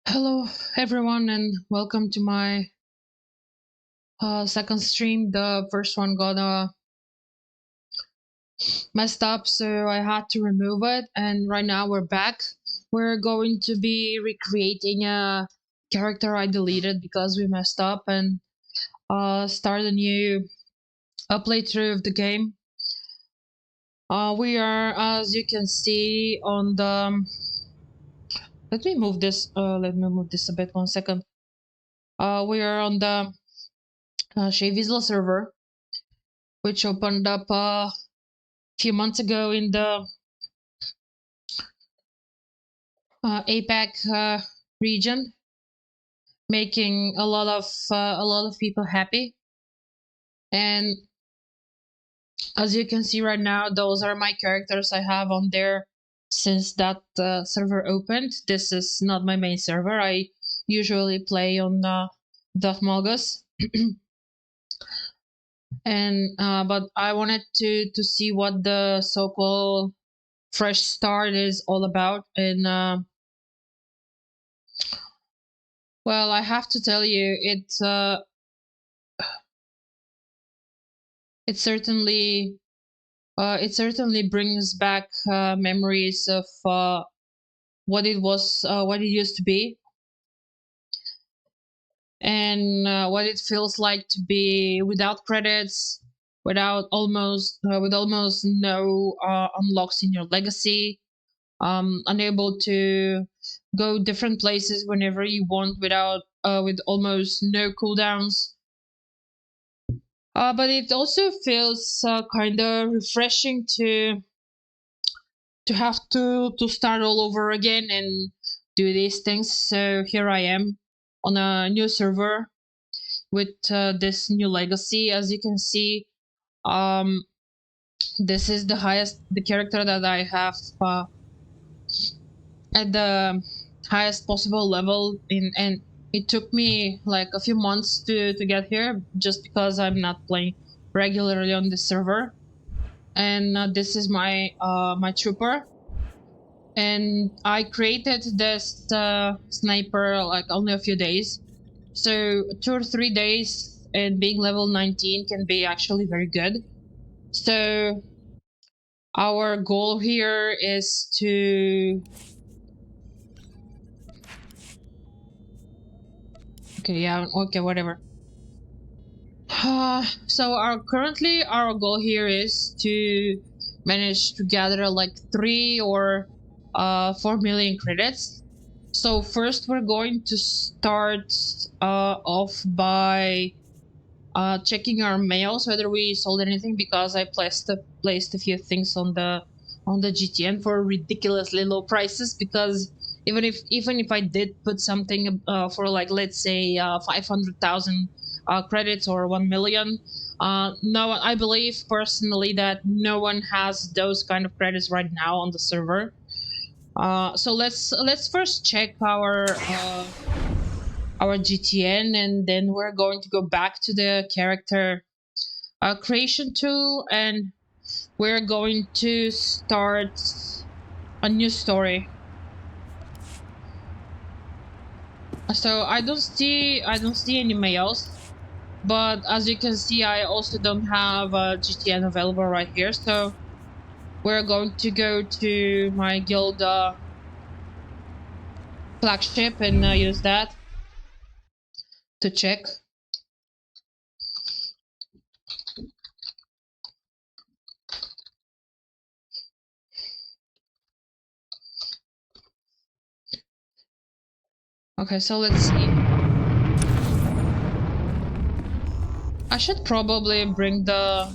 Hello, everyone, and welcome to my second stream. The first one got messed up, so I had to remove it. And right now we're back. We're going to be recreating a character I deleted because we messed up and start a new playthrough of the game. We are, as you can see, on the. Let me move this. Let me move this a bit. 1 second. We are on the Shavisla server, which opened up few months ago in the APAC region, making a lot of people happy. And as you can see right now, those are my characters I have on there since that server opened. This is not my main server. I usually play on Dafmalgus. And but I wanted to see what the so-called fresh start is all about. And well, I have to tell you, it certainly it certainly brings back memories of what it used to be, and what it feels like to be without credits, with almost no unlocks in your legacy, unable to go different places whenever you want without with almost no cooldowns. But it also feels kind of refreshing to have to start all over again and do these things. So here I am on a new server with this new legacy. As you can see, um, this is the character that I have at the highest possible level in, and it took me like a few months to get here just because I'm not playing regularly on this server. And this is my trooper, and I created this sniper like only a few days. So 2 or 3 days and being level 19 can be actually very good. So our goal here is to okay, yeah, okay, whatever. So our goal here is to manage to gather like 3 or 4 million credits. So first we're going to start off by checking our mails whether we sold anything, because I placed a few things on the GTN for ridiculously low prices. Because even if I did put something for like, let's say 500,000 credits or 1 million, no, I believe personally that no one has those kind of credits right now on the server. So let's first check our GTN, and then we're going to go back to the character creation tool, and we're going to start a new story. So I don't see any mails, but as you can see, I also don't have a GTN available right here. So we're going to go to my guild flagship and use that to check. Okay, so let's see. I should probably bring the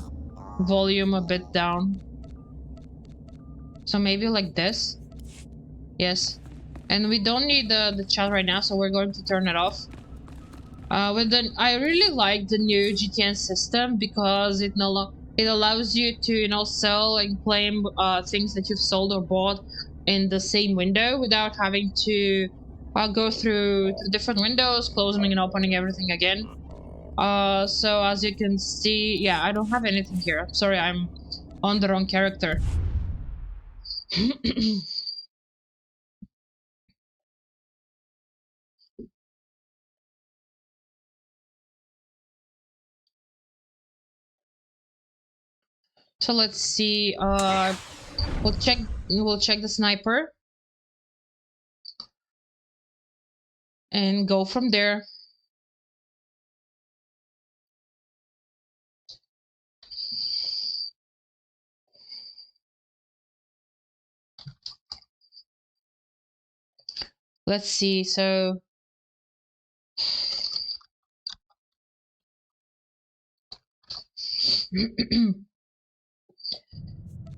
volume a bit down. So maybe like this. Yes. And we don't need the chat right now, so we're going to turn it off. I really like the new GTN system because it allows you to, you know, sell and claim things that you've sold or bought in the same window without having to go through the different windows, closing and opening everything again. So as you can see, yeah, I don't have anything here. Sorry, I'm on the wrong character. So let's see. We'll check the sniper and go from there. Let's see. So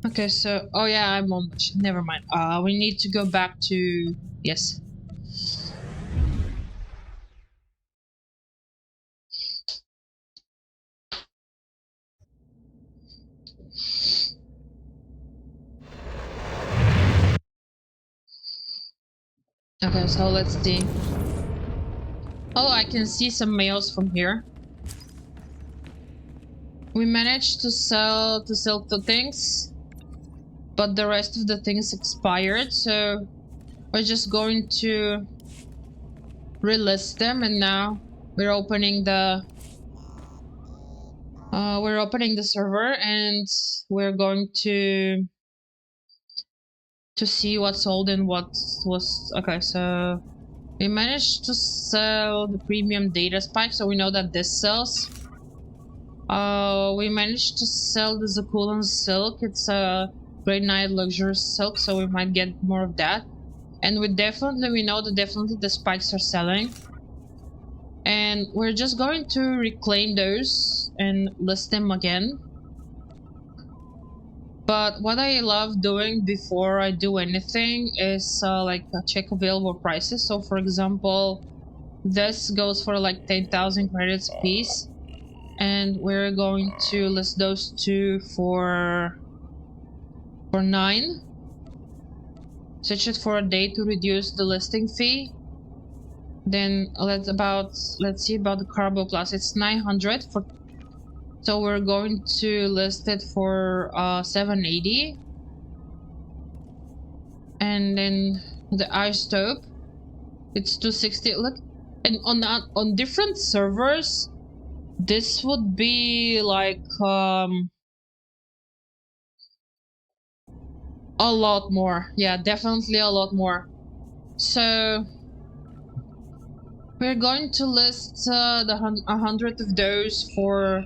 okay, so oh yeah, I'm on. Never mind. We need to go back to yes. Okay, so let's see. Oh, I can see some mails from here. We managed to sell two things, but the rest of the things expired, so we're just going to relist them, and now we're opening the server, and we're going to see what's sold and what was okay. So we managed to sell the premium data spike, so we know that this sells. We managed to sell the Zakulan silk. It's a grade 9 luxurious silk, so we might get more of that. And we know that definitely the spikes are selling. And we're just going to reclaim those and list them again. But what I love doing before I do anything is like check available prices. So for example, this goes for like 10,000 credits a piece. And we're going to list those two for 9. Switch it for a day to reduce the listing fee. Then let's see about the Carbo Plus. It's 900 for, so we're going to list it for 780. And then the isotope, it's 260. Look, and on different servers, this would be like a lot more. Yeah, definitely a lot more. So we're going to list 100 of those for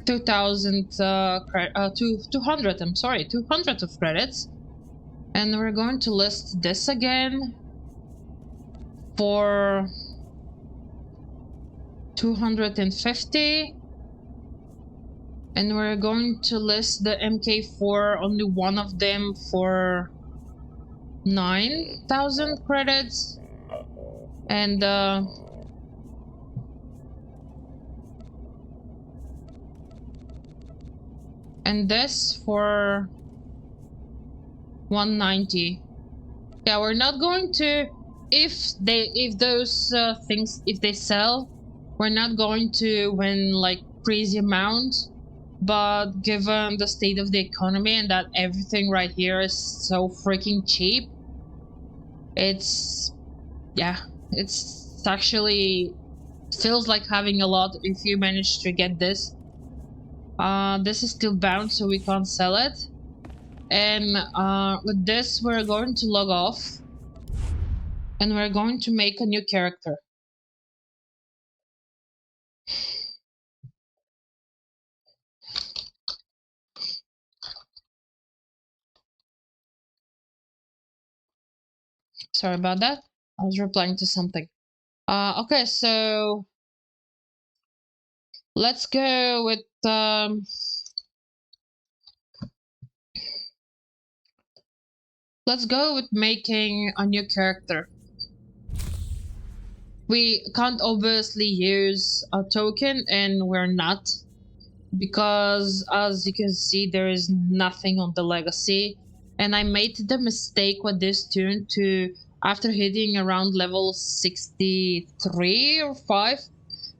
2,000 200. I'm sorry, 200 of credits, and we're going to list this again for 250. And we're going to list the MK4, only one of them, for 9,000 credits. And this for 190. Yeah, we're not going to, if those things, if they sell, we're not going to win like crazy amount. But given the state of the economy and that everything right here is so freaking cheap, it's actually feels like having a lot if you manage to get this. This is still bound, so we can't sell it. And with this, we're going to log off, and we're going to make a new character. Sorry about that. I was replying to something. Okay, so let's go with making a new character. We can't obviously use a token, and we're not, because as you can see, there is nothing on the legacy. And I made the mistake with this tune to, after hitting around level 63 or 5,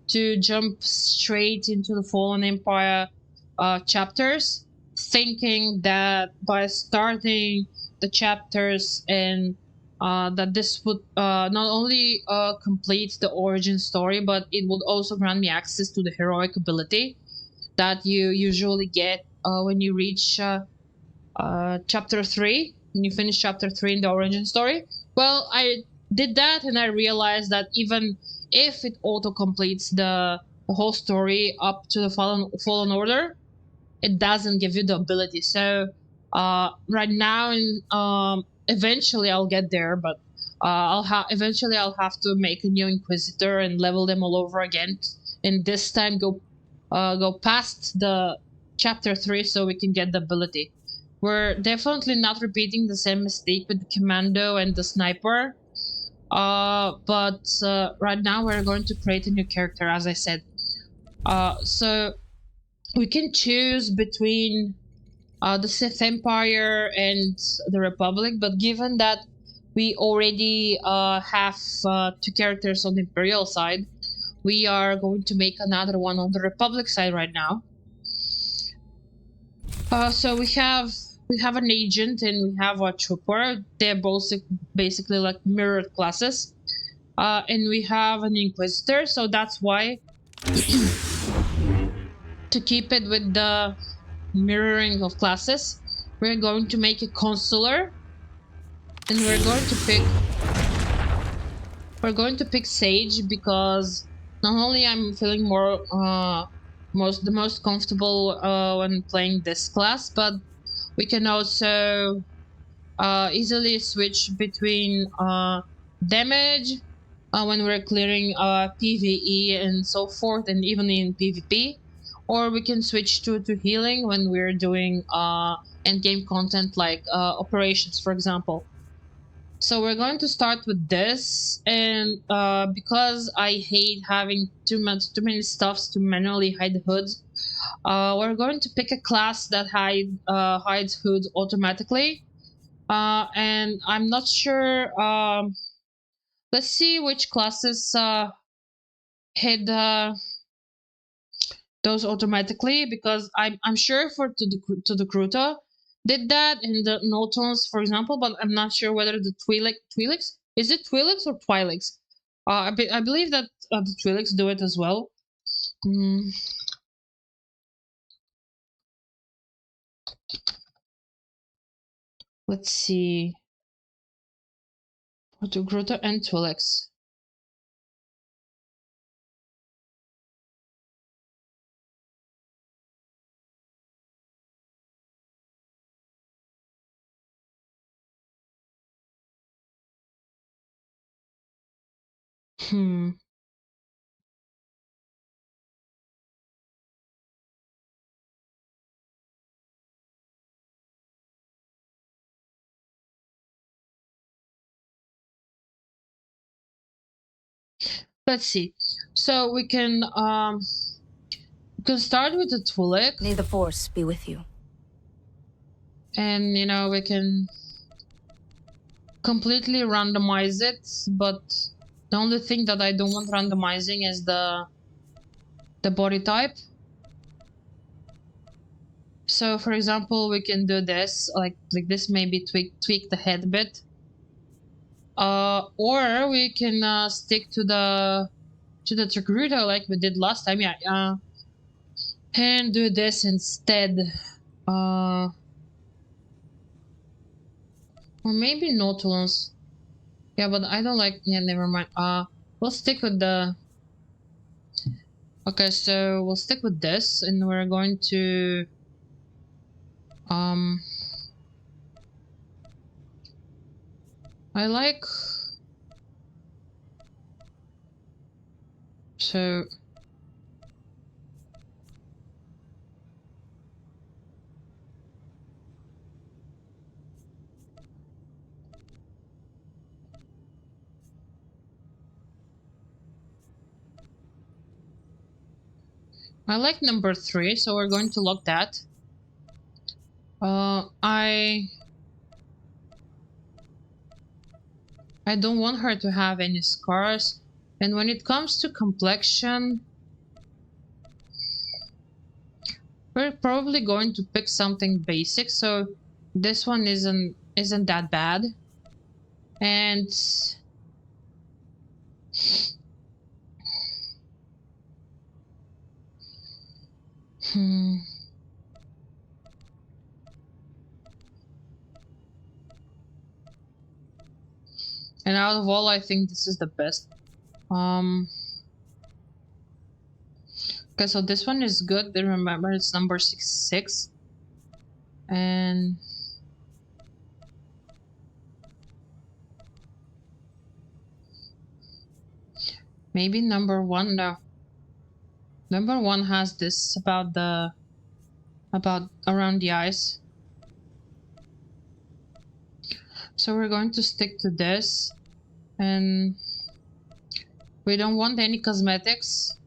to jump straight into the Fallen Empire chapters, thinking that by starting the chapters and that this would not only complete the origin story, but it would also grant me access to the heroic ability. that you usually get when you reach chapter 3, when you finish chapter 3 in the origin story. Well, I did that and I realized that even if it auto completes the whole story up to the fallen order, it doesn't give you the ability. So right now, and eventually I'll get there, but eventually I'll have to make a new Inquisitor and level them all over again, and this time go past the chapter 3 so we can get the ability. We're definitely not repeating the same mistake with the commando and the sniper. But right now we're going to create a new character, as I said. So we can choose between the Sith Empire and the Republic, but given that we already have two characters on the Imperial side, we are going to make another one on the Republic side right now. So we have an agent and we have a trooper. They're both basically like mirrored classes. And we have an Inquisitor, so that's why to keep it with the mirroring of classes, we're going to make a Consular, and we're going to pick Sage because not only I'm feeling more the most comfortable when playing this class, but we can also easily switch between damage when we're clearing PvE and so forth, and even in PvP, or we can switch to healing when we're doing endgame content like operations, for example. So we're going to start with this, and because I hate having too many stuffs to manually hide hoods, we're going to pick a class that hides hoods automatically. And I'm not sure. Let's see which classes hid those automatically, because I'm sure for to the Kruta did that in the Notons, for example, but I'm not sure whether the Twi'leks, is it Twi'leks or Twi'leks? I believe that the Twi'leks do it as well. Mm. Let's see. To Kruta and Twi'leks. Hmm. Let's see. So we can start with the Twi'lek. May the Force be with you. And we can completely randomize it, but the only thing that I don't want randomizing is the body type. So for example, we can do this like this, maybe tweak the head a bit, or we can stick to the Togruta like we did last time, yeah, and do this instead, or maybe Nautilus. Yeah, but I don't like, yeah, never mind. We'll stick with the, okay, so we'll stick with this, and we're going to I like, so I like number 3, so we're going to lock that. I don't want her to have any scars. And when it comes to complexion, we're probably going to pick something basic, so this one isn't that bad. And And out of all, I think this is the best. Okay, so this one is good. Then remember, it's number 66. And maybe number 1. No, number 1 has this about around the eyes. So we're going to stick to this, and we don't want any cosmetics,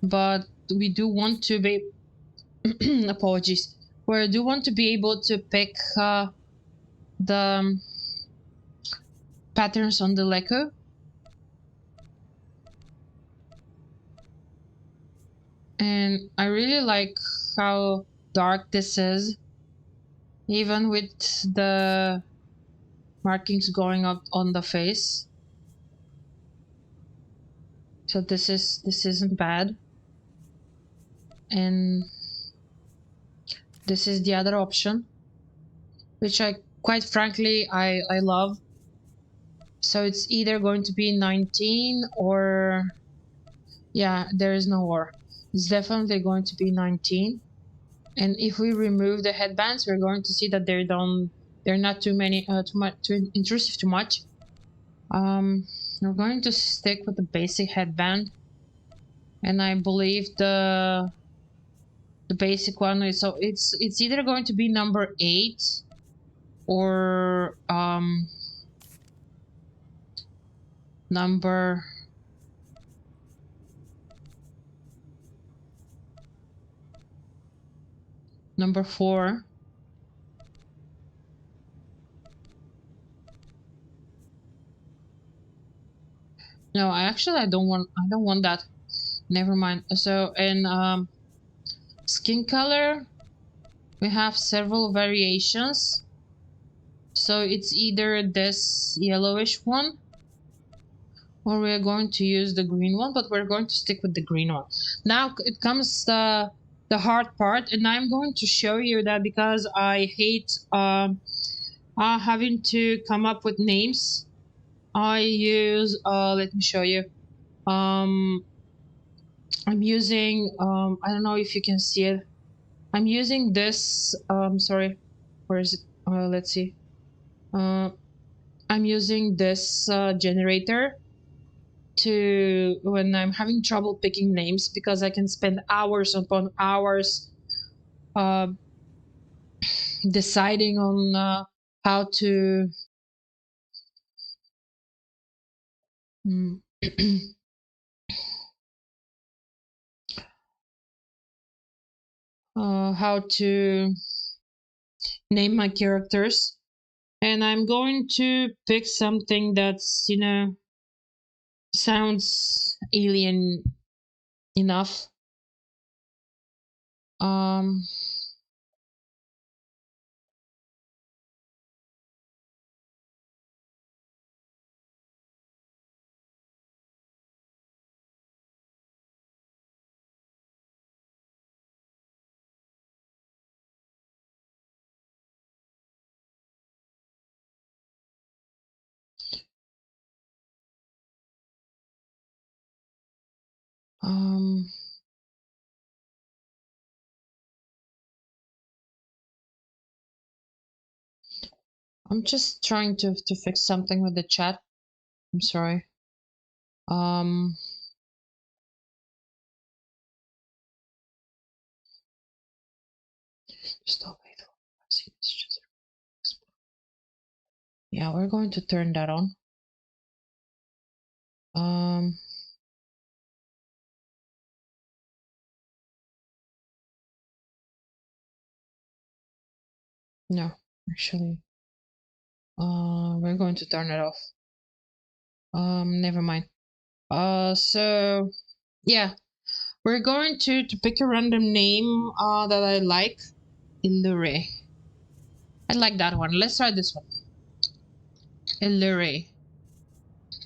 but we do want to be apologies. We do want to be able to pick the patterns on the lacquer. And I really like how dark this is, even with the markings going up on the face. So this isn't bad. And this is the other option, which I quite frankly I love. So it's either going to be 19 or yeah, there is no or. It's definitely going to be 19. And if we remove the headbands, we're going to see that they're not too intrusive too much. We're going to stick with the basic headband, and I believe the basic one is, so it's either going to be number 8 or number number 4. No, I don't want that. Never mind. So in skin color, we have several variations. So it's either this yellowish one, or we're going to use the green one, but we're going to stick with the green one. Now it comes the hard part, and I'm going to show you that because I hate having to come up with names. I use let me show you. I'm using I don't know if you can see it. I'm using this sorry, where is it? Let's see. I'm using this generator to when I'm having trouble picking names, because I can spend hours upon hours deciding on how to how to name my characters. And I'm going to pick something that's, sounds alien enough. Um, um, I'm just trying to fix something with the chat. I'm sorry. Just wait. Yeah, we're going to turn that on. No, actually, we're going to turn it off. Never mind. So yeah, we're going to pick a random name that I like. Illure. I like that one. Let's try this one. Illure.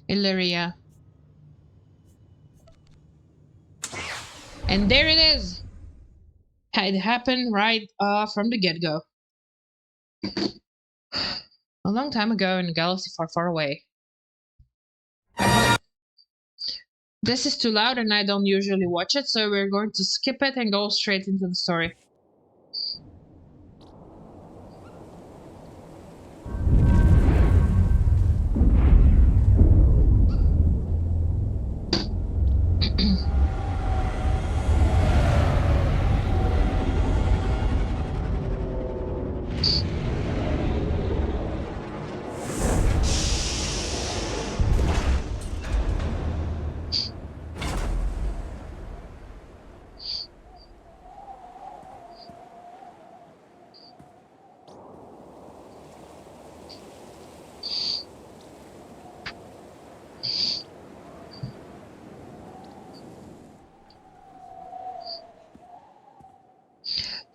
Illyria. And there it is. It happened right from the get-go. A long time ago in a galaxy far, far away. This is too loud and I don't usually watch it, so we're going to skip it and go straight into the story.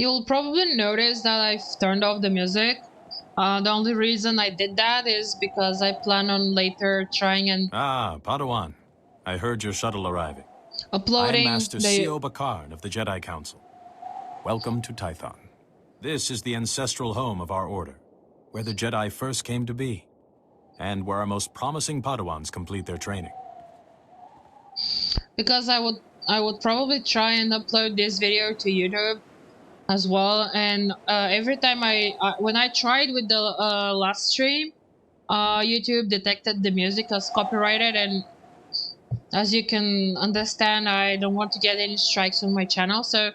You'll probably notice that I've turned off the music. The only reason I did that is because I plan on later trying and Padawan. I heard your shuttle arriving. I am uploading Master the... C.O. Bakard of the Jedi Council. Welcome to Tython. This is the ancestral home of our order, where the Jedi first came to be, and where our most promising Padawans complete their training. Because I would probably try and upload this video to YouTube as well. And every time when I tried with the last stream, YouTube detected the music as copyrighted, and as you can understand, I don't want to get any strikes on my channel, so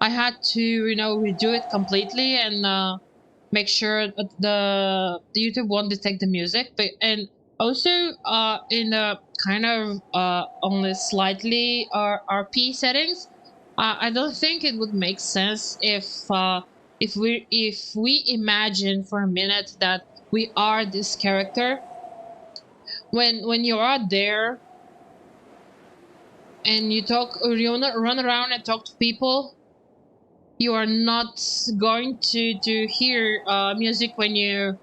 I had to, redo it completely and make sure that the YouTube won't detect the music. But and also in the kind of only slightly RP settings, I don't think it would make sense if we imagine for a minute that we are this character. When you are there and you talk or you run around and talk to people, you are not going to hear music when you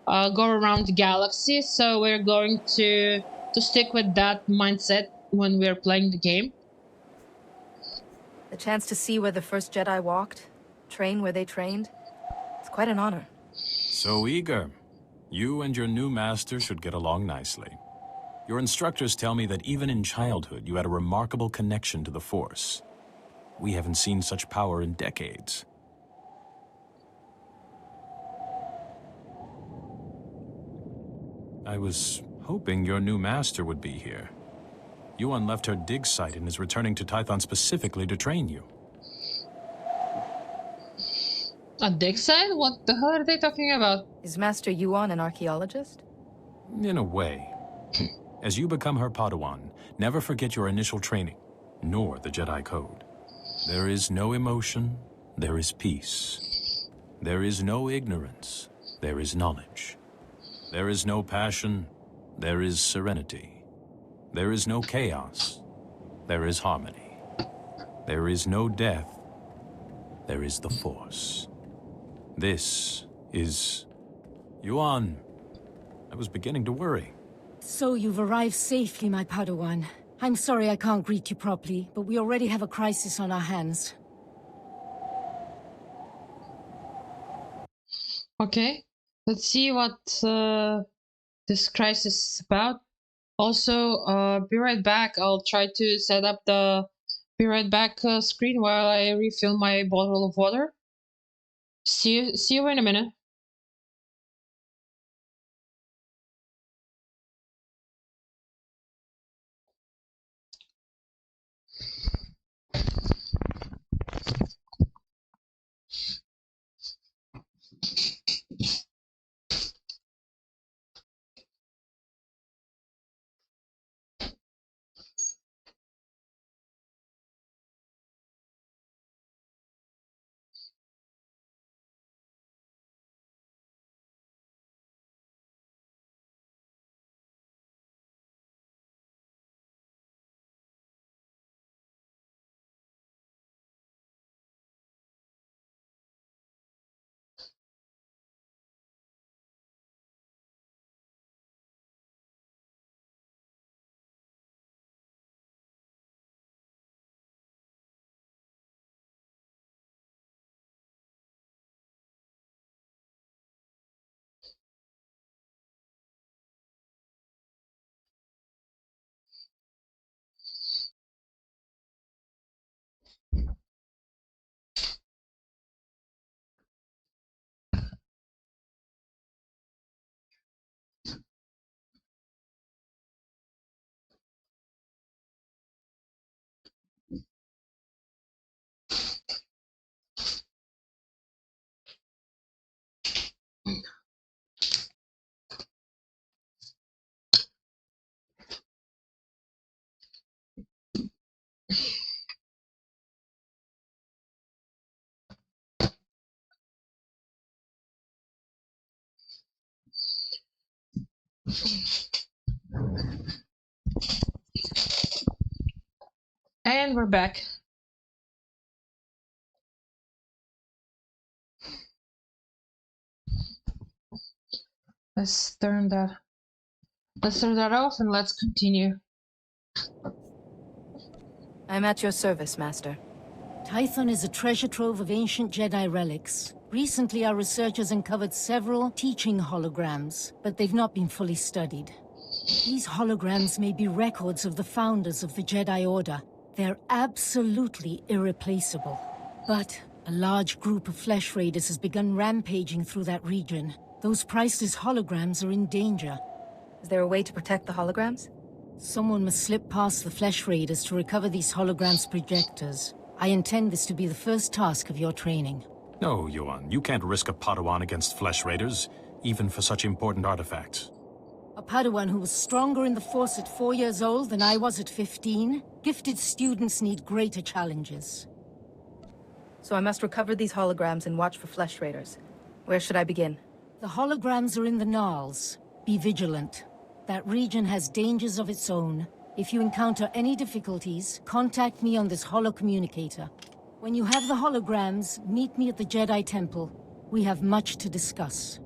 go around the galaxy. So we're going to stick with that mindset when we're playing the game. The chance to see where the first Jedi walked, train where they trained, it's quite an honor. So eager. You and your new master should get along nicely. Your instructors tell me that even in childhood you had a remarkable connection to the Force. We haven't seen such power in decades. I was hoping your new master would be here. Yuan left her dig site and is returning to Tython specifically to train you. A dig site? What the hell are they talking about? Is Master Yuan an archaeologist? In a way. As you become her Padawan, never forget your initial training, nor the Jedi Code. There is no emotion, there is peace. There is no ignorance, there is knowledge. There is no passion, there is serenity. There is no chaos, there is harmony. There is no death, there is the Force. This is... Yuan, I was beginning to worry. So you've arrived safely, my Padawan. I'm sorry I can't greet you properly, but we already have a crisis on our hands. Okay, let's see what this crisis is about. Also, be right back. I'll try to set up the be right back screen while I refill my bottle of water. See you in a minute. And we're back. Let's turn that off and let's continue. I'm at your service, Master. Tython is a treasure trove of ancient Jedi relics. Recently, our researchers uncovered several teaching holograms, but they've not been fully studied. These holograms may be records of the founders of the Jedi Order. They're absolutely irreplaceable. But a large group of flesh raiders has begun rampaging through that region. Those priceless holograms are in danger. Is there a way to protect the holograms? Someone must slip past the flesh raiders to recover these holograms' projectors. I intend this to be the first task of your training. No, Yuan, you can't risk a Padawan against flesh raiders, even for such important artifacts. A Padawan who was stronger in the Force at 4 years old than I was at 15? Gifted students need greater challenges. So I must recover these holograms and watch for flesh raiders. Where should I begin? The holograms are in the Gnarls. Be vigilant. That region has dangers of its own. If you encounter any difficulties, contact me on this holocommunicator. When you have the holograms, meet me at the Jedi Temple. We have much to discuss.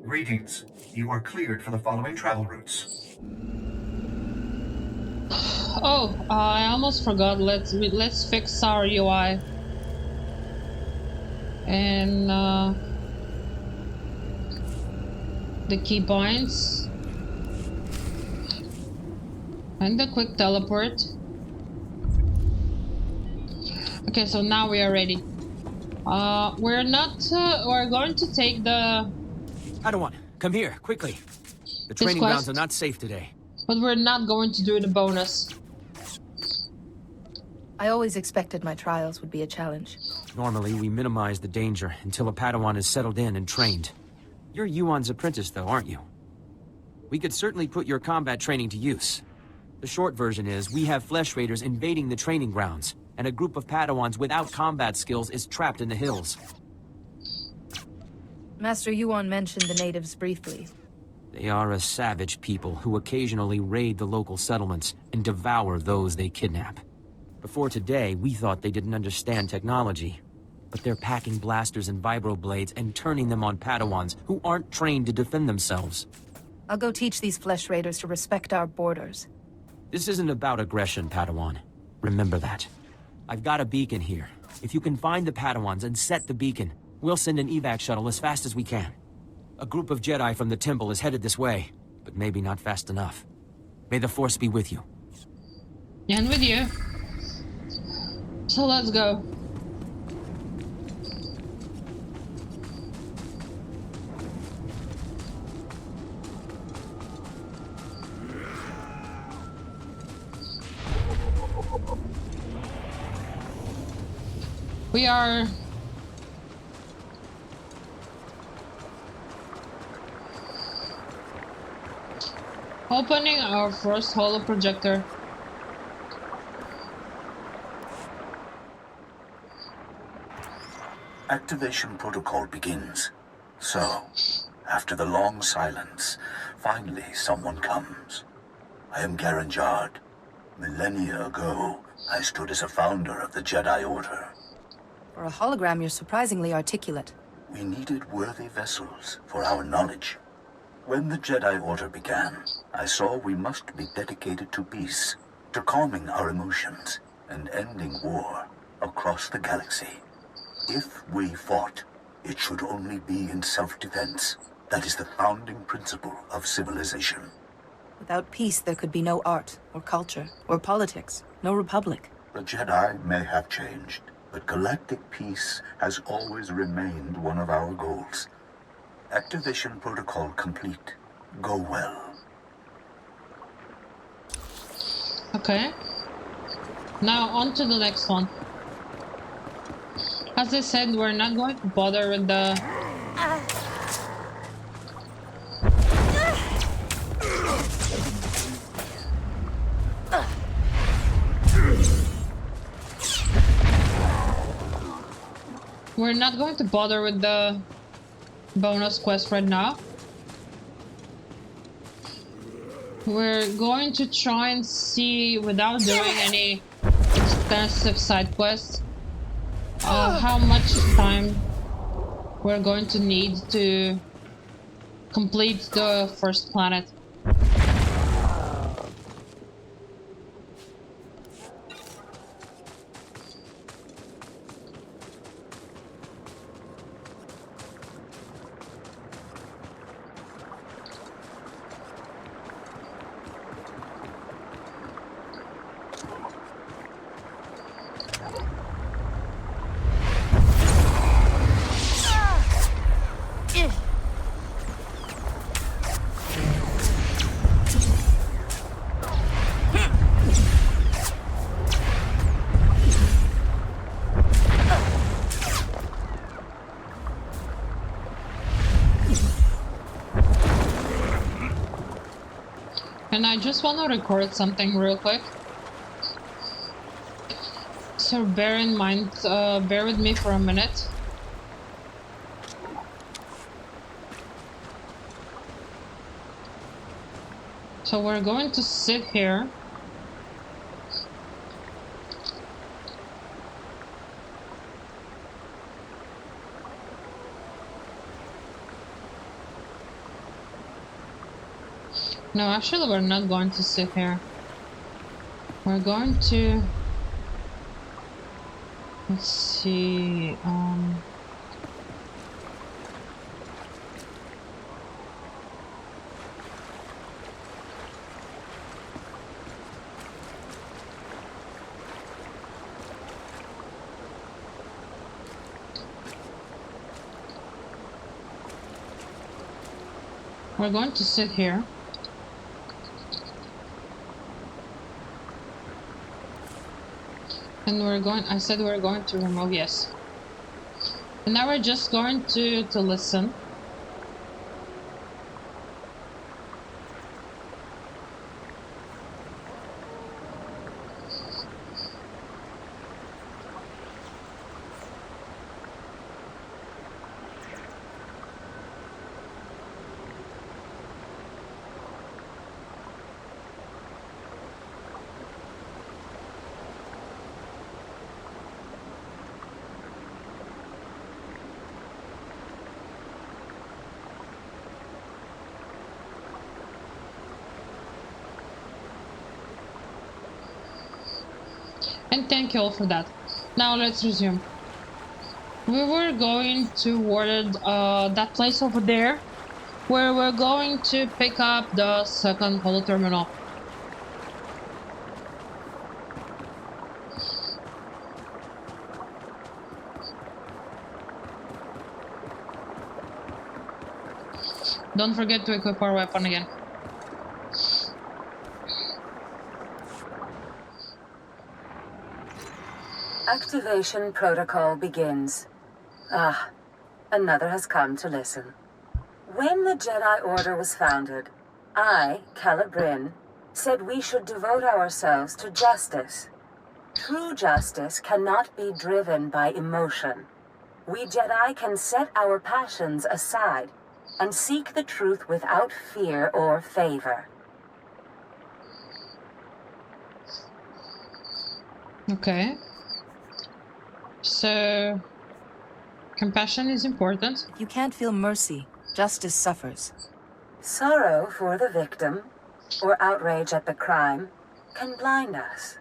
Greetings. You are cleared for the following travel routes. Oh, I almost forgot. Let's fix our UI. And the key points. And the quick teleport. Okay, so now we are ready. We're going to take the... Padawan, come here, quickly. The training grounds are not safe today. But we're not going to do the bonus. I always expected my trials would be a challenge. Normally, we minimize the danger until a Padawan is settled in and trained. You're Yuan's apprentice, though, aren't you? We could certainly put your combat training to use. The short version is, we have flesh raiders invading the training grounds, and a group of Padawans without combat skills is trapped in the hills. Master Yuan mentioned the natives briefly. They are a savage people who occasionally raid the local settlements and devour those they kidnap. Before today, we thought they didn't understand technology. But they're packing blasters and vibroblades and turning them on Padawans who aren't trained to defend themselves. I'll go teach these flesh raiders to respect our borders. This isn't about aggression, Padawan. Remember that. I've got a beacon here. If you can find the Padawans and set the beacon, we'll send an evac shuttle as fast as we can. A group of Jedi from the temple is headed this way, but maybe not fast enough. May the Force be with you. And with you. So let's go. We are opening our first holo projector. Activation protocol begins. So, after the long silence, finally someone comes. I am Garen Jard. Millennia ago, I stood as a founder of the Jedi Order. For a hologram, you're surprisingly articulate. We needed worthy vessels for our knowledge. When the Jedi Order began, I saw we must be dedicated to peace, to calming our emotions, and ending war across the galaxy. If we fought, it should only be in self-defense. That is the founding principle of civilization. Without peace, there could be no art, or culture, or politics, no republic. The Jedi may have changed, but galactic peace has always remained one of our goals. Activation protocol complete. Go well. Okay. Now on to the next one. As I said, we're not going to bother with the... We're not going to bother with the bonus quest right now. We're going to try and see, without doing any extensive side quests, how much time we're going to need to complete the first planet. And I just want to record something real quick. So bear in mind, bear with me for a minute. So we're going to sit here. No, actually we're not going to sit here. We're going to... Let's see... We're going to sit here. And we're going, I said we're going to remove, yes. And now we're just going to listen. And thank you all for that. Now let's resume. We were going toward that place over there, where we're going to pick up the second holo terminal. Don't forget to equip our weapon again. Activation protocol begins. Ah, another has come to listen. When the Jedi Order was founded, I, Calibrin, said we should devote ourselves to justice. True justice cannot be driven by emotion. We Jedi can set our passions aside and seek the truth without fear or favor. Okay. So, compassion is important. You can't feel mercy. Justice suffers. Sorrow for the victim, or outrage at the crime, can blind us.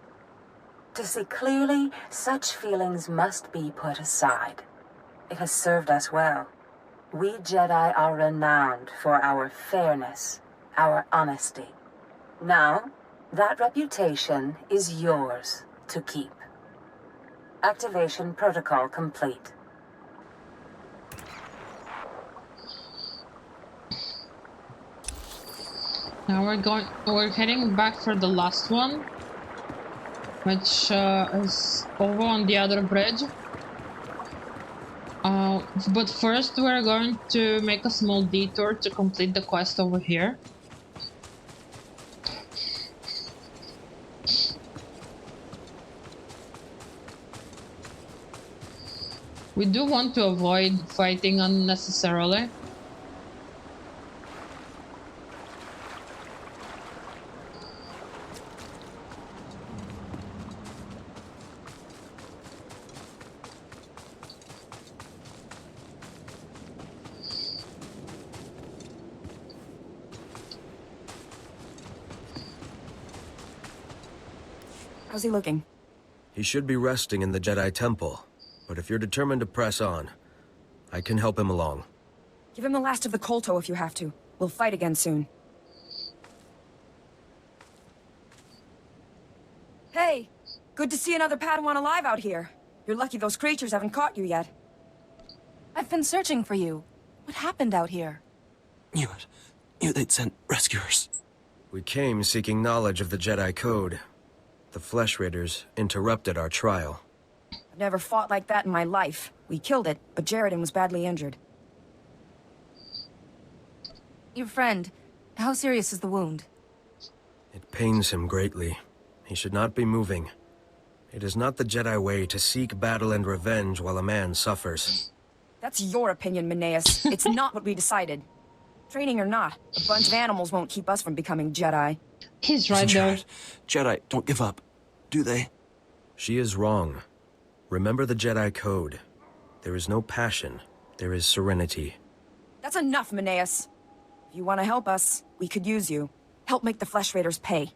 To see clearly, such feelings must be put aside. It has served us well. We Jedi are renowned for our fairness, our honesty. Now, that reputation is yours to keep. Activation protocol complete. Now we're heading back for the last one, which is over on the other bridge. But first we're going to make a small detour to complete the quest over here. We do want to avoid fighting unnecessarily. How's he looking? He should be resting in the Jedi Temple, but if you're determined to press on, I can help him along. Give him the last of the Kolto if you have to. We'll fight again soon. Hey! Good to see another Padawan alive out here. You're lucky those creatures haven't caught you yet. I've been searching for you. What happened out here? Knew they'd sent rescuers. We came seeking knowledge of the Jedi Code. The Flesh Raiders interrupted our trial. I've never fought like that in my life. We killed it, but Jaredin was badly injured. Your friend, how serious is the wound? It pains him greatly. He should not be moving. It is not the Jedi way to seek battle and revenge while a man suffers. That's your opinion, Meneas. It's not what we decided. Training or not, a bunch of animals won't keep us from becoming Jedi. He's right there. Jedi don't give up, do they? She is wrong. Remember the Jedi Code. There is no passion. There is serenity. That's enough, Meneas. If you want to help us, we could use you. Help make the Flesh Raiders pay.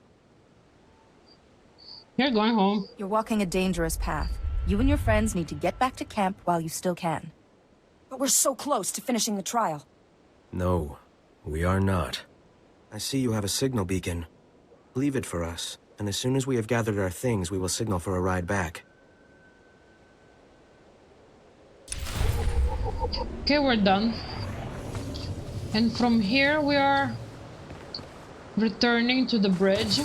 You're going home. You're walking a dangerous path. You and your friends need to get back to camp while you still can. But we're so close to finishing the trial. No, we are not. I see you have a signal beacon. Leave it for us, and as soon as we have gathered our things, we will signal for a ride back. Okay, we're done. And from here we are returning to the bridge.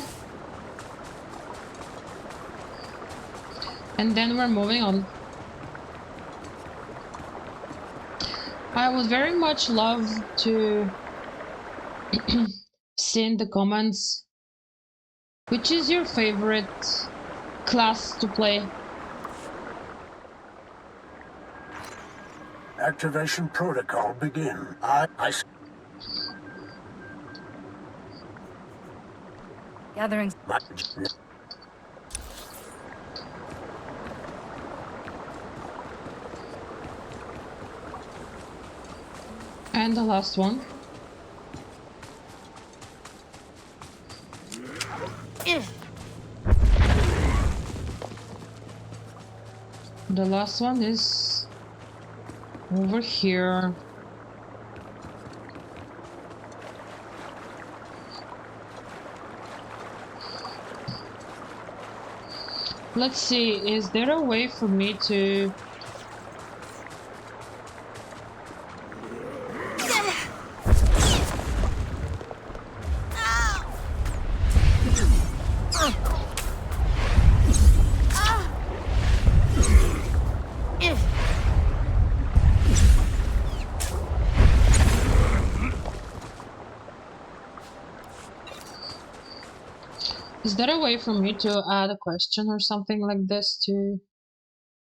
And then we're moving on. I would very much love to see in the comments which is your favorite class to play. Activation protocol begin. Gathering. And the last one. The last one is over here. Let's see, is there a way for me to... Is there a way for me to add a question or something like this to...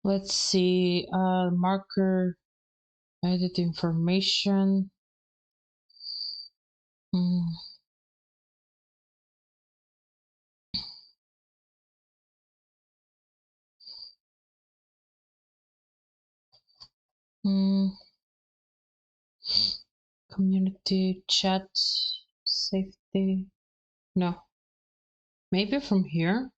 Let's see, marker, edit information. Mm. Mm. Community chat, safety. No. Maybe from here?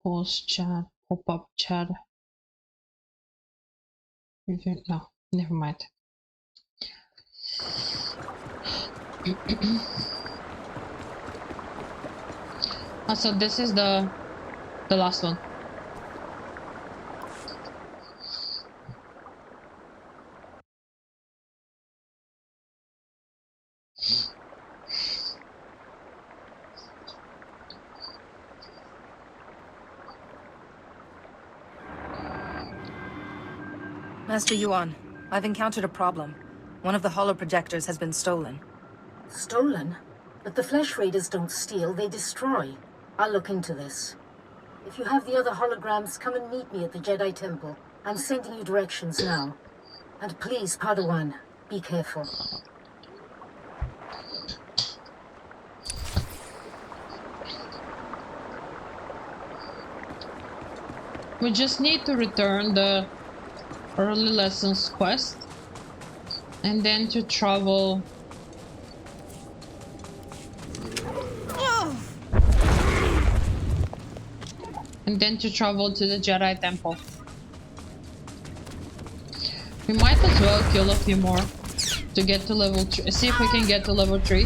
Pause chat, pop-up chat. No, never mind. So this is the last one. Master Yuan, I've encountered a problem. One of the holoprojectors has been stolen. Stolen? But the Flesh Raiders don't steal, they destroy. I'll look into this. If you have the other holograms, come and meet me at the Jedi Temple. I'm sending you directions now. And please, Padawan, be careful. We just need to return the early lessons quest and then to travel to the Jedi Temple. We might as well kill a few more to get to level 3. See if we can get to level 3.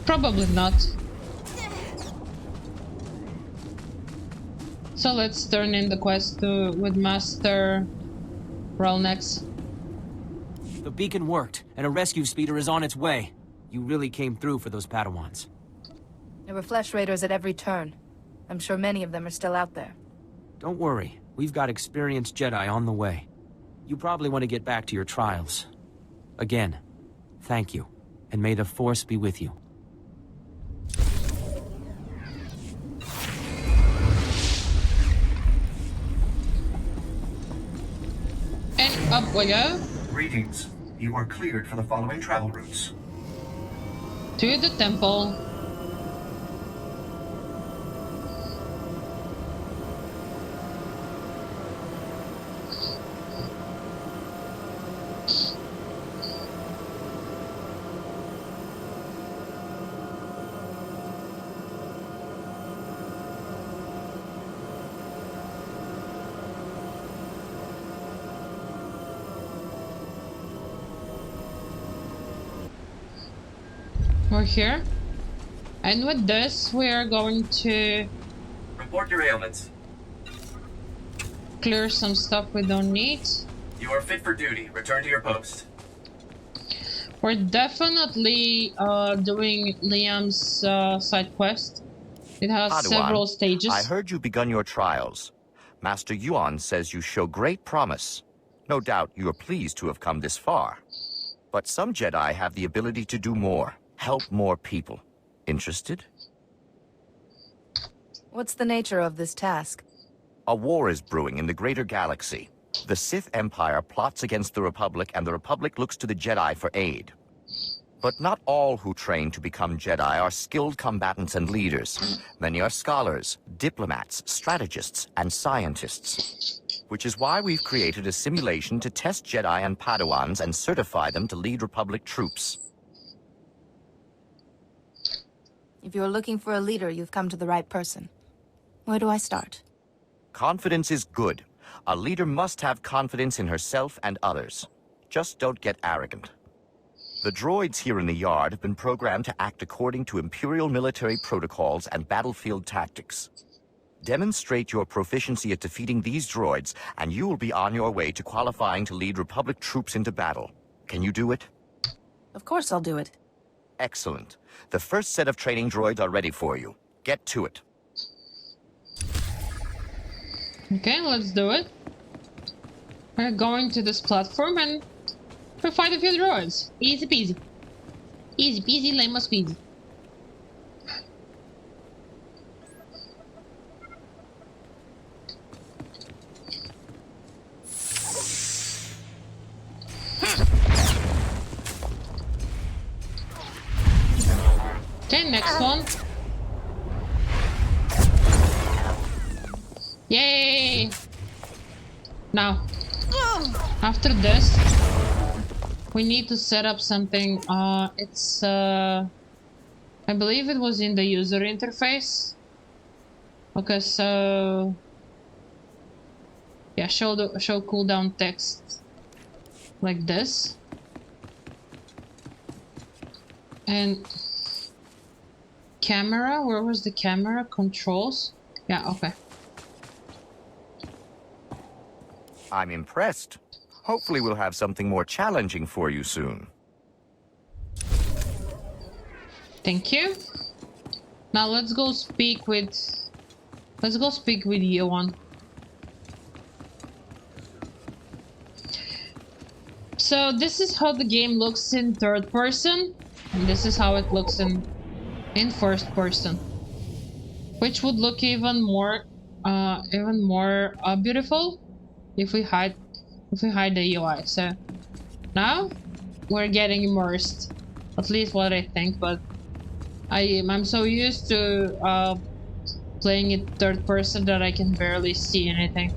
Probably not. So let's turn in the quest with Master Relnex. The beacon worked, and a rescue speeder is on its way. You really came through for those Padawans. There were Flesh Raiders at every turn. I'm sure many of them are still out there. Don't worry, we've got experienced Jedi on the way. You probably want to get back to your trials. Again, thank you, and may the Force be with you. And up we go. Greetings. You are cleared for the following travel routes. To the temple. We're here, and with this we are going to report your ailments. Clear some stuff we don't need. You are fit for duty. Return to your post. We're definitely doing Liam's side quest. It has Padawan, several stages. I heard you've begun your trials. Master Yuan says you show great promise. No doubt you are pleased to have come this far. But some Jedi have the ability to do more. Help more people. Interested? What's the nature of this task? A war is brewing in the greater galaxy. The Sith Empire plots against the Republic, and the Republic looks to the Jedi for aid. But not all who train to become Jedi are skilled combatants and leaders. Many are scholars, diplomats, strategists, and scientists. Which is why we've created a simulation to test Jedi and Padawans and certify them to lead Republic troops. If you're looking for a leader, you've come to the right person. Where do I start? Confidence is good. A leader must have confidence in herself and others. Just don't get arrogant. The droids here in the yard have been programmed to act according to Imperial military protocols and battlefield tactics. Demonstrate your proficiency at defeating these droids, and you will be on your way to qualifying to lead Republic troops into battle. Can you do it? Of course I'll do it. Excellent. The first set of training droids are ready for you. Get to it. Okay, let's do it. We're going to this platform and we fight a few droids. Easy peasy. Easy peasy, lemon squeezy. Okay, next one. Yay! Now, after this, we need to set up something. It's I believe it was in the user interface. Okay, so yeah, show cooldown text like this, and camera. Where was the camera? Controls. Yeah, okay. I'm impressed. Hopefully we'll have something more challenging for you soon. Thank you. Now let's go speak with Yoan. So this is how the game looks in third person, and this is how it looks in first person, which would look even more beautiful if we hide the UI. So now we're getting immersed, at least what I think. But I'm so used to playing it third person that I can barely see anything.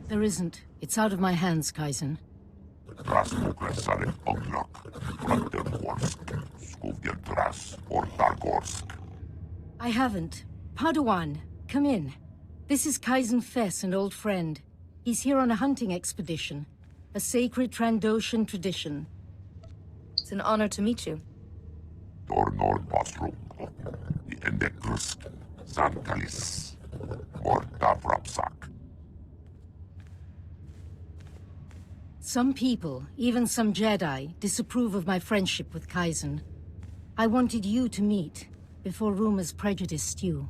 There isn't. It's out of my hands, Kaizen. I haven't. Padawan, come in. This is Kaizen Fess, an old friend. He's here on a hunting expedition. A sacred Trandoshan tradition. It's an honor to meet you. Some people, even some Jedi, disapprove of my friendship with Kaizen. I wanted you to meet, before rumors prejudiced you.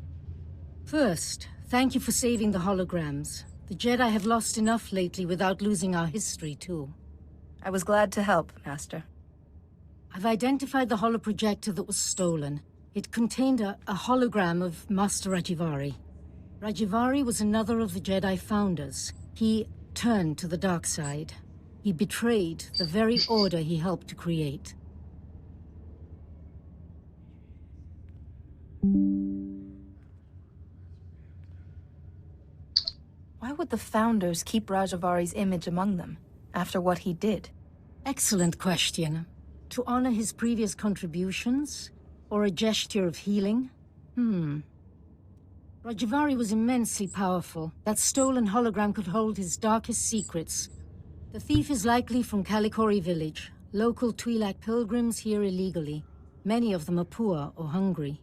First, thank you for saving the holograms. The Jedi have lost enough lately without losing our history, too. I was glad to help, Master. I've identified the holoprojector that was stolen. It contained a hologram of Master Rajivari. Rajivari was another of the Jedi founders. He turned to the dark side. He betrayed the very order he helped to create. Why would the founders keep Rajavari's image among them, after what he did? Excellent question. To honor his previous contributions? Or a gesture of healing? Rajivari was immensely powerful. That stolen hologram could hold his darkest secrets. The thief is likely from Kalikori village. Local Twi'lek pilgrims here illegally. Many of them are poor or hungry.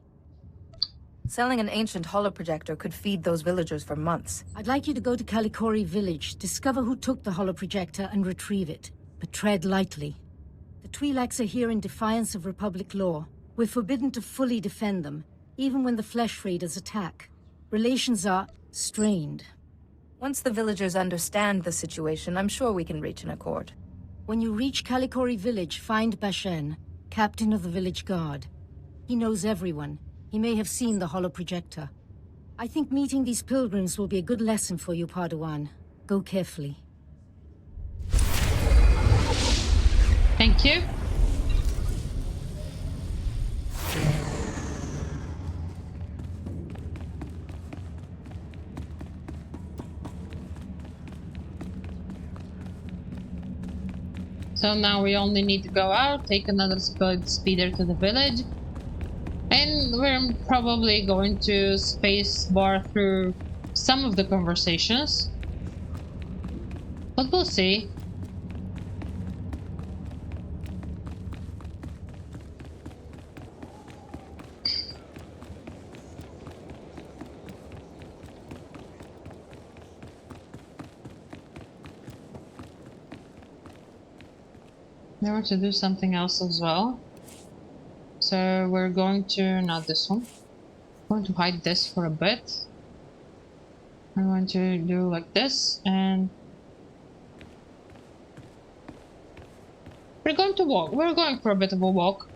Selling an ancient holoprojector could feed those villagers for months. I'd like you to go to Kalikori village, discover who took the holoprojector and retrieve it. But tread lightly. The Twi'leks are here in defiance of Republic law. We're forbidden to fully defend them, even when the Flesh Raiders attack. Relations are strained. Once the villagers understand the situation, I'm sure we can reach an accord. When you reach Kalikori village, find Bashen, captain of the village guard. He knows everyone. He may have seen the holoprojector. I think meeting these pilgrims will be a good lesson for you, Padawan. Go carefully. Thank you. So now we only need to go out, take another speeder to the village, and we're probably going to space bar through some of the conversations, but we'll see. I want to do something else as well. So we're going to, not this one. I'm going to hide this for a bit. I'm going to do like this, and we're going to walk. We're going for a bit of a walk.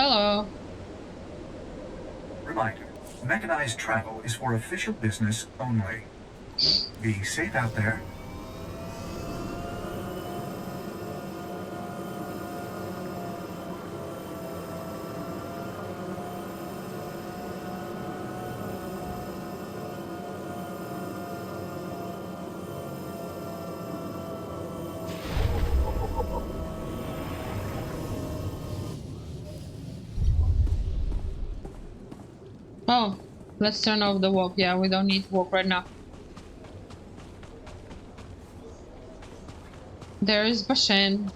Hello. Reminder, mechanized travel is for official business only. Be safe out there. Oh, let's turn off the walk. Yeah, we don't need to walk right now. There is Bashan.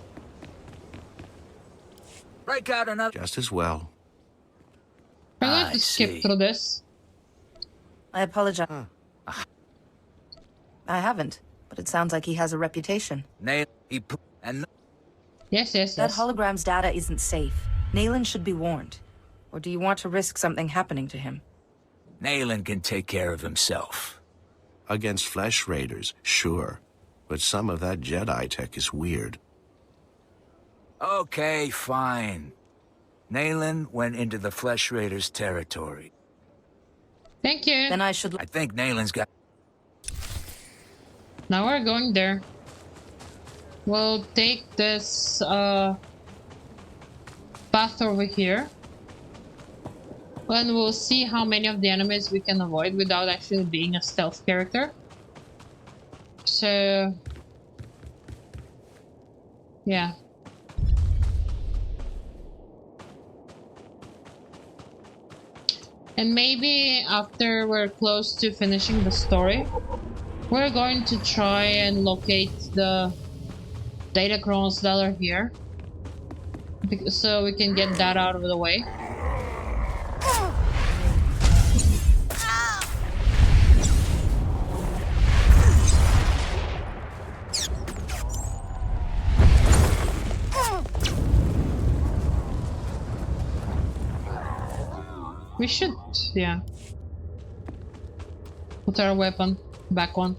Break out another. Just as well. We're going to skip through this. I apologize. I haven't, but it sounds like he has a reputation. And Yes. That hologram's data isn't safe. Nayland should be warned. Or do you want to risk something happening to him? Nayland can take care of himself. Against flesh raiders, sure. But some of that Jedi tech is weird. Okay, fine. Nayland went into the Flesh Raiders' territory. Thank you. Then I should... I think Nayland's got... Now we're going there. We'll take this path over here. And we'll see how many of the enemies we can avoid without actually being a stealth character. So... yeah. And maybe after we're close to finishing the story, we're going to try and locate the data chronos that are here. So we can get that out of the way. We should, yeah. Put our weapon back on.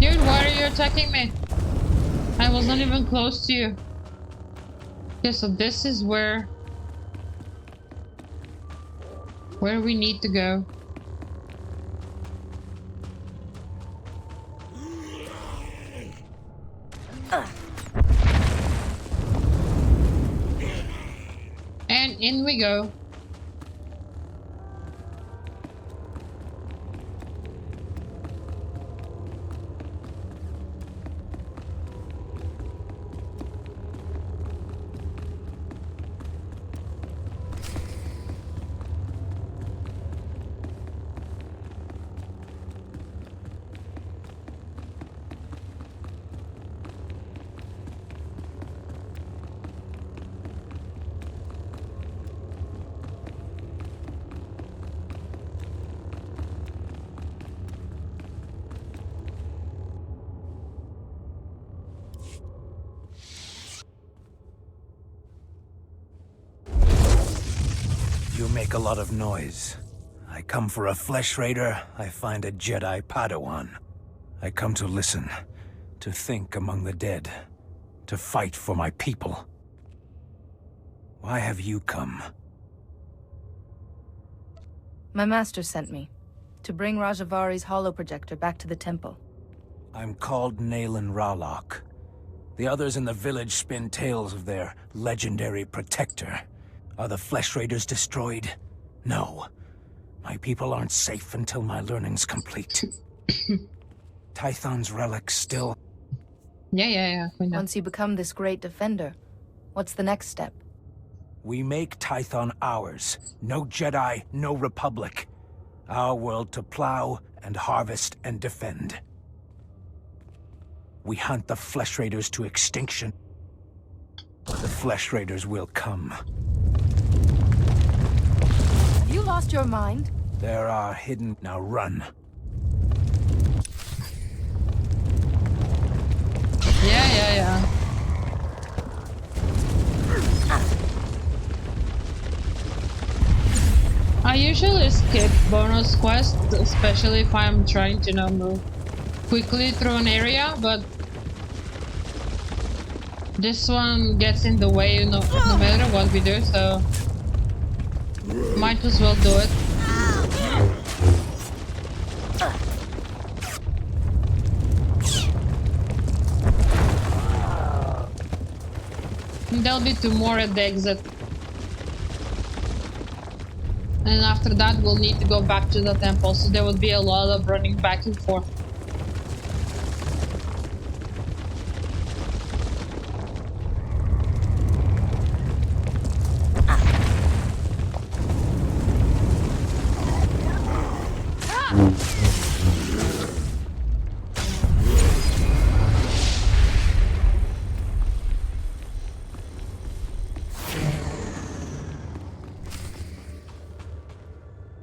Dude, why are you attacking me? I was not even close to you. Okay, so this is where we need to go. And in we go. You make a lot of noise. I come for a Flesh Raider, I find a Jedi Padawan. I come to listen, to think among the dead, to fight for my people. Why have you come? My master sent me to bring Rajavari's holoprojector back to the temple. I'm called Nayland Ralok. The others in the village spin tales of their legendary protector. Are the Flesh Raiders destroyed? No. My people aren't safe until my learning's complete. Tython's relics still... Yeah. Once you become this great defender, what's the next step? We make Tython ours. No Jedi, no Republic. Our world to plow and harvest and defend. We hunt the Flesh Raiders to extinction. The Flesh Raiders will come. Have you lost your mind? There are hidden... Now run. Yeah. I usually skip bonus quests, especially if I'm trying to move quickly through an area, but this one gets in the way no matter what we do, so might as well do it. There'll be 2 more at the exit. And after that we'll need to go back to the temple, so there would be a lot of running back and forth.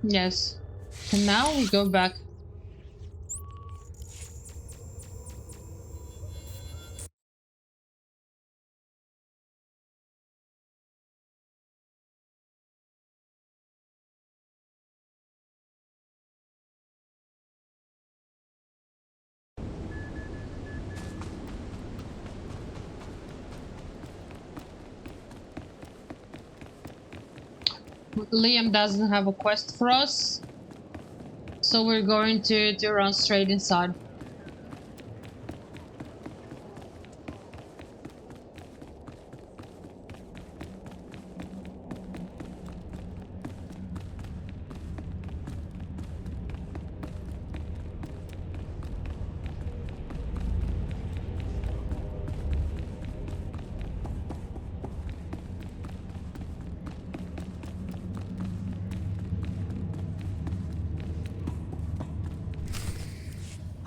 Yes. And now we go back. Liam doesn't have a quest for us, so we're going to run straight inside.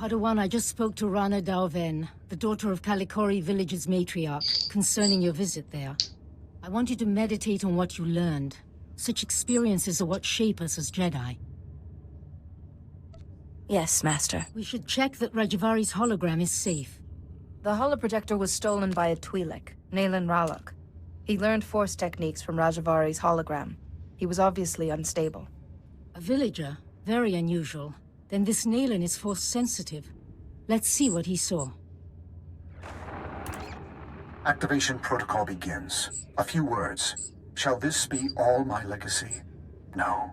Padawan, I just spoke to Rana Dalven, the daughter of Kalikori Village's matriarch, concerning your visit there. I want you to meditate on what you learned. Such experiences are what shape us as Jedi. Yes, Master. We should check that Rajavari's hologram is safe. The holoprojector was stolen by a Twi'lek, Naylan Ralok. He learned Force techniques from Rajavari's hologram. He was obviously unstable. A villager? Very unusual. Then this Naylan is Force sensitive. Let's see what he saw. Activation protocol begins. A few words. Shall this be all my legacy? No.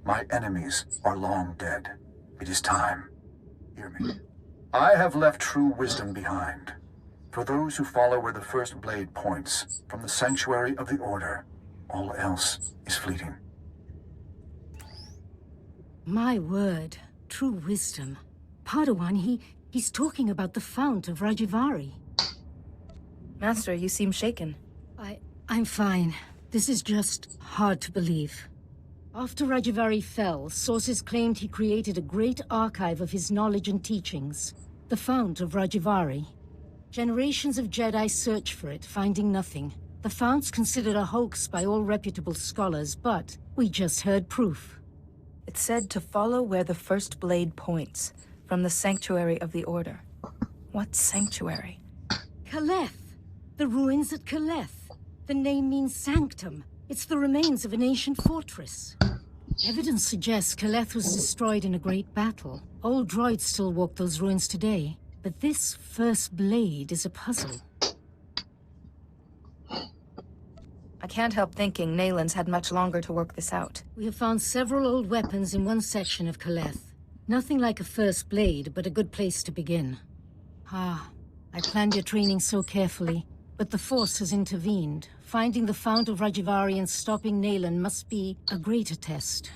My enemies are long dead. It is time. Hear me. I have left true wisdom behind. For those who follow where the first blade points, from the sanctuary of the Order, all else is fleeting. My word. True wisdom. Padawan, he's talking about the fount of Rajavari. Master, you seem shaken. I'm fine. This is just hard to believe. After Rajavari fell, sources claimed he created a great archive of his knowledge and teachings. The fount of Rajavari. Generations of Jedi search for it, finding nothing. The fount's considered a hoax by all reputable scholars, but we just heard proof. It's said to follow where the first blade points, from the sanctuary of the Order. What sanctuary? Kaleth. The ruins at Kaleth. The name means sanctum. It's the remains of an ancient fortress. Evidence suggests Kaleth was destroyed in a great battle. Old droids still walk those ruins today. But this first blade is a puzzle. I can't help thinking Naylan's had much longer to work this out. We have found several old weapons in one section of Kaleth. Nothing like a first blade, but a good place to begin. I planned your training so carefully. But the Force has intervened. Finding the Fount of Rajivari and stopping Nayland must be a greater test.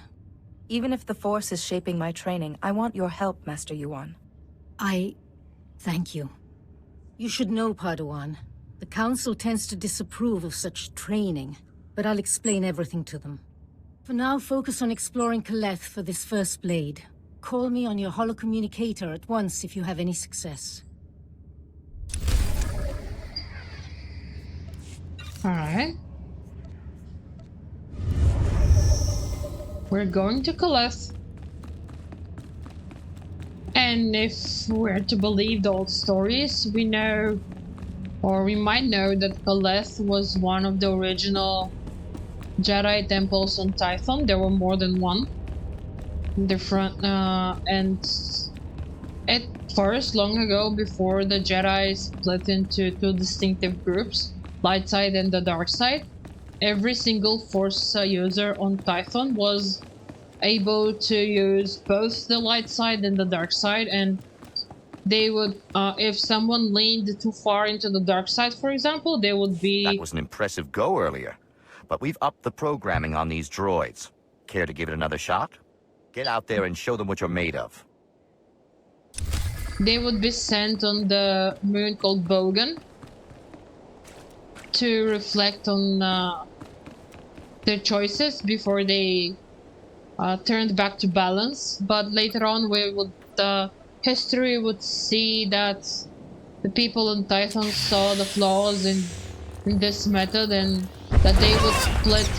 Even if the Force is shaping my training, I want your help, Master Yuan. Thank you. You should know, Padawan. The Council tends to disapprove of such training, but I'll explain everything to them. For now, focus on exploring Kaleth for this first blade. Call me on your holocommunicator at once if you have any success. Alright. We're going to Kaleth. And if we're to believe the old stories, we know, or we might know, that Kaleth was one of the original Jedi temples on Tython. There were more than one. Different, and at first, long ago, before the Jedi split into two distinctive groups, light side and the dark side, every single Force user on Tython was able to use both the light side and the dark side, and they would, if someone leaned too far into the dark side, for example, they would be... That was an impressive go earlier, but we've upped the programming on these droids. Care to give it another shot? Get out there and show them what you're made of. They would be sent on the moon called Bogan to reflect on their choices before they turned back to balance. But later on, history would see that the people on Tython saw the flaws in this method, and that they would split.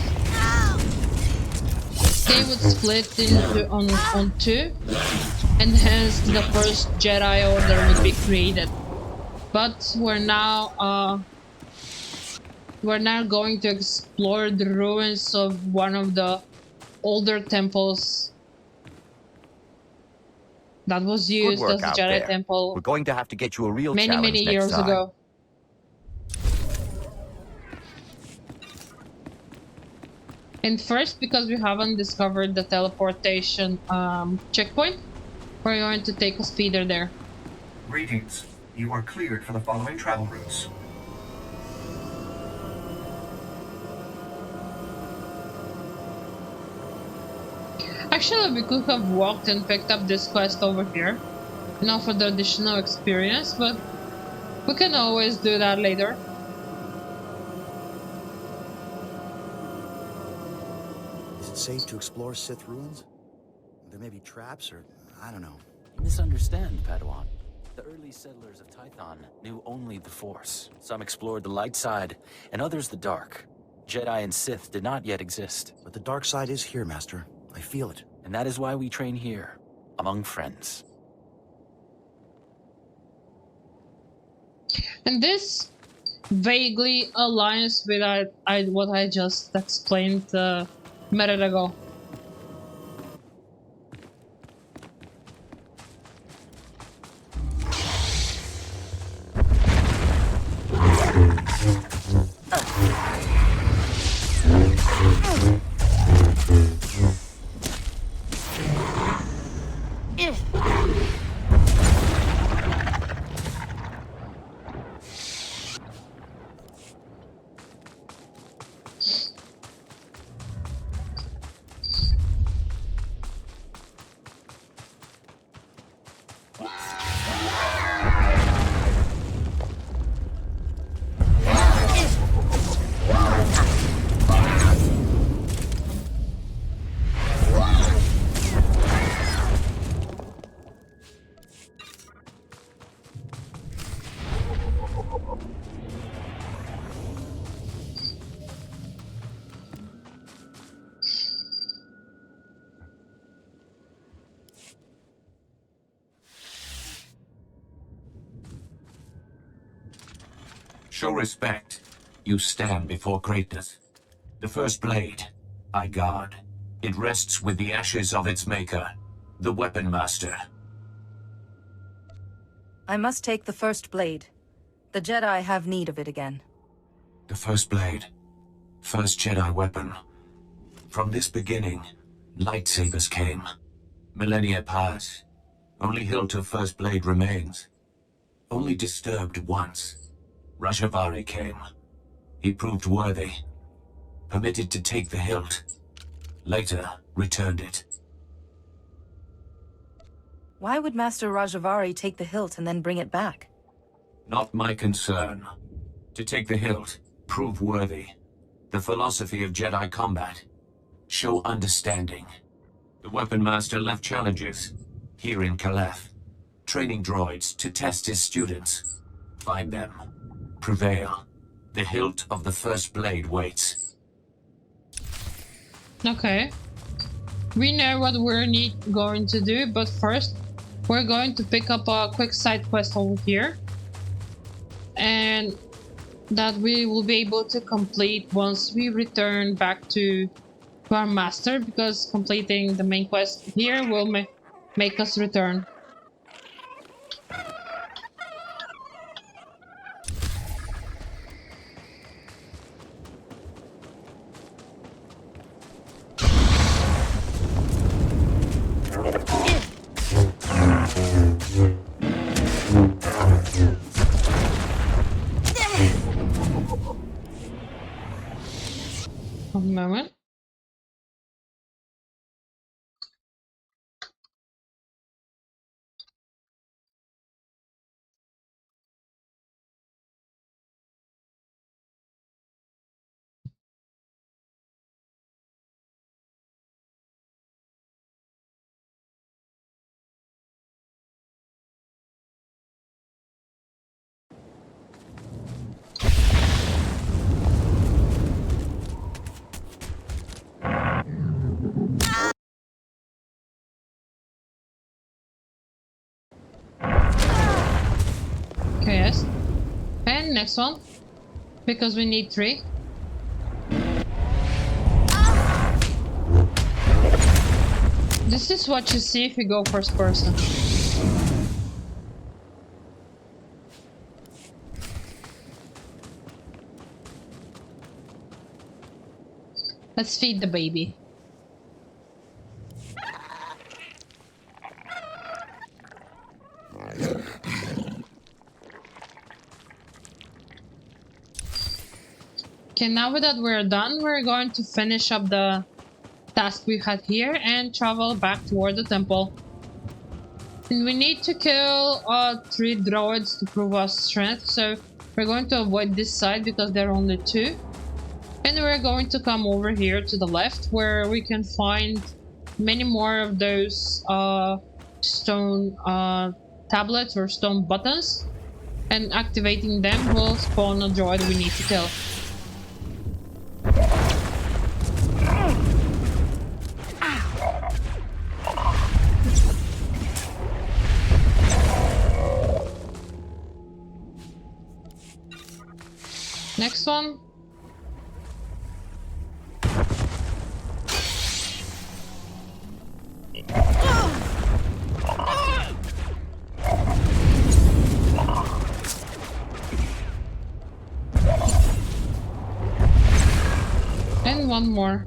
They would split into on two, and hence the first Jedi Order would be created. But we're now going to explore the ruins of one of the older temples that was used as a Jedi temple. We're going to have to get you a real challenge many next years time. ago. And first, because we haven't discovered the teleportation checkpoint, we're going to take a speeder there. Greetings. You are cleared for the following travel routes. Actually, we could have walked and picked up this quest over here, you know, for the additional experience, but we can always do that later. Is it safe to explore Sith ruins? There may be traps, or I don't know. You misunderstand, Padawan. The early settlers of Tython knew only the Force. Some explored the light side, and others the dark. Jedi and Sith did not yet exist. But the dark side is here, Master. I feel it. And that is why we train here, among friends. And this vaguely aligns with what I just explained a minute ago. Show respect. You stand before greatness. The first blade, I guard. It rests with the ashes of its maker, the Weapon Master. I must take the first blade. The Jedi have need of it again. The first blade. First Jedi weapon. From this beginning, lightsabers came. Millennia pass. Only hilt of first blade remains. Only disturbed once. Rajabari came. He proved worthy. Permitted to take the hilt. Later, returned it. Why would Master Rajavari take the hilt and then bring it back? Not my concern. To take the hilt, prove worthy. The philosophy of Jedi combat. Show understanding. The Weapon Master left challenges, here in Caliph. Training droids to test his students. Find them. Prevail. The hilt of the first blade waits. Okay. We know what we're going to do, but first, we're going to pick up a quick side quest over here. And that we will be able to complete once we return back to our master, because completing the main quest here will make us return. One moment. Okay, yes. And next one, because we need 3. This is what you see if you go first person. Let's feed the baby. Okay, now that we're done, we're going to finish up the task we had here and travel back toward the temple. And we need to kill 3 droids to prove our strength, so we're going to avoid this side because there are only 2. And we're going to come over here to the left where we can find many more of those stone tablets or stone buttons. And activating them will spawn a droid we need to kill. Next one. And one more.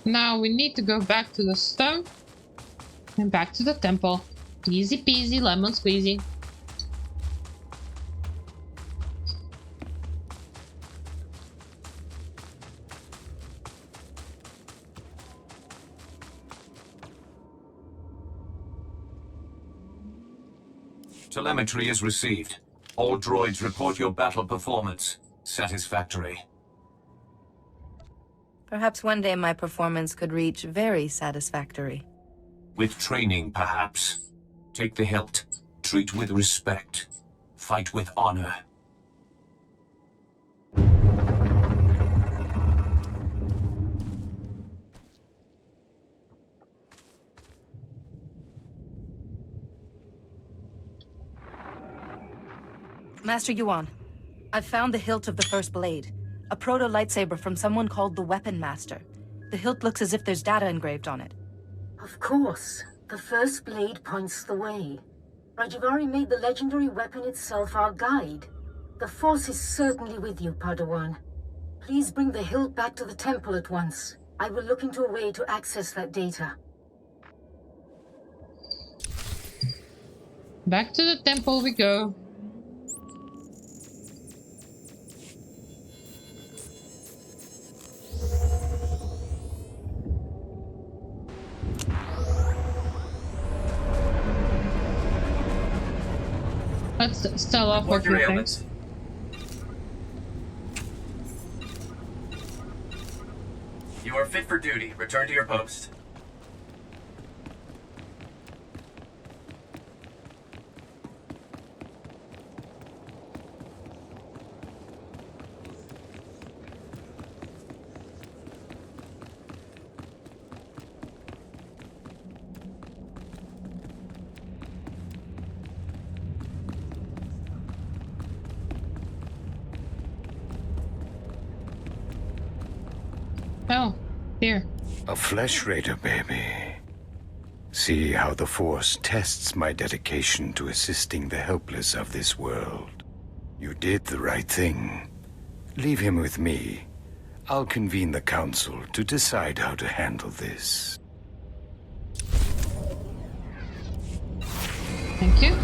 Now we need to go back to the stone and back to the temple. Easy peasy lemon squeezy. Telemetry is received. All droids report your battle performance. Satisfactory. Perhaps one day my performance could reach very satisfactory. With training, perhaps. Take the hilt. Treat with respect. Fight with honor. Master Yuan, I've found the hilt of the first blade. A proto-lightsaber from someone called the Weapon Master. The hilt looks as if there's data engraved on it. Of course. The first blade points the way. Rajivari made the legendary weapon itself our guide. The Force is certainly with you, Padawan. Please bring the hilt back to the temple at once. I will look into a way to access that data. Back to the temple we go. Let's sell off a few things. You are fit for duty. Return to your post. Oh, here. A flesh raider, baby. See how the Force tests my dedication to assisting the helpless of this world. You did the right thing. Leave him with me. I'll convene the Council to decide how to handle this. Thank you.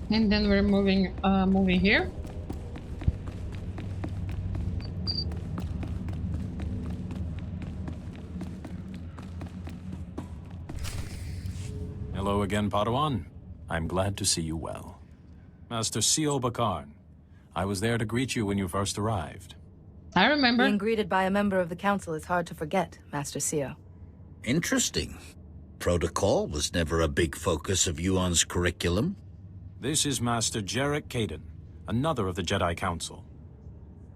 And then we're moving here. Hello again, Padawan. I'm glad to see you well. Master C.O. Bakarn, I was there to greet you when you first arrived. I remember. Being greeted by a member of the Council is hard to forget, Master C.O. Interesting. Protocol was never a big focus of Yuan's curriculum. This is Master Jarek Kaden, another of the Jedi Council.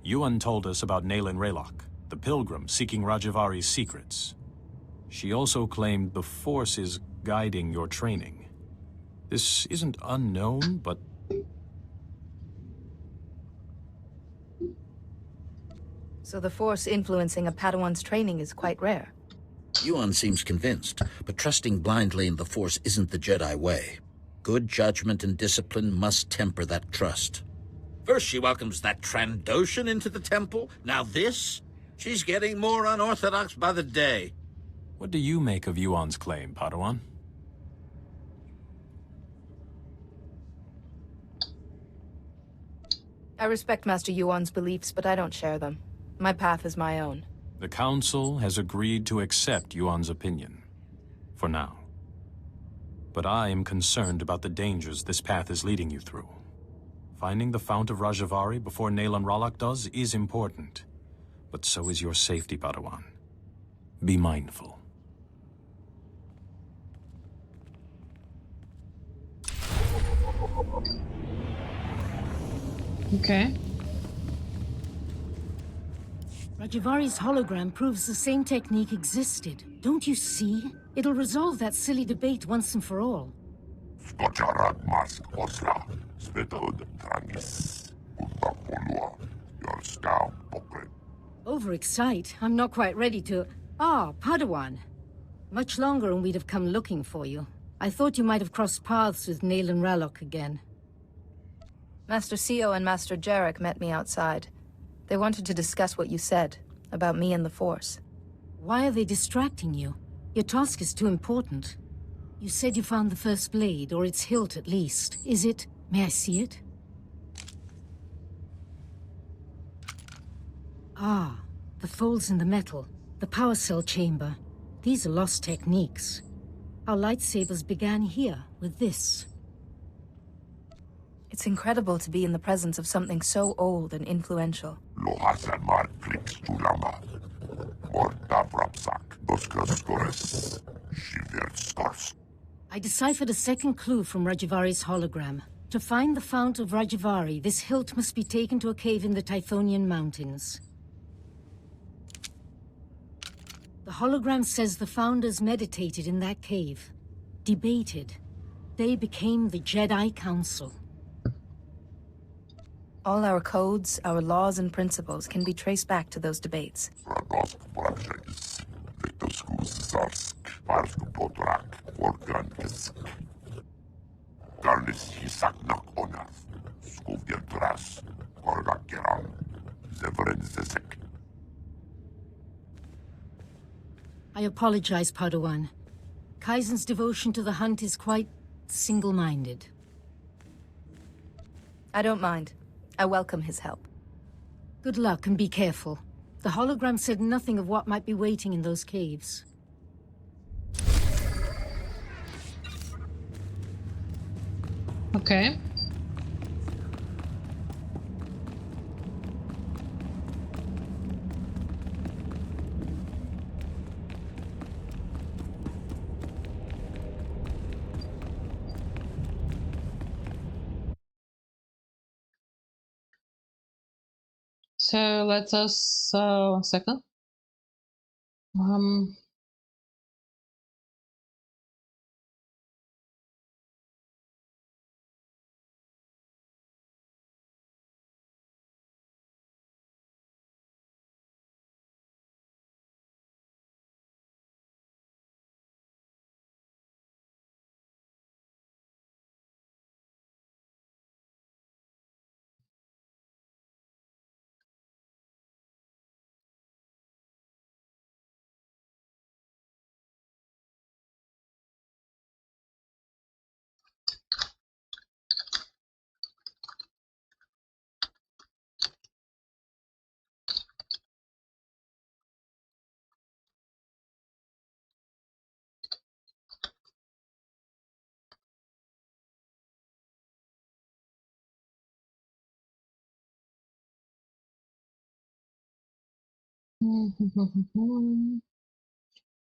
Yuan told us about Naylin Raylock, the pilgrim seeking Rajavari's secrets. She also claimed the Force is guiding your training. This isn't unknown, but... So the Force influencing a Padawan's training is quite rare. Yuan seems convinced, but trusting blindly in the Force isn't the Jedi way. Good judgment and discipline must temper that trust. First she welcomes that Trandoshan into the temple, now this? She's getting more unorthodox by the day. What do you make of Yuan's claim, Padawan? I respect Master Yuan's beliefs, but I don't share them. My path is my own. The Council has agreed to accept Yuan's opinion. For now. But I am concerned about the dangers this path is leading you through. Finding the Fount of Rajavari before Naylin Raylock does is important. But so is your safety, Padawan. Be mindful. Okay. Rajavari's hologram proves the same technique existed. Don't you see? It'll resolve that silly debate once and for all. Overexcite? I'm not quite ready to... Ah, Padawan. Much longer and we'd have come looking for you. I thought you might have crossed paths with Naylin Raylock again. Master C.O. and Master Jarek met me outside. They wanted to discuss what you said, about me and the Force. Why are they distracting you? Your task is too important. You said you found the first blade, or its hilt at least. Is it... May I see it? Ah, the folds in the metal. The power cell chamber. These are lost techniques. Our lightsabers began here, with this. It's incredible to be in the presence of something so old and influential. I deciphered a second clue from Rajavari's hologram. To find the Fount of Rajavari, this hilt must be taken to a cave in the Typhonian Mountains. The hologram says the Founders meditated in that cave. Debated. They became the Jedi Council. All our codes, our laws and principles can be traced back to those debates. I apologize, Padawan. Kaizen's devotion to the hunt is quite single-minded. I don't mind. I welcome his help. Good luck and be careful. The hologram said nothing of what might be waiting in those caves. Okay. So let us, 1 second. I'm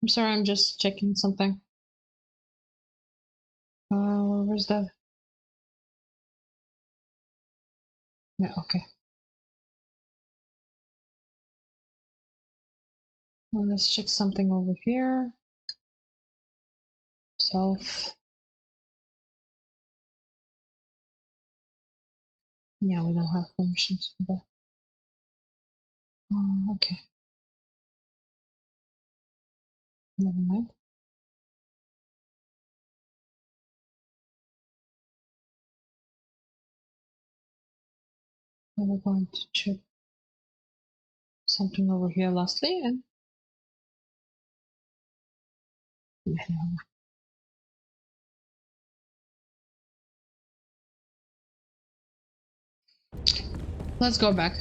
sorry, I'm just checking something. Where's that? Yeah, okay. Well, let's check something over here. Self. Yeah, we don't have permissions for that. Okay. Never mind. We're going to check something over here lastly, and let's go back.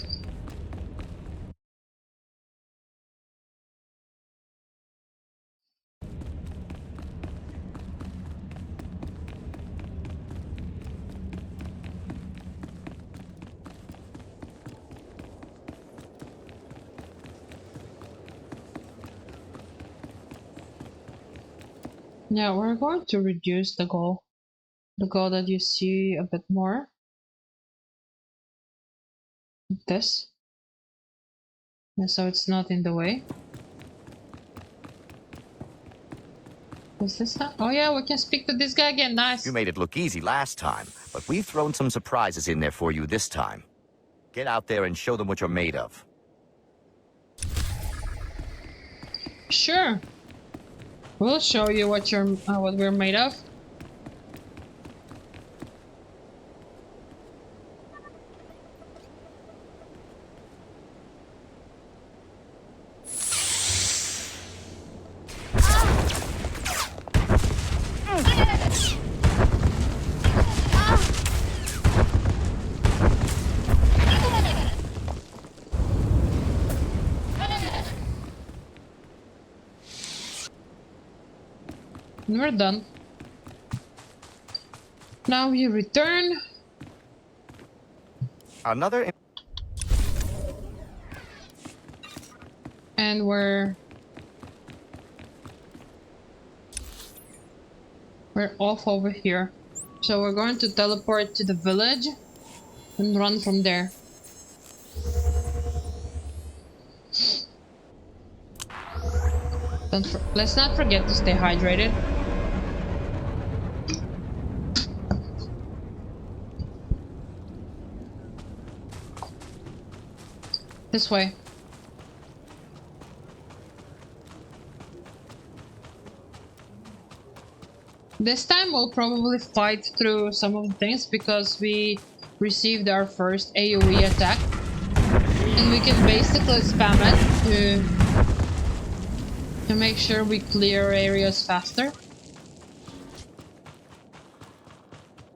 Yeah, we're going to reduce the goal that you see a bit more. This. And so it's not in the way. Is this not? Oh yeah, we can speak to this guy again. Nice. You made it look easy last time, but we've thrown some surprises in there for you this time. Get out there and show them what you're made of. Sure. We'll show you what we're made of. We're done. Now you return. Another. And we're off over here. So we're going to teleport to the village and run from there. Let's not forget to stay hydrated. This way. This time we'll probably fight through some of the things because we received our first AoE attack. And we can basically spam it to make sure we clear areas faster.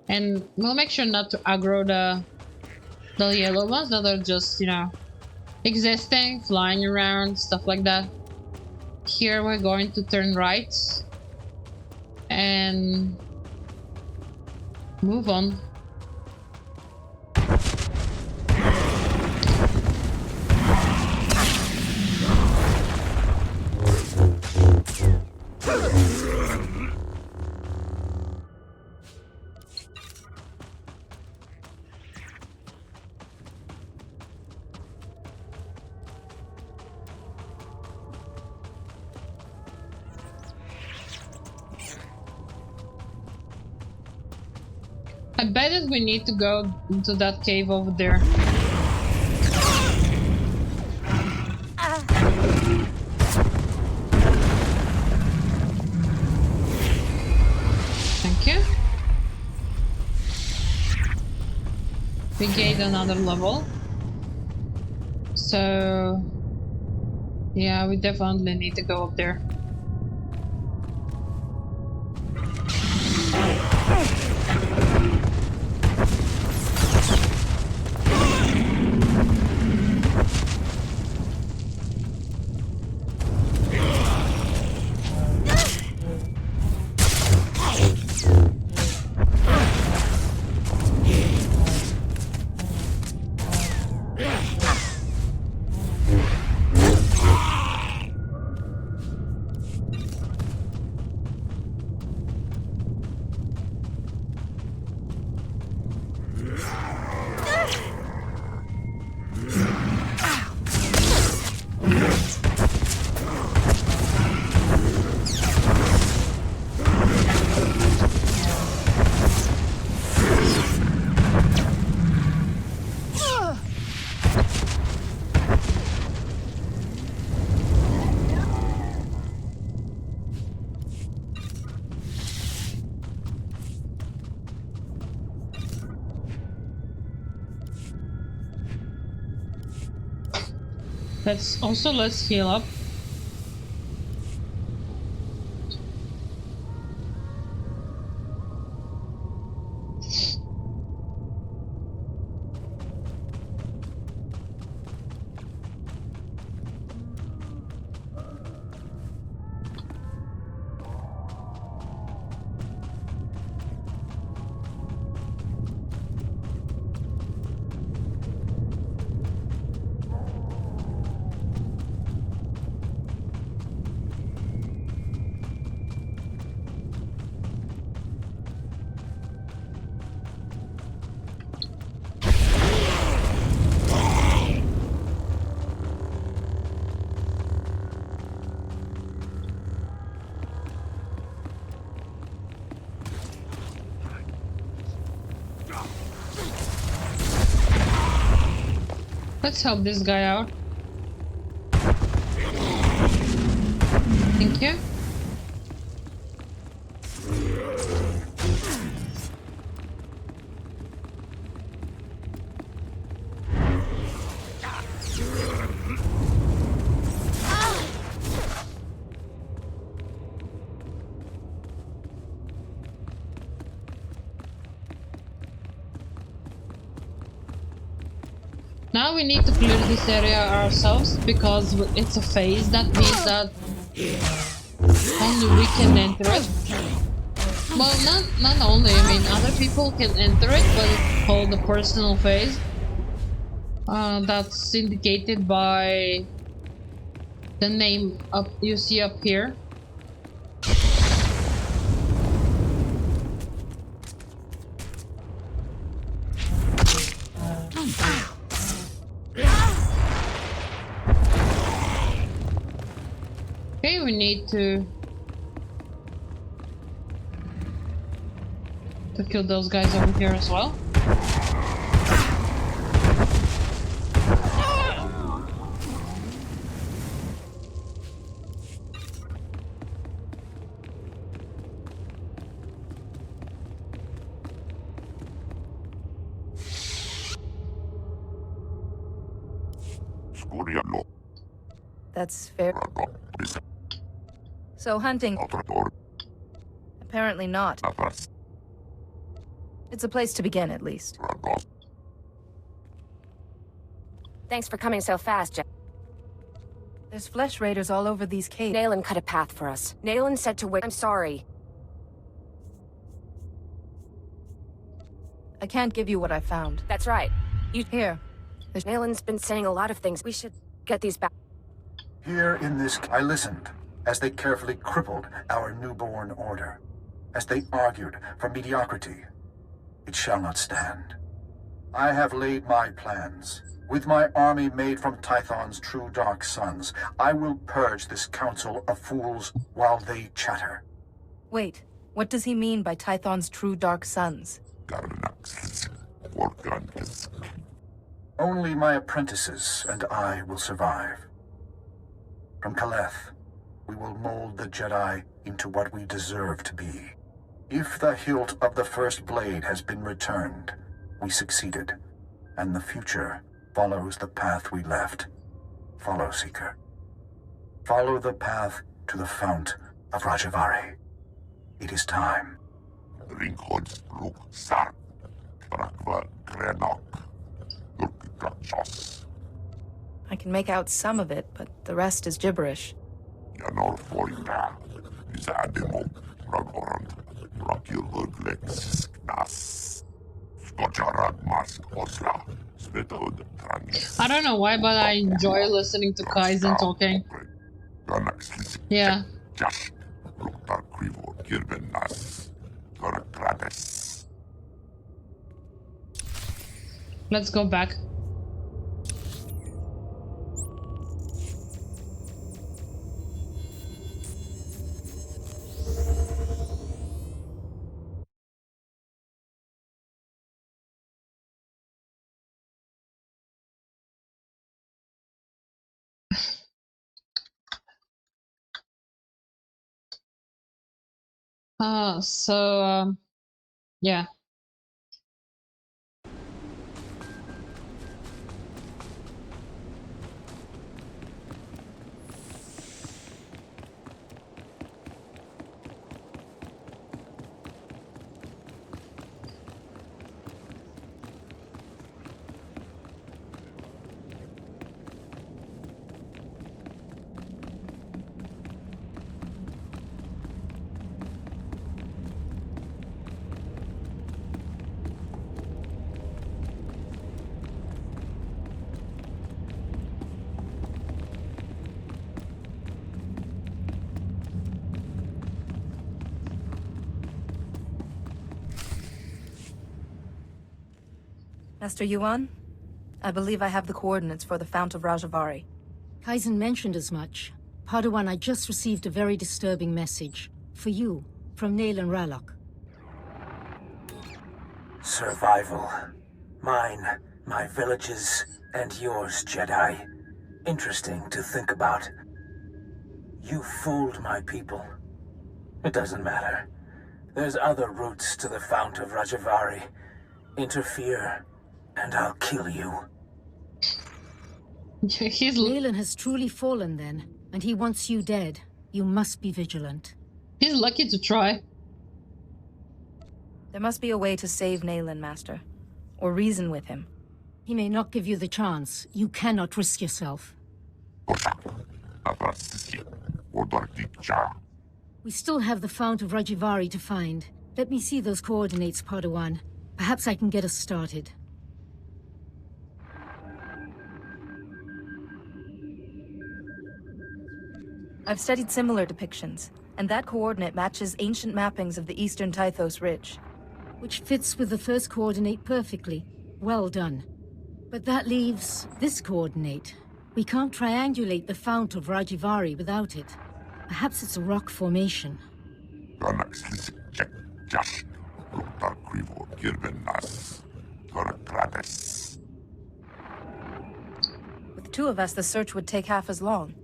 And we'll make sure not to aggro the yellow ones that are just, you know, existing, flying around, stuff like that. Here we're going to turn right and move on. I bet that we need to go into that cave over there. Thank you. We gained another level. So yeah, we definitely need to go up there. Let's heal up. Let's help this guy out. Thank you. Now we need to clear this area ourselves because it's a phase. That means that only we can enter it. Well, not only, I mean, other people can enter it, but it's called the personal phase. That's indicated by the name up you see up here. Okay, we need to kill those guys over here as well. That's fair. So hunting... Apparently not. It's a place to begin, at least. Thanks for coming so fast, Jack. There's flesh raiders all over these caves. Nayland cut a path for us. Nayland said to wait. I'm sorry. I can't give you what I found. That's right. Here. Nayland's been saying a lot of things. We should get these back. Here in this... I listened as they carefully crippled our newborn order. As they argued for mediocrity. It shall not stand. I have laid my plans. With my army made from Tython's true dark sons, I will purge this council of fools while they chatter. Wait, what does he mean by Tython's true dark sons? Only my apprentices and I will survive. From Kaleth, we will mold the Jedi into what we deserve to be. If the hilt of the first blade has been returned, we succeeded, and the future follows the path we left. Follow, Seeker. Follow the path to the Fount of Rajavari. It is time. I can make out some of it, but the rest is gibberish. I don't know why, but I enjoy listening to Kaizen talking. Yeah. Let's go back. Yeah. Master Yuan, I believe I have the coordinates for the Fount of Rajavari. Kaizen mentioned as much. Padawan, I just received a very disturbing message. For you, from Nayland Ralok. Survival. Mine, my villages, and yours, Jedi. Interesting to think about. You fooled my people. It doesn't matter. There's other routes to the Fount of Rajavari. Interfere, and I'll kill you. Nayland has truly fallen then, and he wants you dead. You must be vigilant. He's lucky to try. There must be a way to save Nayland, Master. Or reason with him. He may not give you the chance. You cannot risk yourself. We still have the Fount of Rajavari to find. Let me see those coordinates, Padawan. Perhaps I can get us started. I've studied similar depictions, and that coordinate matches ancient mappings of the eastern Tythos Ridge. Which fits with the first coordinate perfectly. Well done. But that leaves this coordinate. We can't triangulate the Fount of Rajavari without it. Perhaps it's a rock formation. With two of us, the search would take half as long.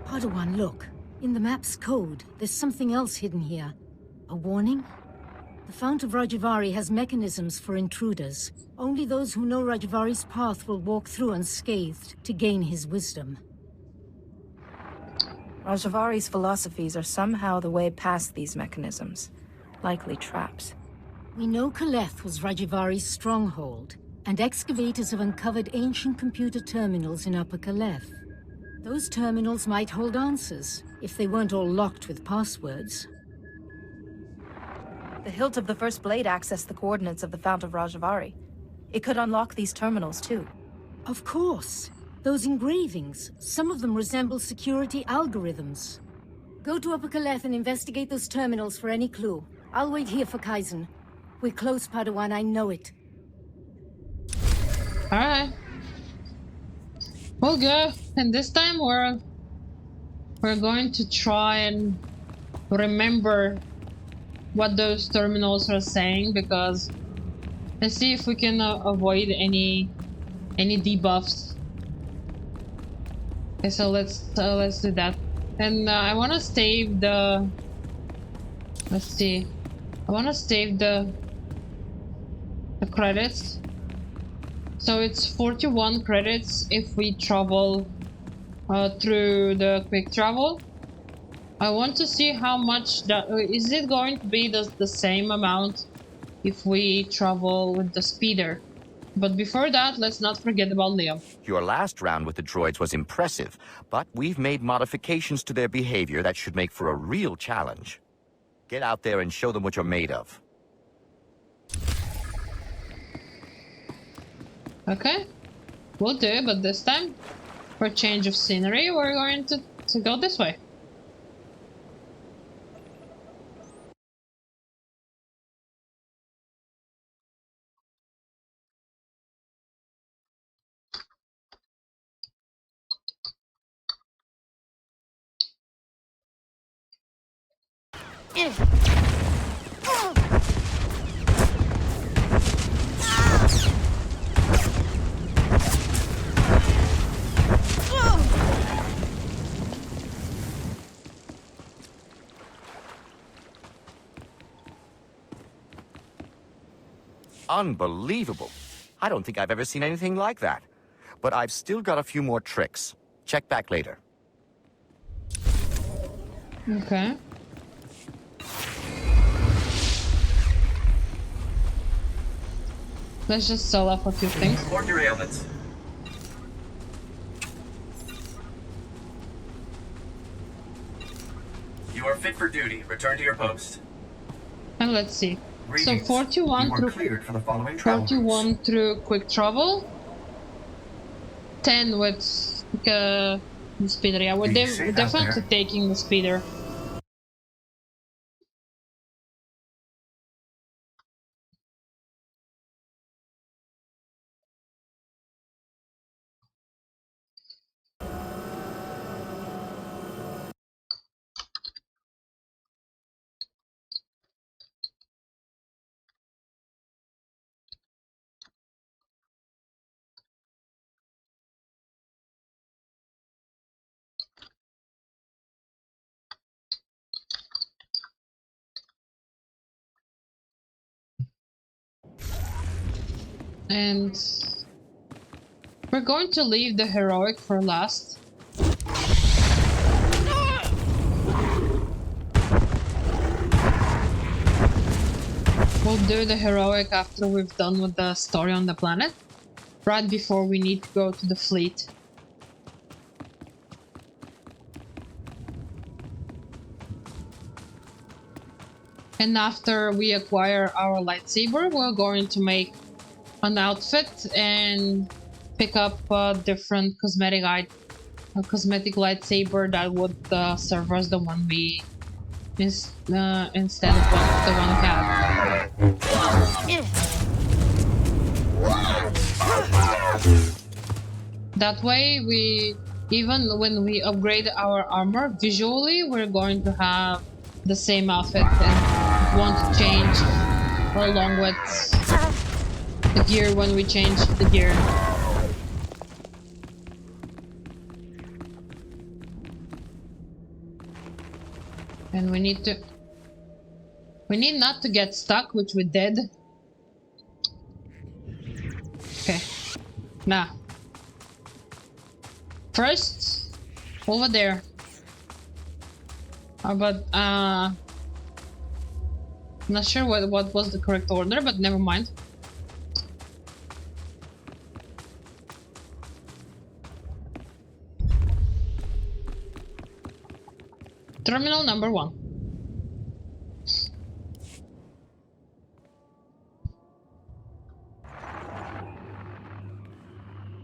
Padawan, look. In the map's code, there's something else hidden here. A warning? The Fount of Rajvari has mechanisms for intruders. Only those who know Rajavari's path will walk through unscathed to gain his wisdom. Rajavari's philosophies are somehow the way past these mechanisms. Likely traps. We know Kaleth was Rajavari's stronghold, and excavators have uncovered ancient computer terminals in Upper Kaleth. Those terminals might hold answers, if they weren't all locked with passwords. The hilt of the First Blade accessed the coordinates of the Fount of Rajavari. It could unlock these terminals, too. Of course. Those engravings, some of them resemble security algorithms. Go to Upper Kaleth and investigate those terminals for any clue. I'll wait here for Kaizen. We're close, Padawan, I know it. Alright. We'll go. And this time we're going to try and remember what those terminals are saying, because let's see if we can avoid any debuffs. Okay, so let's do that. And I want to save the. Let's see. I want to save the credits. So it's 41 credits if we travel through the quick travel. I want to see how much that is. It going to be the same amount if we travel with the speeder. But before that, let's not forget about Leo. Your last round with the droids was impressive, but we've made modifications to their behavior that should make for a real challenge. Get out there and show them what you're made of. Okay, we'll do it, but this time, for a change of scenery, we're going to go this way. Unbelievable. I don't think I've ever seen anything like that. But I've still got a few more tricks. Check back later. Okay. Let's just sell off a few things. Report your ailments. You are fit for duty. Return to your post. And let's see. Greetings. So 41 You are through cleared for the following travel 41 through quick travel. 10 with the speeder. Yeah, we're definitely taking the speeder. And we're going to leave the heroic for last. We'll do the heroic after we've done with the story on the planet, right before we need to go to the fleet. And after we acquire our lightsaber, we're going to make an outfit and pick up a different cosmetic lightsaber that would serve us the one we instead of the one we have. That way, even when we upgrade our armor, visually we're going to have the same outfit and won't change along with the gear when we change the gear. And we need not to get stuck, which we did. Okay. Now. First, over there. But not sure what was the correct order, but never mind. Terminal number 1.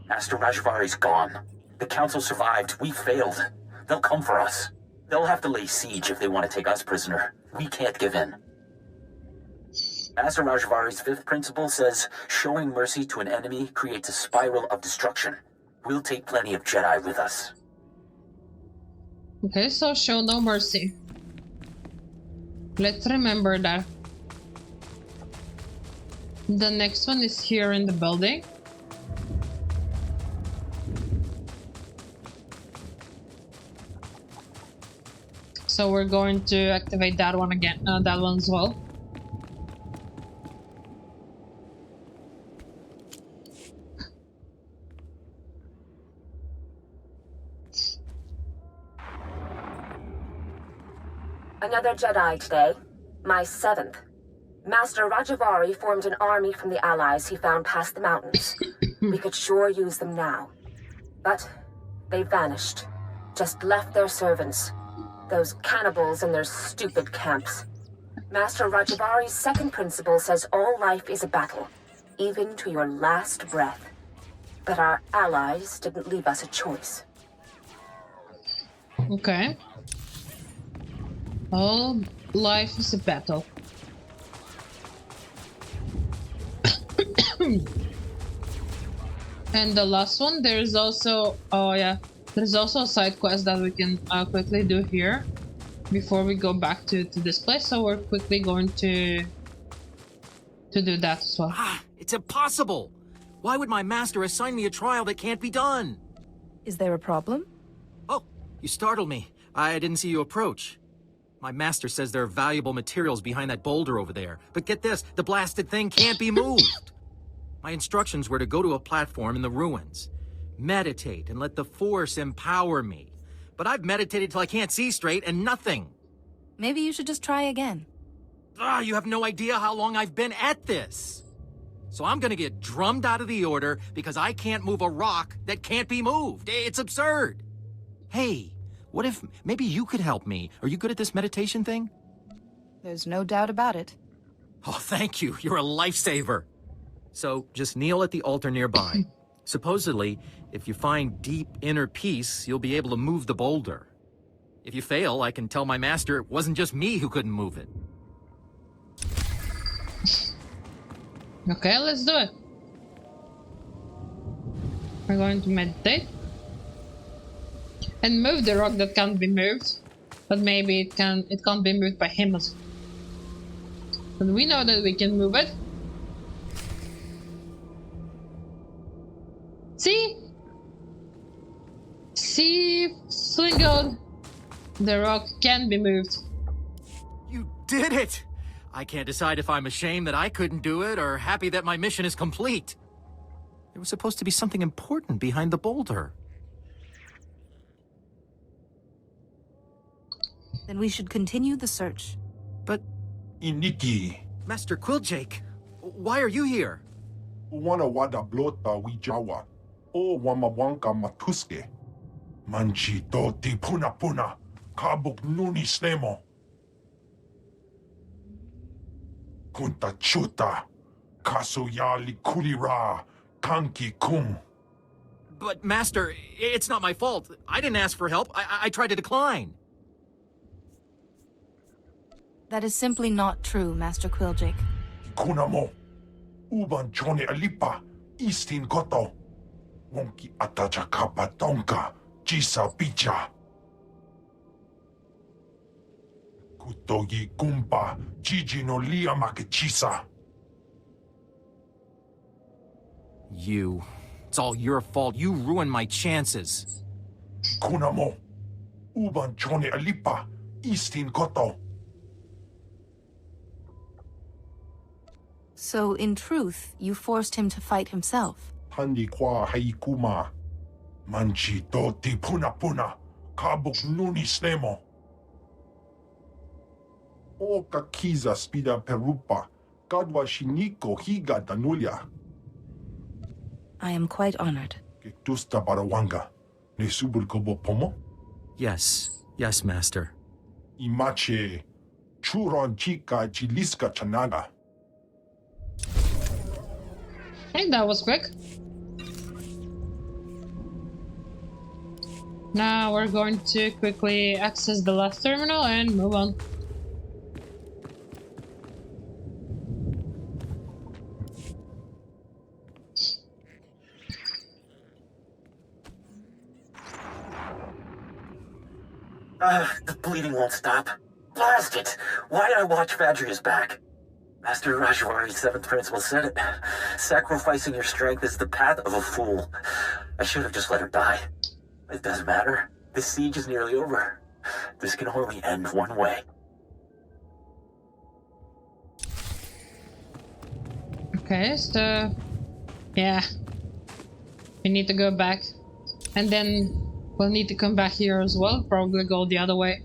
Master Rajvari's gone. The Council survived. We failed. They'll come for us. They'll have to lay siege if they want to take us prisoner. We can't give in. Master Rajvari's 5th principle says, showing mercy to an enemy creates a spiral of destruction. We'll take plenty of Jedi with us. Okay, so show no mercy. Let's remember that. The next one is here in the building. So we're going to activate that one again, that one as well. Another Jedi today. My 7th. Master Rajvari formed an army from the allies he found past the mountains. We could sure use them now. But they vanished. Just left their servants. Those cannibals in their stupid camps. Master Rajavari's 2nd principle says all life is a battle, even to your last breath. But our allies didn't leave us a choice. Okay. All life is a battle. And the last one, there's also, oh yeah, there's also a side quest that we can quickly do here before we go back to this place. So we're quickly going to do that as well. Ah, it's impossible! Why would my master assign me a trial that can't be done? Is there a problem? Oh, you startled me. I didn't see you approach. My master says there are valuable materials behind that boulder over there. But get this, the blasted thing can't be moved. My instructions were to go to a platform in the ruins, meditate, and let the Force empower me. But I've meditated till I can't see straight and nothing. Maybe you should just try again. Ah, you have no idea how long I've been at this. So I'm gonna get drummed out of the order because I can't move a rock that can't be moved. It's absurd. Hey, what if maybe you could help me? Are you good at this meditation thing? There's no doubt about it. Oh, thank you. You're a lifesaver. So just kneel at the altar nearby. Supposedly, if you find deep inner peace, you'll be able to move the boulder. If you fail, I can tell my master it wasn't just me who couldn't move it. Okay, let's do it. We're going to meditate. And move the rock that can't be moved. But maybe it can't be moved by him as well. But we know that we can move it. See? See, Swingled. The rock can be moved. You did it! I can't decide if I'm ashamed that I couldn't do it or happy that my mission is complete. There was supposed to be something important behind the boulder. Then we should continue the search. But... Iniki. Master Quilljake, why are you here? Wana wada blota wijawa. O wamawanka matuske. Manchi doti puna puna. Kabuk nuni snemo. Kunta chuta. Kasuyali kulira. Kanki kum. But, Master, it's not my fault. I didn't ask for help. I tried to decline. That is simply not true, Master Quilljake. Kunamo. Uban chone alipa. Istin goto. Wonki ataja kapa tonka. Jisa picha. Kutogi kumpa. Jiji no lia makechisa. It's all your fault. You ruined my chances. Kunamo. Uban chone alipa. Istin koto. So, in truth, you forced him to fight himself? Handi kwa haikuma. Manchi toti puna puna. Kabuk nuni snemo. O kakiza spida perupa. Kadwa shiniko higa danulia. I am quite honored. Kektusta barawanga. Ne subur kobo pomo? Yes. Yes, Master. Imache. Churon chika chiliska chanaga. Hey, that was quick. Now we're going to quickly access the last terminal and move on. The bleeding won't stop. Blast it! Why'd I watch Vadria's back? Master Rajwari's 7th principle said it. Sacrificing your strength is the path of a fool. I should have just let her die. It doesn't matter. This siege is nearly over. This can only end one way. Okay, so... yeah. We need to go back. And then we'll need to come back here as well. Probably go the other way.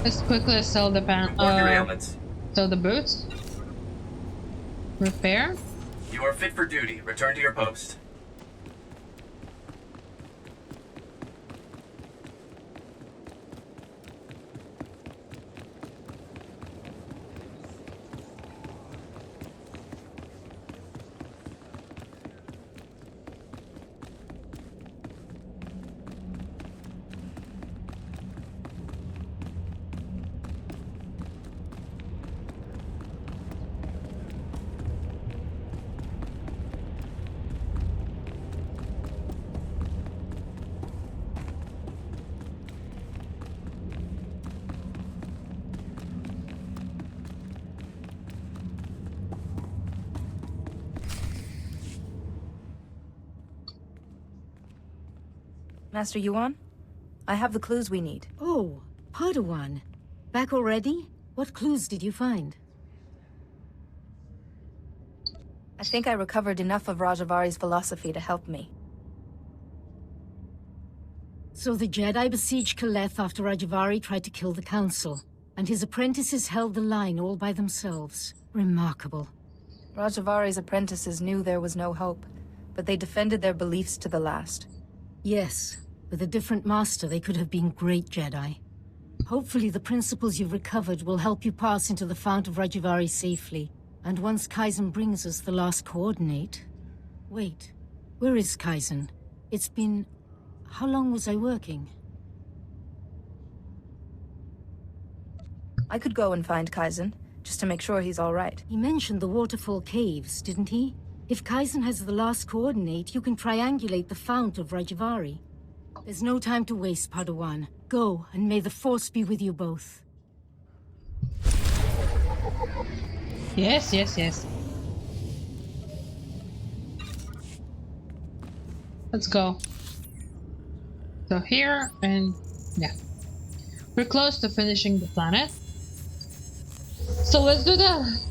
Let's quickly sell the sell the boots. Repair. You are fit for duty. Return to your post. Master Yuan, I have the clues we need. Oh, Padawan. Back already? What clues did you find? I think I recovered enough of Rajavari's philosophy to help me. So the Jedi besieged Kaleth after Rajavari tried to kill the Council, and his apprentices held the line all by themselves. Remarkable. Rajavari's apprentices knew there was no hope, but they defended their beliefs to the last. Yes, with a different master they could have been great Jedi. Hopefully the principles you've recovered will help you pass into the Fount of Rajavari safely. And once Kaizen brings us the last coordinate... Wait, where is Kaizen? It's been... How long was I working? I could go and find Kaizen, just to make sure he's all right. He mentioned the Waterfall Caves, didn't he? If Kaizen has the last coordinate, you can triangulate the Fount of Rajavari. There's no time to waste, Padawan. Go, and may the Force be with you both. Yes, yes, yes. Let's go. So here, and yeah. We're close to finishing the planet. So let's do that.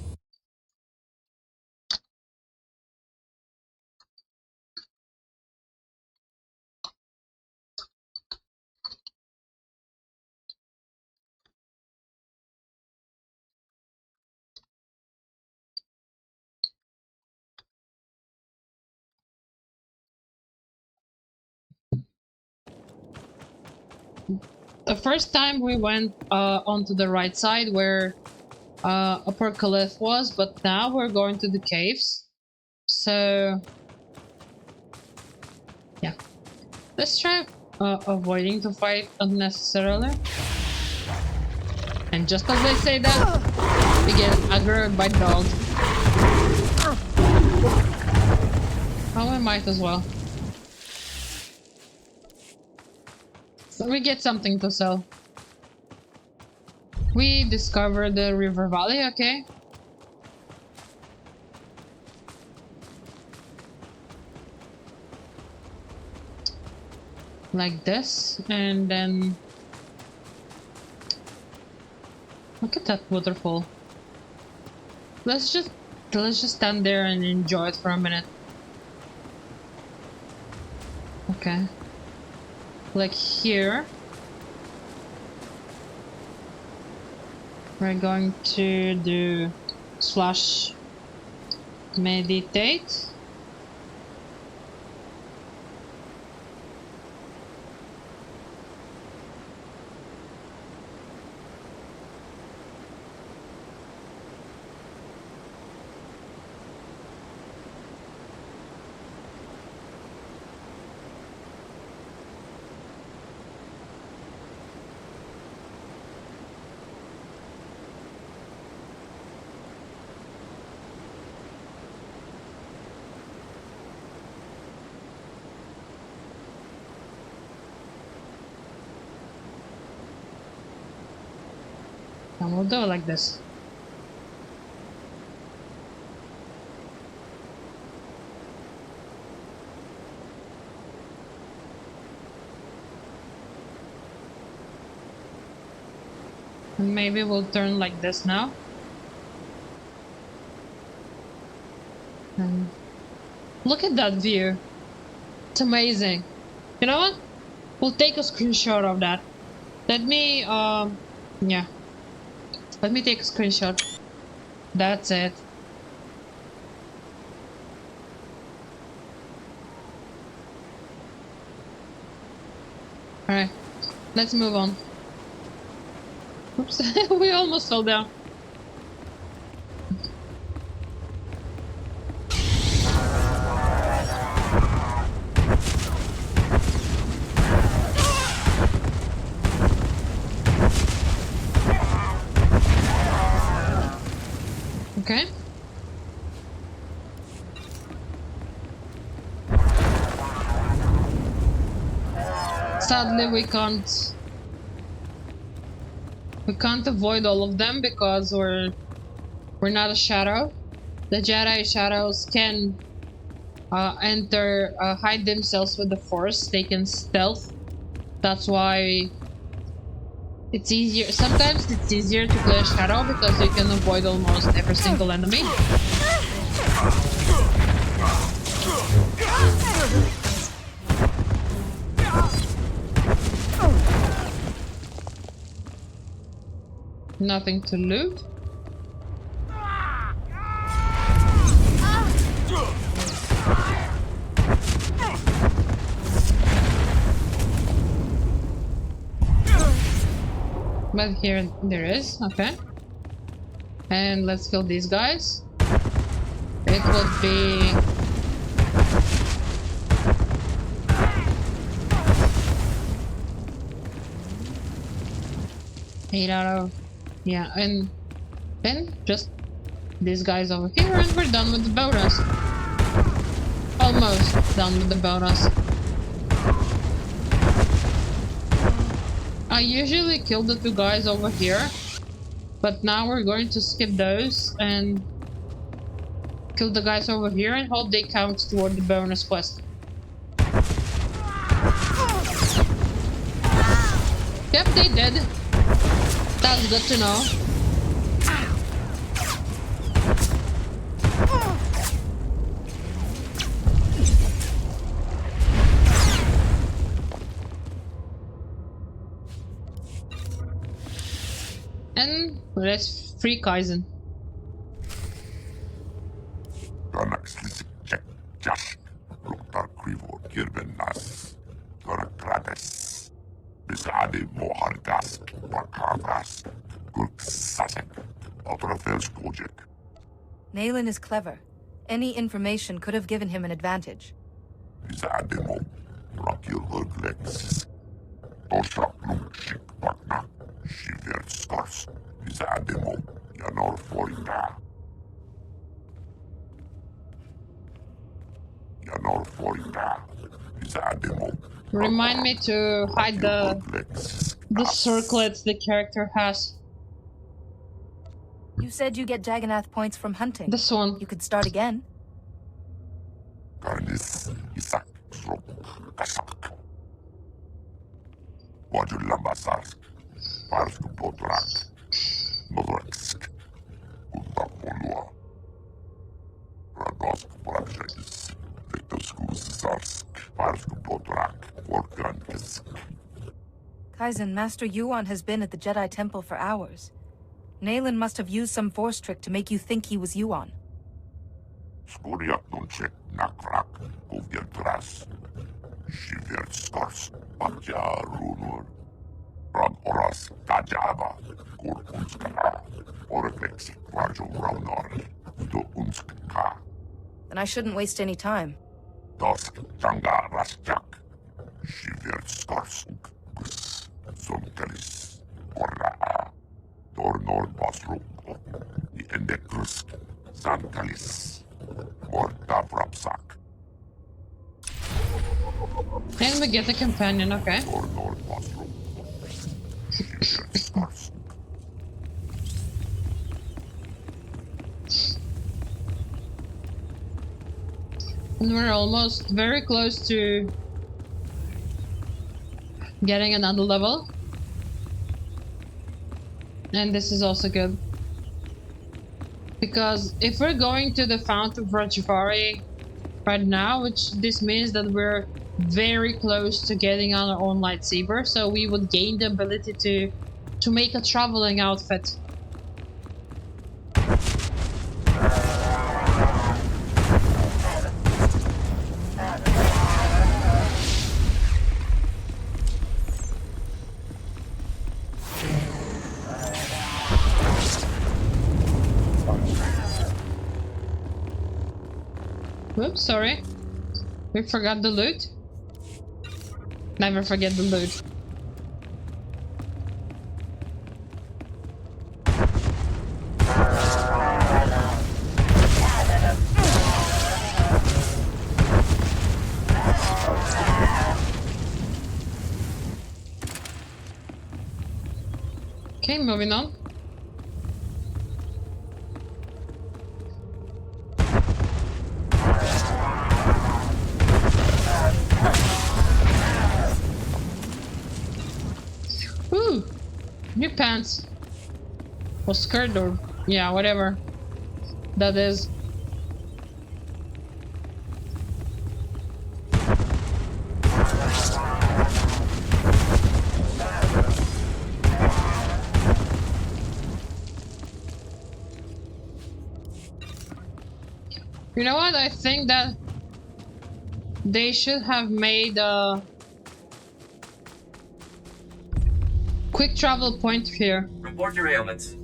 The first time we went onto the right side where Upper Caliph was, but now we're going to the caves. So yeah, let's try avoiding to fight unnecessarily. And just as they say that, we get aggroed by dogs. Oh, we might as well. So we get something to sell. We discovered the river valley, okay. Like this, and then look at that waterfall. Let's just stand there and enjoy it for a minute. Okay. Like here. We're going to do slash meditate. And we'll do it like this. And maybe we'll turn like this now. And look at that view. It's amazing. You know what? We'll take a screenshot of that. Let me, yeah. Let me take a screenshot. That's it. Alright, let's move on. Oops, we almost fell down. Okay. Sadly, we can't avoid all of them because we're not a shadow. The Jedi shadows can hide themselves with the Force. They can stealth. That's why it's easier. Sometimes it's easier to play a shadow because you can avoid almost every single enemy. Nothing to loot. But here there is, okay. And let's kill these guys. It would be... eight out of... yeah, and then just these guys over here and we're done with the bonus. Almost done with the bonus. I usually kill the two guys over here, but now we're going to skip those and kill the guys over here and hope they count toward the bonus quest. Yep, they did. That's good to know. And let's free Kaizen. Nayland is clever. Any information could have given him an advantage. Remind me to hide the circlets the character has. You said you get Jagannath points from hunting. This one. You could start again. Kaizen, Master Yuan has been at the Jedi Temple for hours. Nayland must have used some force trick to make you think he was Yuan. Then I shouldn't waste any time. And we get the companion, okay. And we're almost very close to getting another level. And this is also good. Because if we're going to the Fount of Rajvari right now, which this means that we're very close to getting on our own lightsaber, so we would gain the ability to make a traveling outfit. Oops, sorry. We forgot the loot. Never forget the loot. Okay, moving on. Ooh, new pants. Or skirt, or yeah, whatever that is. You know what? I think that they should have made a quick travel point here. Report your ailments.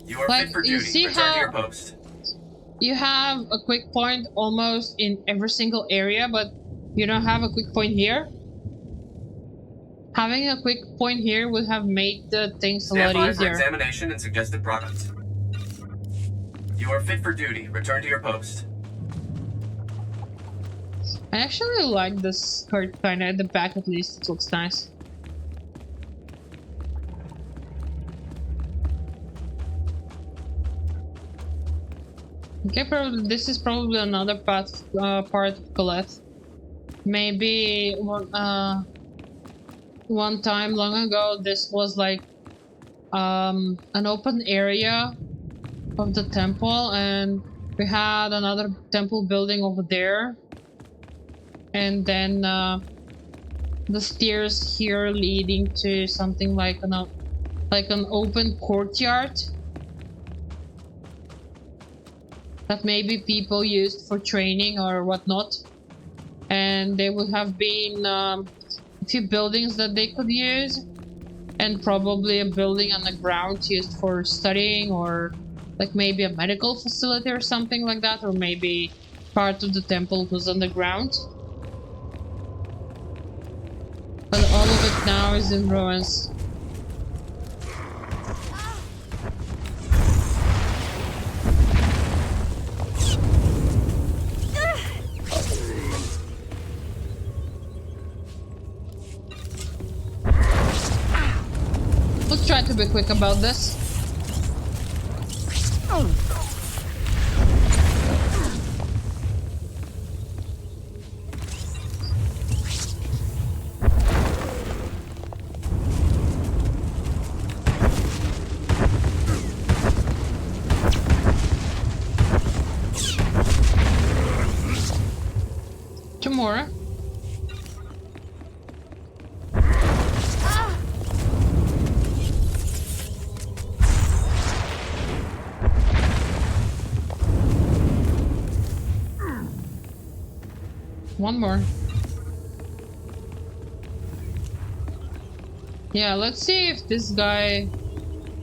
You are Like, fit for you duty. see Return to your how post. you have a quick point almost in every single area, but you don't have a quick point here? Having a quick point here would have made the things a lot Stand by for easier. examination and suggested products. You are fit for duty. Return to your post. I actually like this skirt kinda at the back, at least it looks nice. Okay, probably this is probably another part of Colette. Maybe one time long ago this was like an open area of the temple, and we had another temple building over there, and then the stairs here leading to something like an open courtyard that maybe people used for training or whatnot, and there would have been a few buildings that they could use, and probably a building on the ground used for studying, or like maybe a medical facility or something like that, or maybe part of the temple was underground. But all of it now is in ruins. Let's try to be quick about this. Two more. One more. Yeah, let's see if this guy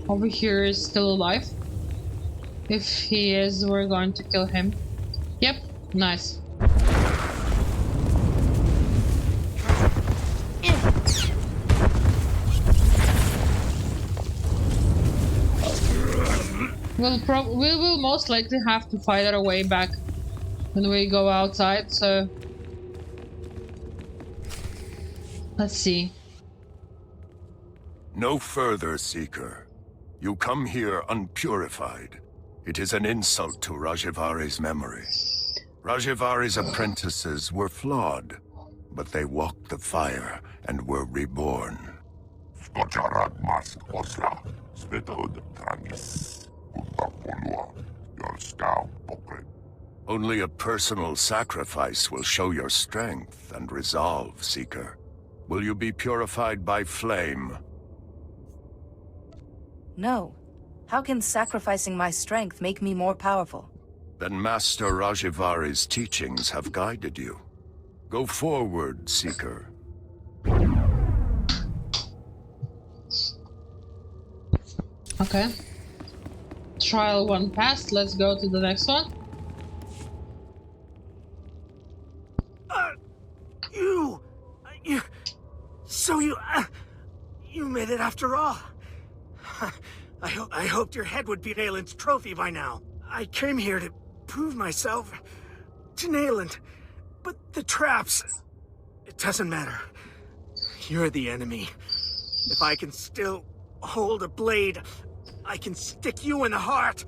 over here is still alive. If he is, we're going to kill him. Yep, nice. We will most likely have to fight our way back when we go outside, so let's see. No further, Seeker. You come here unpurified. It is an insult to Rajivari's memory. Rajivari's apprentices were flawed, but they walked the fire and were reborn. Only a personal sacrifice will show your strength and resolve, Seeker. Will you be purified by flame? No. How can sacrificing my strength make me more powerful? Then Master Rajivari's teachings have guided you. Go forward, Seeker. Okay. Trial 1 passed. Let's go to the next one. You made it after all. I hoped your head would be Nayland's trophy by now. I came here to prove myself to Nayland, but the traps... It doesn't matter. You're the enemy. If I can still hold a blade, I can stick you in the heart.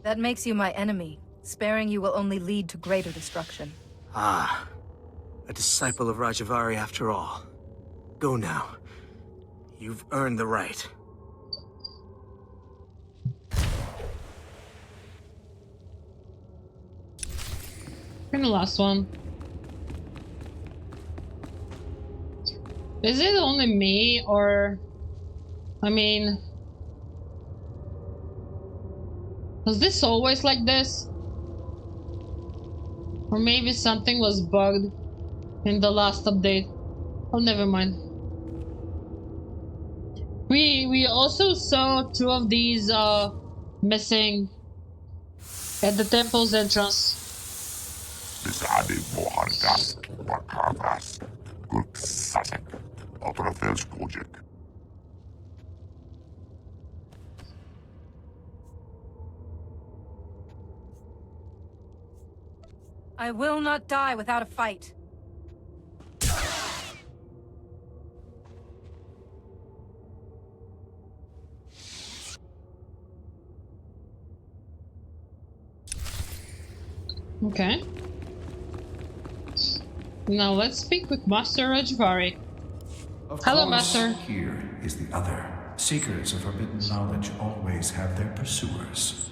That makes you my enemy. Sparing you will only lead to greater destruction. Ah, a disciple of Rajavari after all. Go now. You've earned the right. And the last one. Is it only me, or... I mean... Was this always like this? Or maybe something was bugged in the last update. Oh, never mind. We also saw two of these missing at the temple's entrance. I will not die without a fight. Okay. Now let's speak with Master Rajvari. Hello, Master. Here is the other. Seekers of forbidden knowledge always have their pursuers.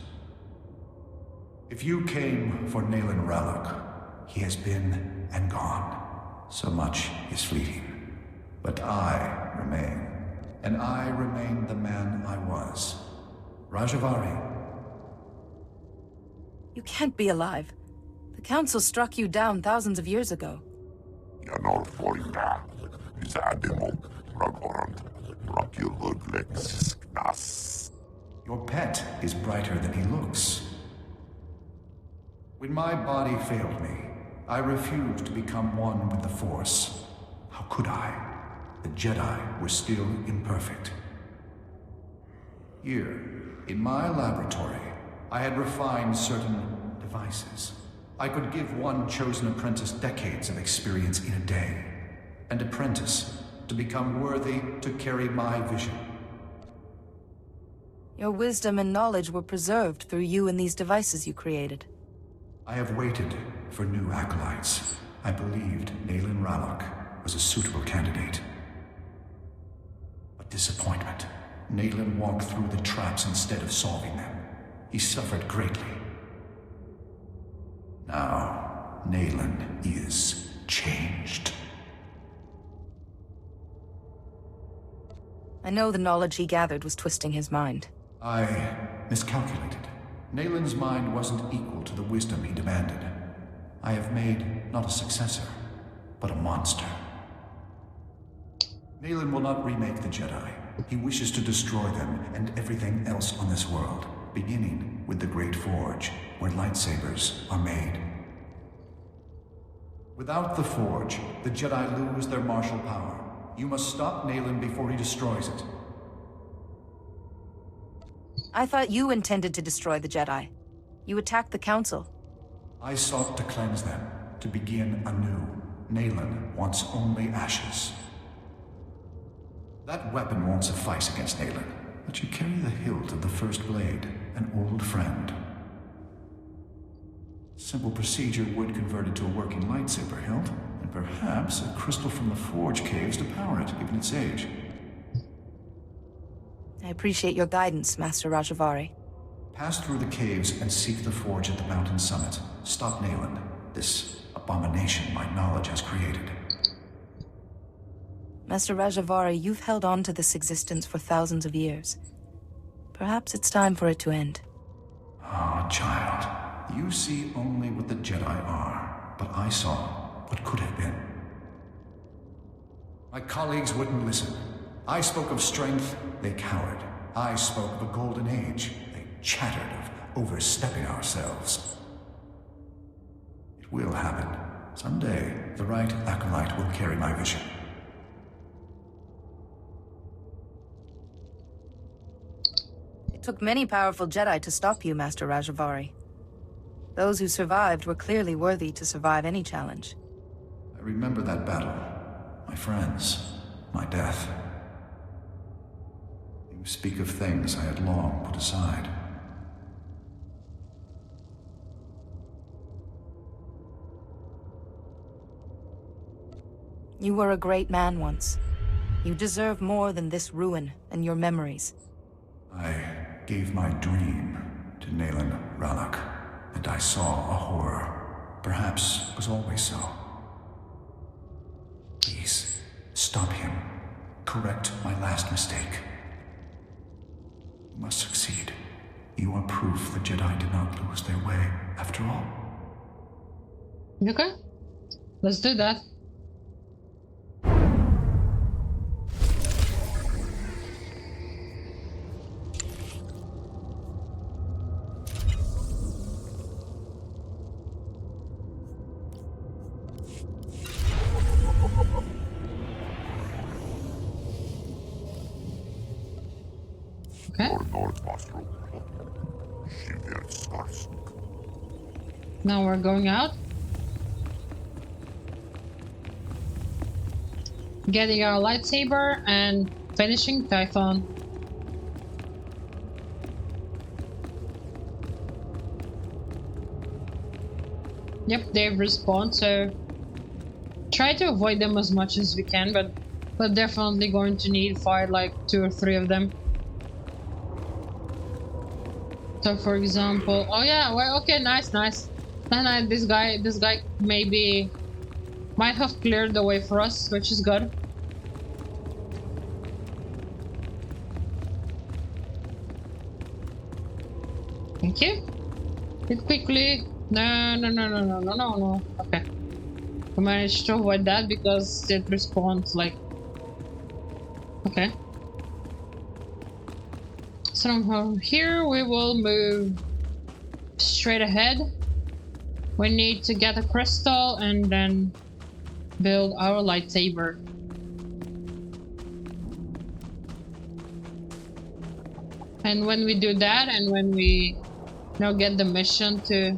If you came for Nayland Ralloc, he has been and gone. So much is fleeting. But I remain. And I remain the man I was. Rajavari. You can't be alive. The Council struck you down thousands of years ago. Your pet is brighter than he looks. When my body failed me, I refused to become one with the Force. How could I? The Jedi were still imperfect. Here, in my laboratory, I had refined certain devices. I could give one chosen apprentice decades of experience in a day. An apprentice to become worthy to carry my vision. Your wisdom and knowledge were preserved through you and these devices you created. I have waited for new acolytes. I believed Nayland Rallock was a suitable candidate. But disappointment. Nayland walked through the traps instead of solving them. He suffered greatly. Now, Nayland is changed. I know the knowledge he gathered was twisting his mind. I miscalculated. Nayland's mind wasn't equal to the wisdom he demanded. I have made not a successor, but a monster. Nayland will not remake the Jedi. He wishes to destroy them and everything else on this world, beginning with the Great Forge, where lightsabers are made. Without the Forge, the Jedi lose their martial power. You must stop Nayland before he destroys it. I thought you intended to destroy the Jedi. You attacked the Council. I sought to cleanse them, to begin anew. Nayland wants only ashes. That weapon won't suffice against Nayland, but you carry the hilt of the First Blade, an old friend. Simple procedure would convert it to a working lightsaber hilt, and perhaps a crystal from the Forge caves to power it, given its age. I appreciate your guidance, Master Rajavari. Pass through the caves and seek the Forge at the mountain summit. Stop Nayland, this abomination my knowledge has created. Master Rajavari, you've held on to this existence for thousands of years. Perhaps it's time for it to end. Ah, child. You see only what the Jedi are, but I saw what could have been. My colleagues wouldn't listen. I spoke of strength, they cowered. I spoke of a golden age, they chattered of overstepping ourselves. It will happen. Someday, the right acolyte will carry my vision. It took many powerful Jedi to stop you, Master Rajavari. Those who survived were clearly worthy to survive any challenge. I remember that battle. My friends. My death. You speak of things I had long put aside. You were a great man once. You deserve more than this ruin and your memories. I gave my dream to Nayland Rallock, and I saw a horror. Perhaps it was always so. Please, stop him. Correct my last mistake. You must succeed. You are proof the Jedi did not lose their way, after all. Okay. Let's do that. Okay. Now we're going out. Getting our lightsaber and finishing Typhon. Yep, they've respawned, so try to avoid them as much as we can, but we're definitely going to need fight like 2 or 3 of them. So for example, oh yeah, well, okay, nice. And this guy maybe might have cleared the way for us, which is good. Thank you. Hit quickly. No. Okay. We managed to avoid that because it respawns like. Okay. So from here we will move straight ahead. We need to get a crystal and then build our lightsaber. And when we do that, and when we now get the mission to...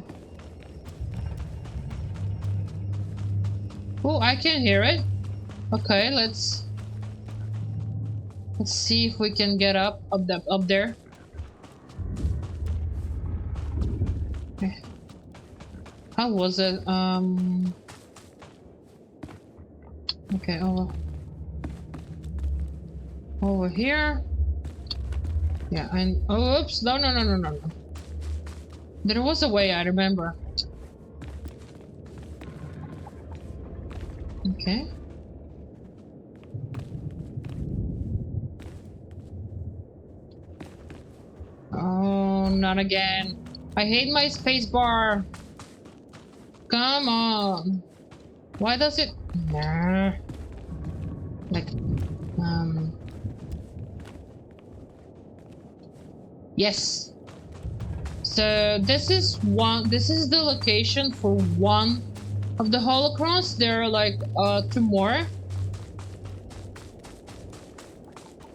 Oh, I can hear it. Okay, let's see if we can get up there. Okay. How was it? Okay, over here. Yeah, and oh, oops! No. There was a way, I remember. Okay. Oh, not again. I hate my space bar. Come on. Why does it... Nah. Like, yes. So this is the location for one of the holocrons. There are like 2 more.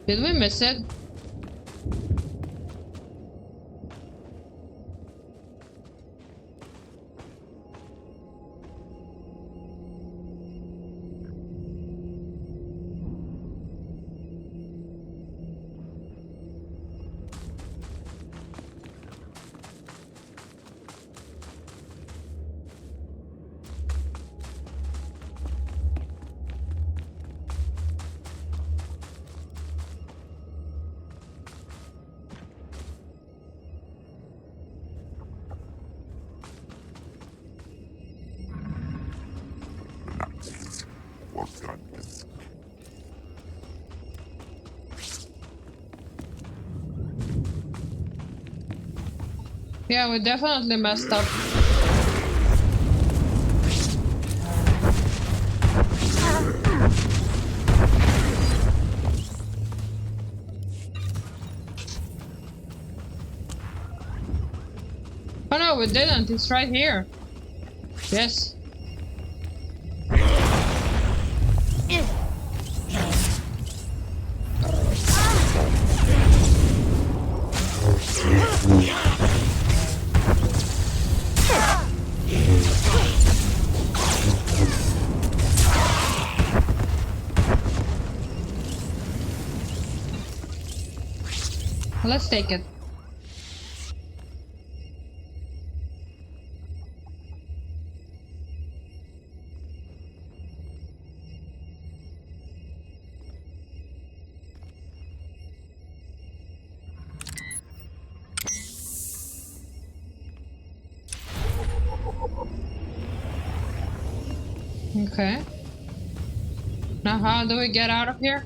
Did we miss it? Yeah, we definitely messed up. Oh no, we didn't. It's right here. Yes. Let's take it. Okay. Now how do we get out of here?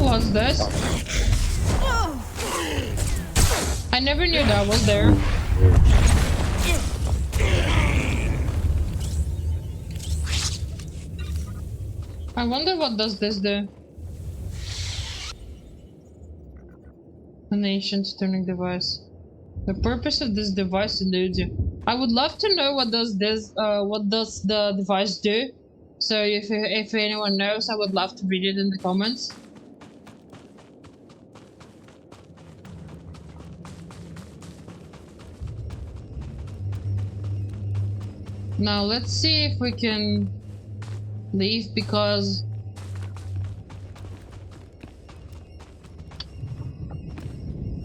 Was this? I never knew that was there. I wonder what does this do? An ancient tuning device. The purpose of this device eludes you. I would love to know what does the device do. So if anyone knows, I would love to read it in the comments. Now let's see if we can leave, because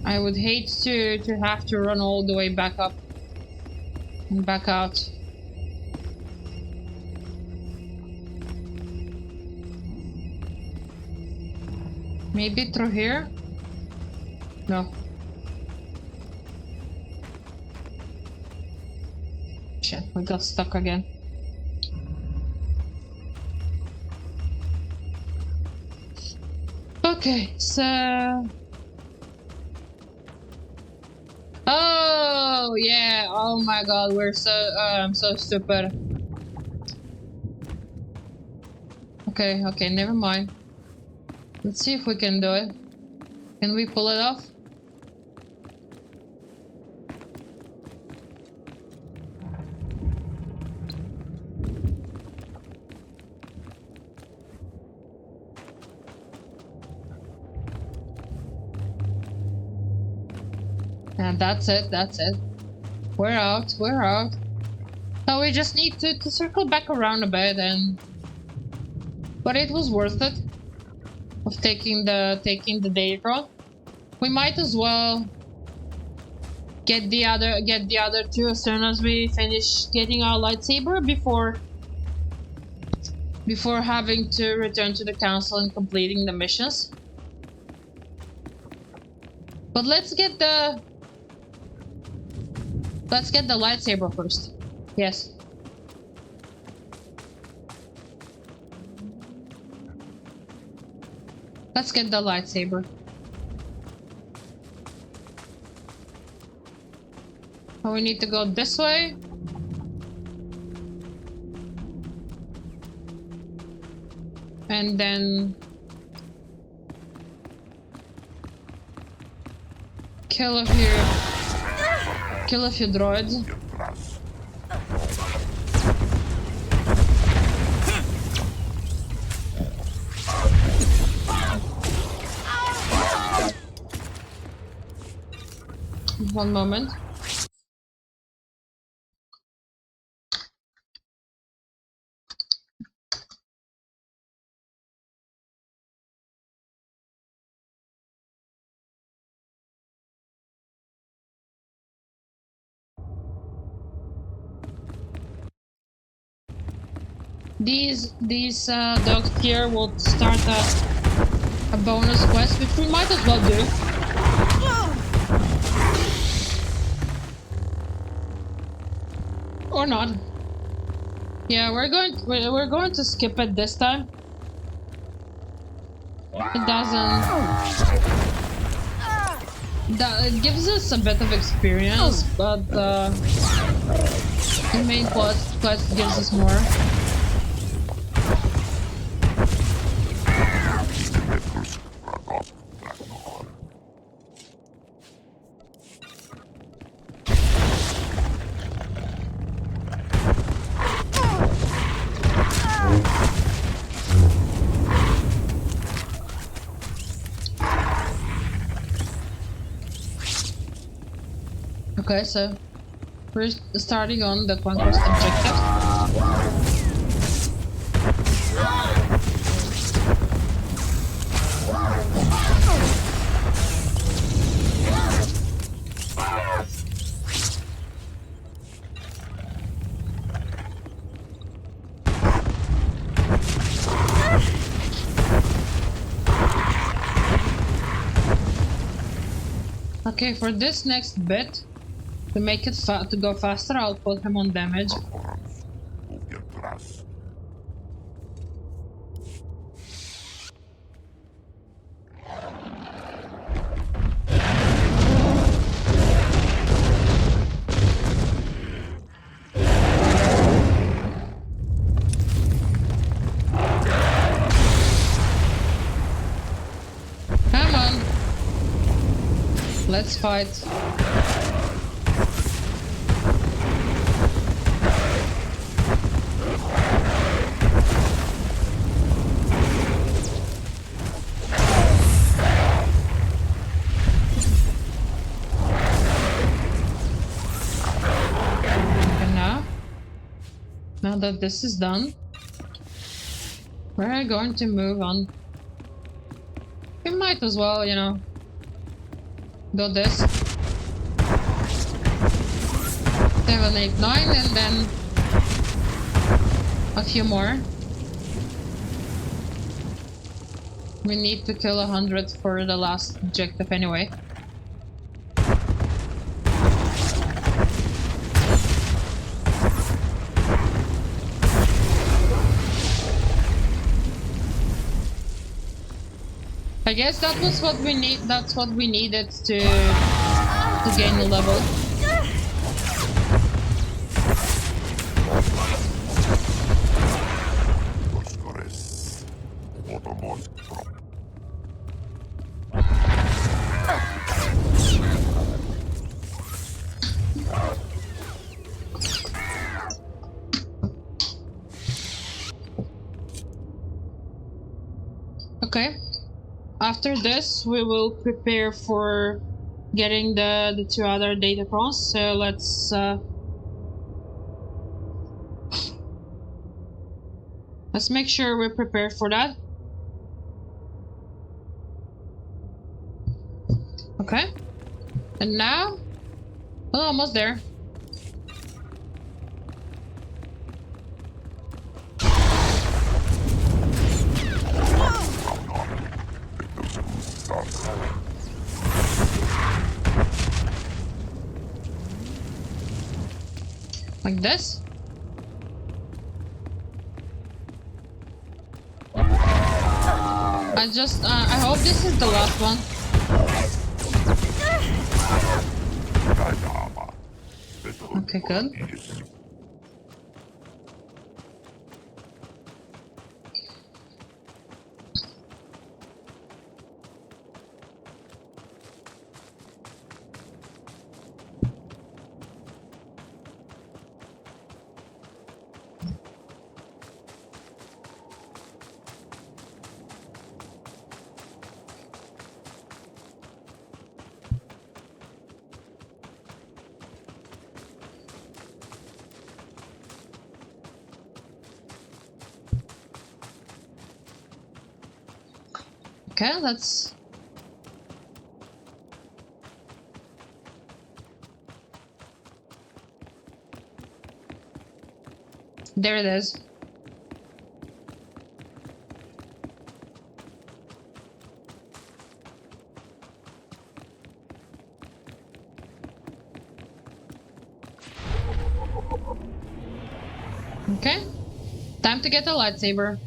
I would hate to have to run all the way back up and back out. Maybe through here? No. Shit, we got stuck again. Okay, so... Oh, yeah, oh my god, we're so... I'm so stupid. Okay, never mind. Let's see if we can do it. Can we pull it off? And that's it, that's it. We're out, we're out. So we just need to circle back around a bit and... But it was worth it. Of taking the data. We might as well get the other two as soon as we finish getting our lightsaber before having to return to the council and completing the missions. But let's get the lightsaber first. Yes. Let's get the lightsaber. Oh, we need to go this way. And then kill a few droids. One moment. These dogs here will start a bonus quest, which we might as well do. Or not. Yeah, we're going to skip it this time. It doesn't. It gives us a bit of experience, but the main quest gives us more. Okay, so we're starting on the conquest objective. Okay, for this next bit, to make it to go faster, I'll put him on damage. Come on. Let's fight. Now that this is done, we're going to move on. We might as well, you know, do this. 7, 8, 9, and then a few more. We need to kill 100 for the last objective anyway. I guess that was what we need. That's what we needed to gain the level. Okay. After this, we will prepare for getting the 2 other data crons, so let's make sure we're prepared for that. Okay, and now we're almost there. Like this. I hope this is the last one. Okay, good. Okay, let's... There it is. Okay, time to get a lightsaber.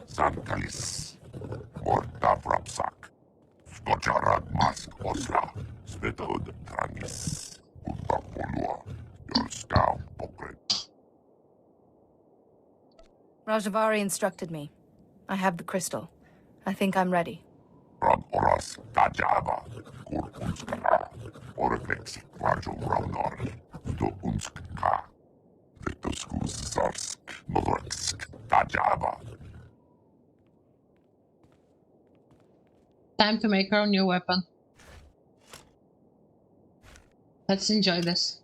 Santalis, Morta Vrapsak, Skočarad Mask Osla, Svetod Tranis, Umpapolua, Yorska Pokret. Rajavari instructed me. I have the crystal. I think I'm ready. Ram Oras Tajaba, Kur Unskara, Orvex Rajo Raunor, Do Unskka, Vetoskus Zarsk, Novorsk, Tajaba. Time to make our new weapon. Let's enjoy this.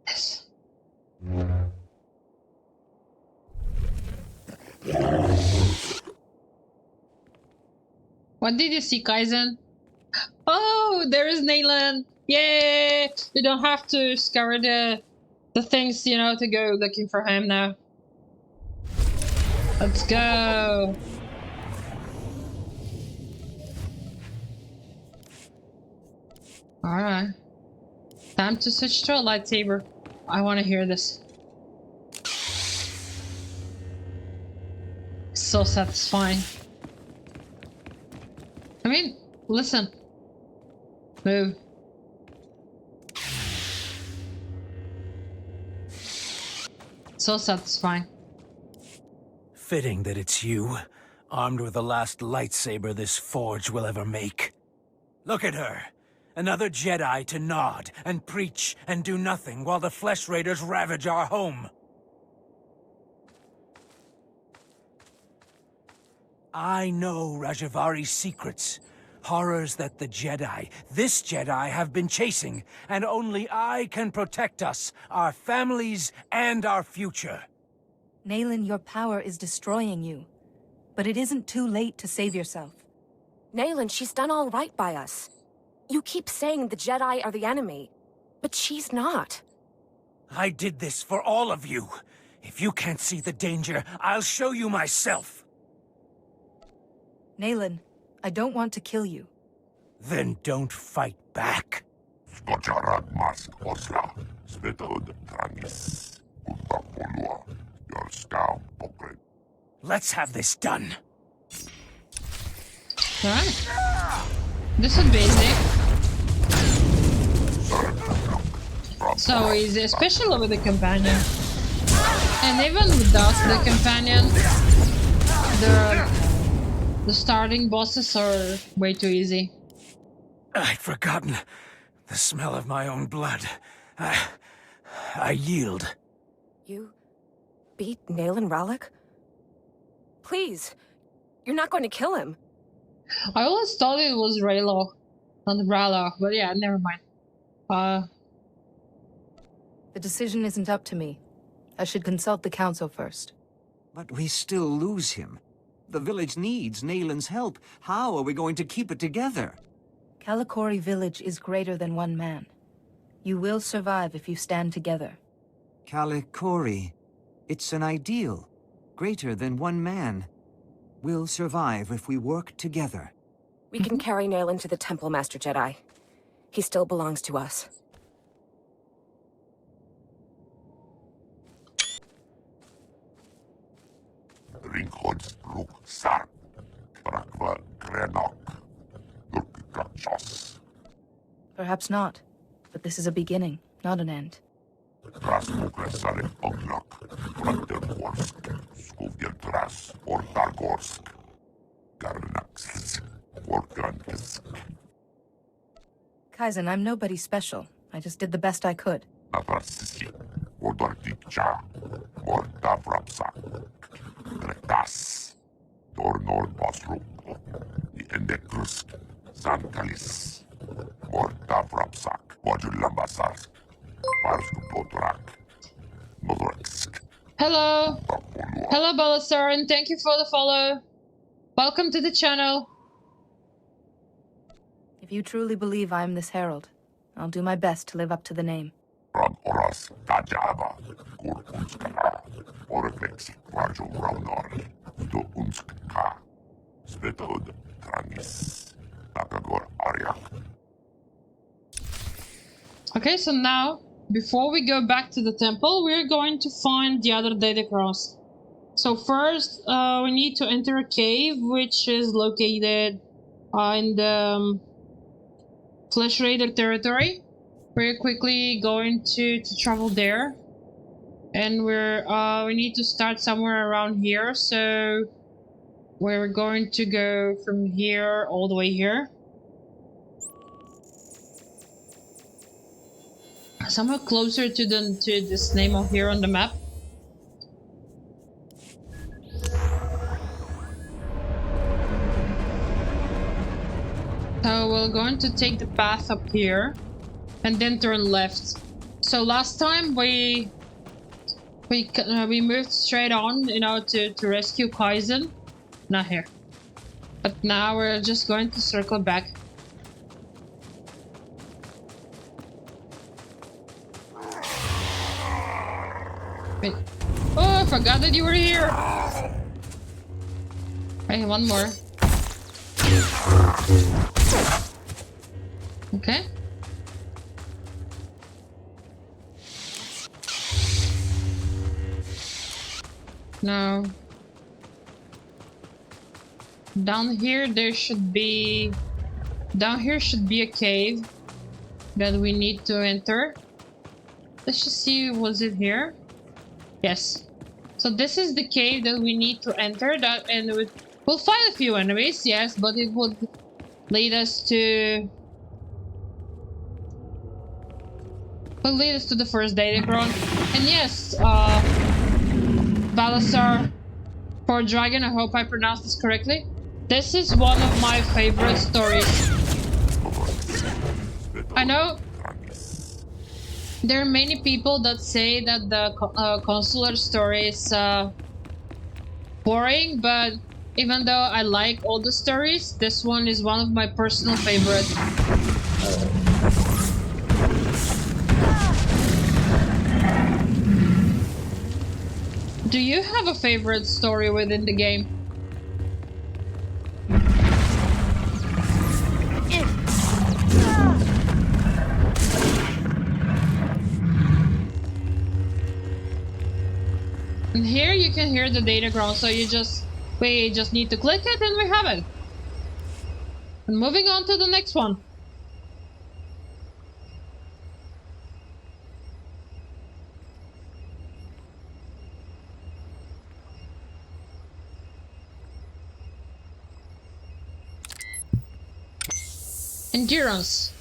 Yes. What did you see, Kaizen? Oh, there is Nayland! Yay! We don't have to scour the things, you know, to go looking for him now. Let's go! Alright. Time to switch to a lightsaber. I want to hear this. So satisfying. I mean, listen. Move. So satisfying. Fitting that it's you, armed with the last lightsaber this forge will ever make. Look at her. Another Jedi to nod and preach and do nothing while the Flesh Raiders ravage our home. I know Rajavari's secrets. Horrors that the Jedi, this Jedi, have been chasing, and only I can protect us, our families, and our future. Naylin, your power is destroying you. But it isn't too late to save yourself. Naylin, she's done all right by us. You keep saying the Jedi are the enemy, but she's not. I did this for all of you. If you can't see the danger, I'll show you myself. Naylin, I don't want to kill you. Then don't fight back. Let's have this done. Alright. This is basic. So easy, especially with the companion. And even without the companion, the starting bosses are way too easy. I'd forgotten the smell of my own blood. I yield. You beat Naylin Ralloc? Please, you're not going to kill him. I always thought it was Raylo, not Ralloc, but yeah, never mind. The decision isn't up to me. I should consult the council first. But we still lose him. The village needs Naylin's help. How are we going to keep it together? Kalikori village is greater than one man. You will survive if you stand together. Kalikori. It's an ideal. Greater than one man. We'll survive if we work together. We can carry Naylin to the temple, Master Jedi. He still belongs to us. Perhaps not, but this is a beginning, not an end. Kaizen, I'm nobody special. I just did the best I could. Hello! Hello, Balasar, and thank you for the follow. Welcome to the channel. If you truly believe I am this herald, I'll do my best to live up to the name. Okay, so now, before we go back to the temple, we're going to find the other Data Cross. So first, we need to enter a cave, which is located in the Flesh Raider territory. We're quickly going to travel there. And we need to start somewhere around here, so we're going to go from here all the way here. Somewhere closer to this name of here on the map. So we're going to take the path up here and then turn left. So last time we moved straight on, you know, to rescue Kaizen. Not here. But now we're just going to circle back. Wait. Oh, I forgot that you were here. Okay, one more. Okay. Now, down here should be a cave that we need to enter. Let's just see, was it here? Yes. So this is the cave that we need to enter, and we'll fight a few enemies, yes, but it would lead us to the first Datacron. And yes, Balasar for Dragon, I hope I pronounced this correctly. This is one of my favorite stories. I know There are many people that say that the Consular story is boring, but even though I like all the stories, this one is one of my personal favorites. Do you have a favorite story within the game? And here you can hear the data ground, so we just need to click it and we have it. And moving on to the next one. Endurance.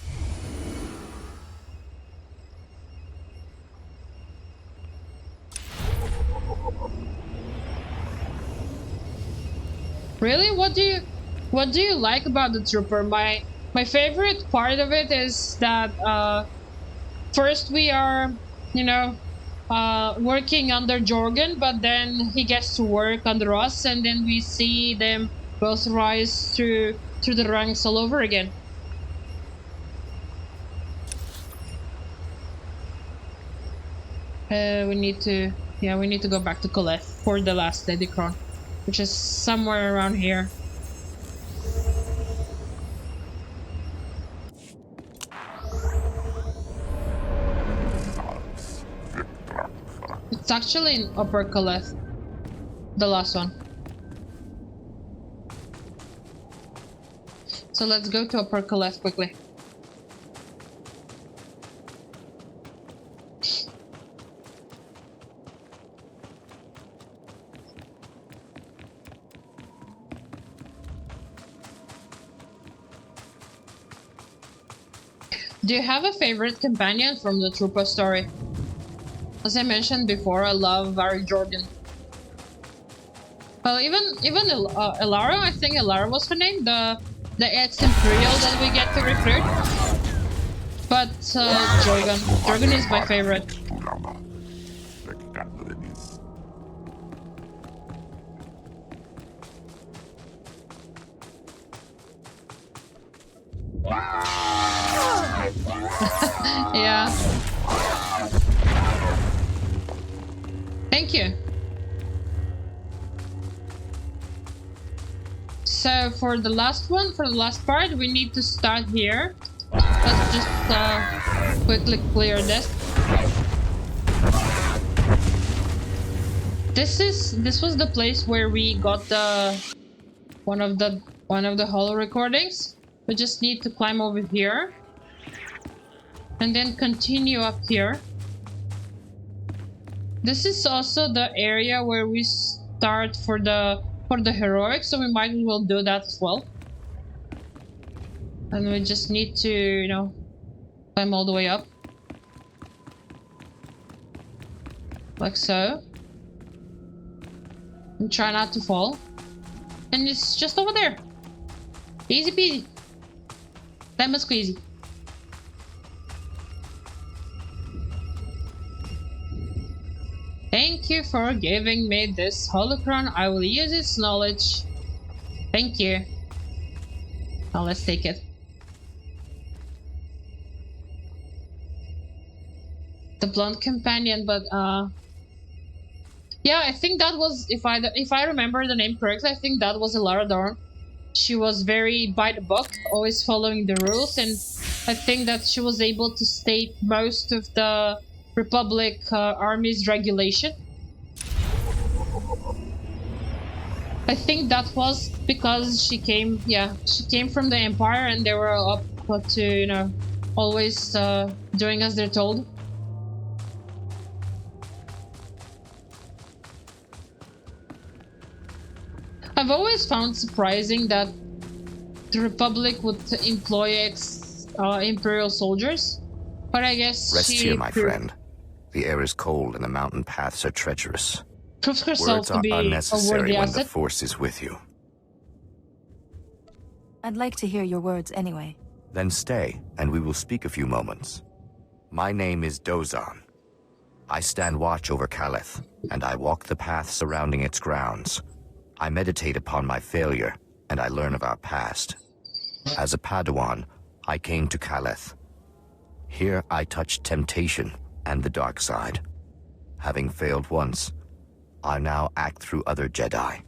Really? What do you like about the Trooper? My favorite part of it is that first we are, you know, working under Jorgen, but then he gets to work under us, and then we see them both rise through the ranks all over again. We need to go back to Colette for the last Dedicron, which is somewhere around here. It's actually in Upper Colette, the last one. So let's go to Upper Colette quickly. Do you have a favorite companion from the Trooper story? As I mentioned before, I love Varric Jorgen. Well, even Elara, I think Elara was her name, the ex-Imperial that we get to recruit. But Jorgen is my favorite. Yeah. Thank you. So for the last part, we need to start here. Let's just quickly clear this. This was the place where we got the one of the holo recordings. We just need to climb over here. And then continue up here. This is also the area where we start for the heroic, so we might as well do that as well. And we just need to, you know, climb all the way up. Like so. And try not to fall. And it's just over there. Easy peasy. Lemon squeezy. Thank you for giving me this holocron. I will use its knowledge. Thank you. Now let's take it. The blonde companion, but yeah, I think that was, if I remember the name correctly, I think that was Elara Dorn. She was very by the book, always following the rules, and I think that she was able to state most of the Republic Army's regulation. I think that was because she came from the Empire, and they were up to, you know, always doing as they're told. I've always found surprising that the Republic would employ Imperial soldiers, but I guess Rest here, my friend. The air is cold and the mountain paths are treacherous. Proves herself Words to are be unnecessary a worthy when asset. the Force is with you. I'd like to hear your words anyway. Then stay, and we will speak a few moments. My name is Dozan. I stand watch over Caleth, and I walk the path surrounding its grounds. I meditate upon my failure, and I learn of our past. As a Padawan, I came to Caleth. Here I touched temptation and the dark side. Having failed once, I now act through other Jedi.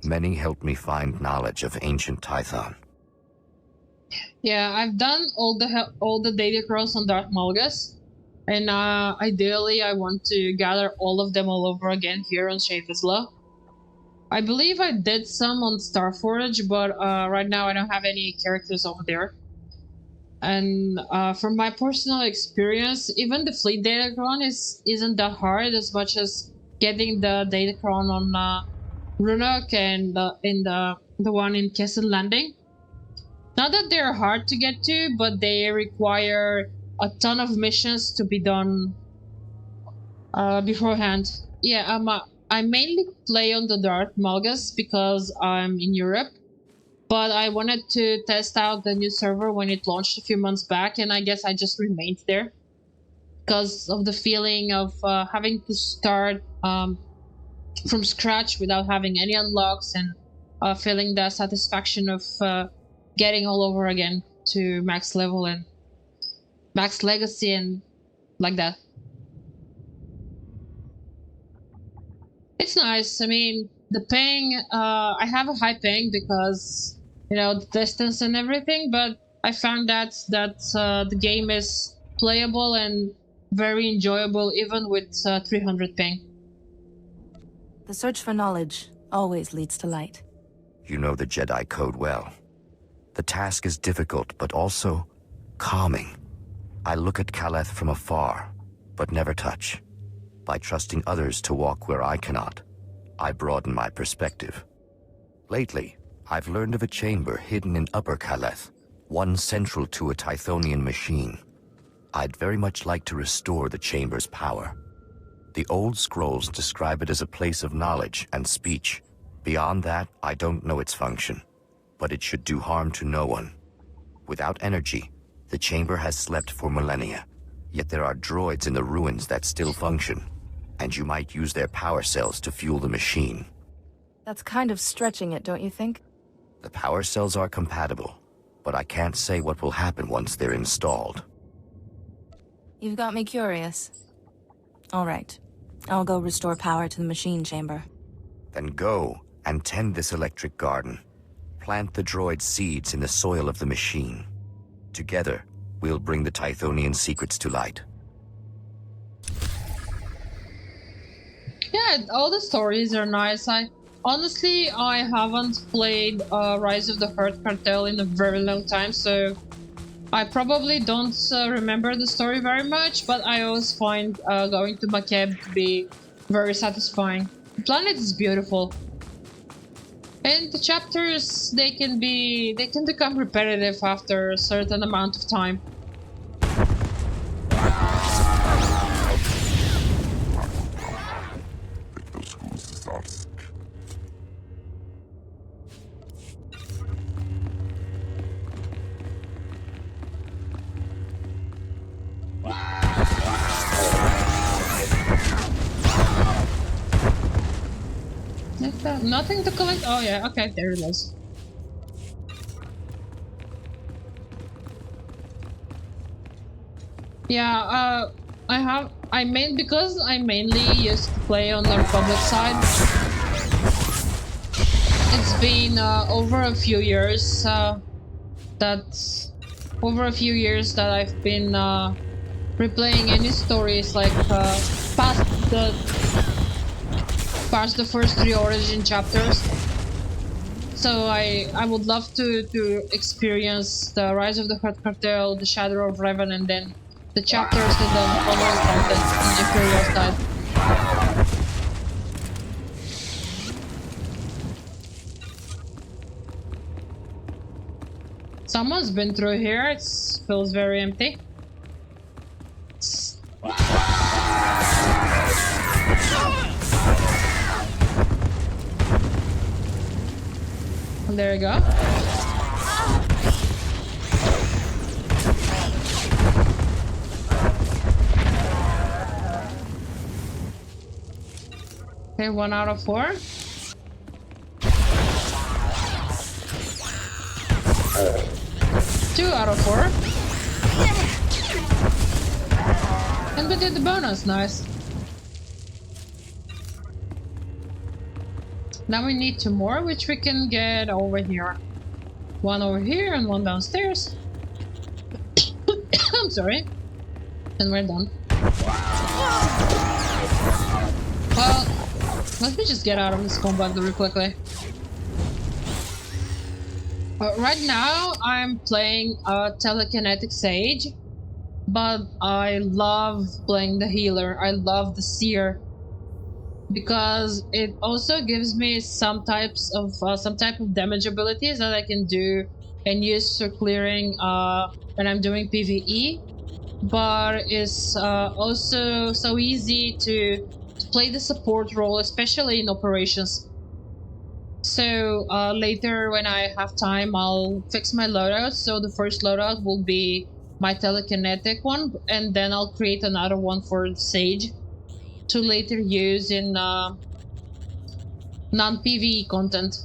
Many helped me find knowledge of ancient Tython. Yeah, I've done all the data cross on Darth Malgus, and ideally I want to gather all of them all over again here on Shavisla. I believe I did some on Starforge, but right now I don't have any characters over there. And from my personal experience, even the fleet datacron isn't that hard as much as getting the datacron on Runok and in the one in Kessel Landing. Not that they're hard to get to, but they require a ton of missions to be done beforehand. Yeah, I mainly play on the Darth Malgus because I'm in Europe. But I wanted to test out the new server when it launched a few months back, and I guess I just remained there because of the feeling of having to start from scratch without having any unlocks, and feeling the satisfaction of getting all over again to max level and max legacy and like that. It's nice. I mean, the ping, I have a high ping because, you know, the distance and everything, but I found that the game is playable and very enjoyable even with 300 ping. The search for knowledge always leads to light. You know the Jedi Code well. The task is difficult, but also calming. I look at Caleth from afar, but never touch. By trusting others to walk where I cannot, I broaden my perspective. Lately, I've learned of a chamber hidden in Upper Caleth, one central to a Tythonian machine. I'd very much like to restore the chamber's power. The old scrolls describe it as a place of knowledge and speech. Beyond that, I don't know its function, but it should do harm to no one. Without energy, the chamber has slept for millennia, yet there are droids in the ruins that still function, and you might use their power cells to fuel the machine. That's kind of stretching it, don't you think? The power cells are compatible, but I can't say what will happen once they're installed. You've got me curious. All right. I'll go restore power to the machine chamber. Then go and tend this electric garden. Plant the droid seeds in the soil of the machine. Together, we'll bring the Tythonian secrets to light. Yeah, all the stories are nice. Honestly, I haven't played Rise of the Herd Cartel in a very long time, so I probably don't remember the story very much, but I always find going to Makeb to be very satisfying. The planet is beautiful. And the chapters, they can become repetitive after a certain amount of time. Nothing to collect? Oh yeah, okay, there it is. Yeah, because I mainly used to play on the Republic side. It's been over a few years that I've been replaying any stories like past the first 3 origin chapters. So I would love to experience the Rise of the Herd Cartel, the Shadow of Revan, and then the chapters and then following content in the Imperial side. Someone's been through here. It feels very empty. There you go. Okay, 1 out of 4. Two out of 4. And we did the bonus, nice. Now we need 2 more, which we can get over here. 1 over here and 1 downstairs. I'm sorry. And we're done. Well, let me just get out of this combat really quickly. Right now, I'm playing Telekinetic Sage, but I love playing the healer. I love the seer because it also gives me some type of damage abilities that I can do and use for clearing when I'm doing PvE. But it's also so easy to play the support role, especially in operations. So later when I have time, I'll fix my loadout. So the first loadout will be my telekinetic one, and then I'll create another one for Sage to later use in non-PvE content.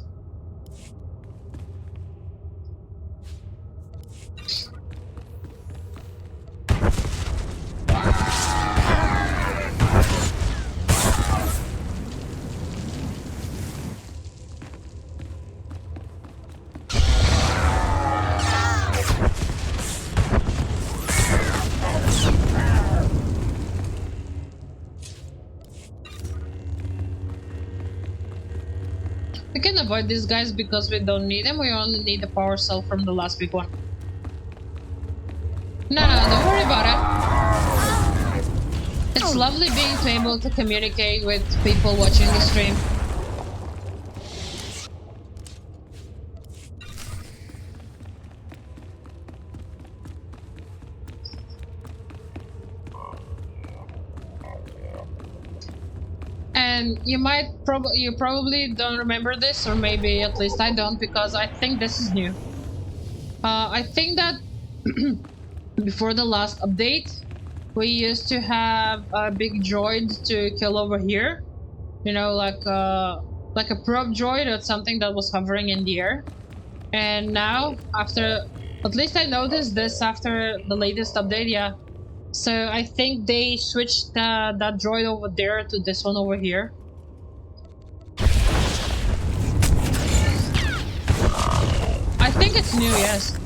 We can avoid these guys because we don't need them. We only need the power cell from the last big one. No, don't worry about it. It's lovely being able to communicate with people watching the stream. And you probably don't remember this, or maybe at least I don't, because I think this is new. I think that before the last update, we used to have a big droid to kill over here. You know, like a probe droid or something that was hovering in the air. And now, after, at least I noticed this after the latest update, yeah. So I think they switched that droid over there to this one over here. I think it's new, yes.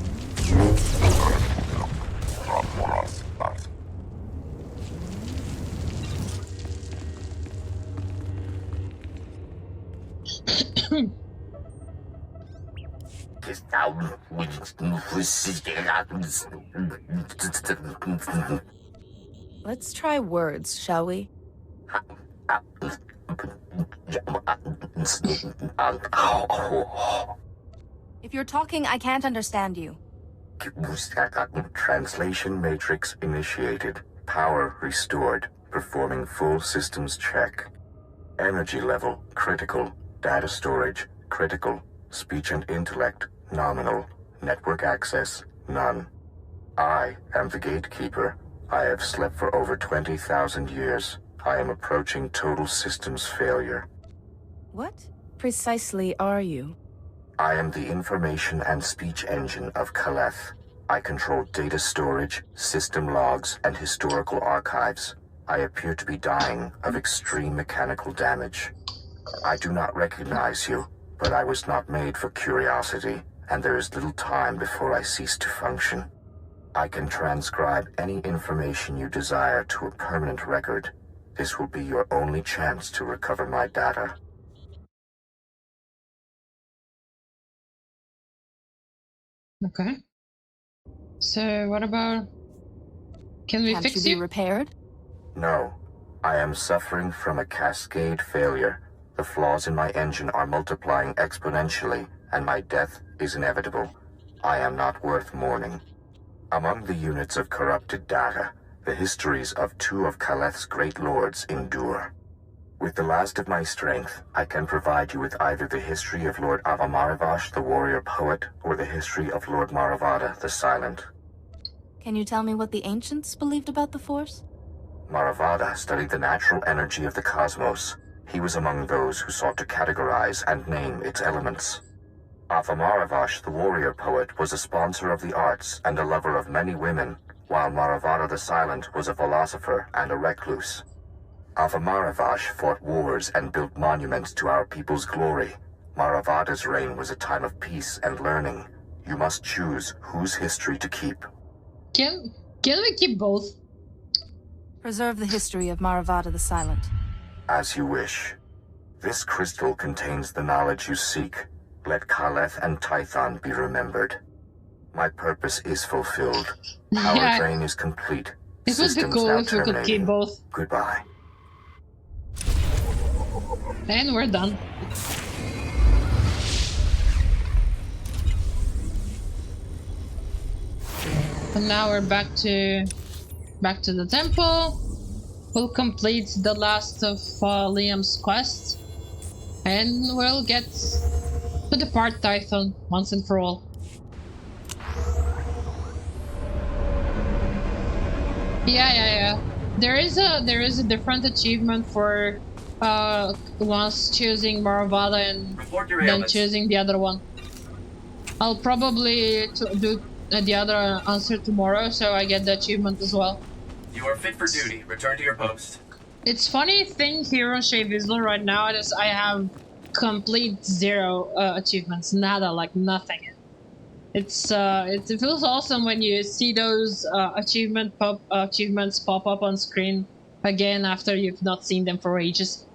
Let's try words, shall we? If you're talking, I can't understand you. Translation matrix initiated. Power restored. Performing full systems check. Energy level critical. Data storage critical. Speech and intellect nominal. Network access none. I am the gatekeeper. I have slept for over 20,000 years. I am approaching total systems failure. What precisely are you? I am the information and speech engine of Caleth. I control data storage, system logs, and historical archives. I appear to be dying of extreme mechanical damage. I do not recognize you, but I was not made for curiosity, and there is little time before I cease to function. I can transcribe any information you desire to a permanent record. This will be your only chance to recover my data. Okay. So what about... Can we fix you? Can't you be repaired? No. I am suffering from a cascade failure. The flaws in my engine are multiplying exponentially, and my death is inevitable. I am not worth mourning. Among the units of corrupted data, the histories of 2 of Caleth's great lords endure. With the last of my strength, I can provide you with either the history of Lord Avamarivash, the warrior poet, or the history of Lord Maravada, the silent. Can you tell me what the ancients believed about the Force? Maravada studied the natural energy of the cosmos. He was among those who sought to categorize and name its elements. Maravash, the warrior poet, was a sponsor of the arts and a lover of many women, while Maravada the Silent was a philosopher and a recluse. Maravash fought wars and built monuments to our people's glory. Maravada's reign was a time of peace and learning. You must choose whose history to keep. Can we keep both? Preserve the history of Maravada the Silent. As you wish. This crystal contains the knowledge you seek. Let Kaleth and Tython be remembered. My purpose is fulfilled. Power drain is complete. It would be cool if we could keep both. Goodbye. And we're done. And now we're back to the temple. We'll complete the last of Liam's quest, and we'll get to depart Tython once and for all. Yeah. There is a different achievement for once choosing Maravada and then choosing the other one. I'll probably do the other answer tomorrow, so I get the achievement as well. You are fit for duty. Return to your post. It's funny thing here on Shea Vizsla right now is I have complete 0 achievements, nada, like nothing. It feels awesome when you see those achievements pop up on screen again after you've not seen them for ages.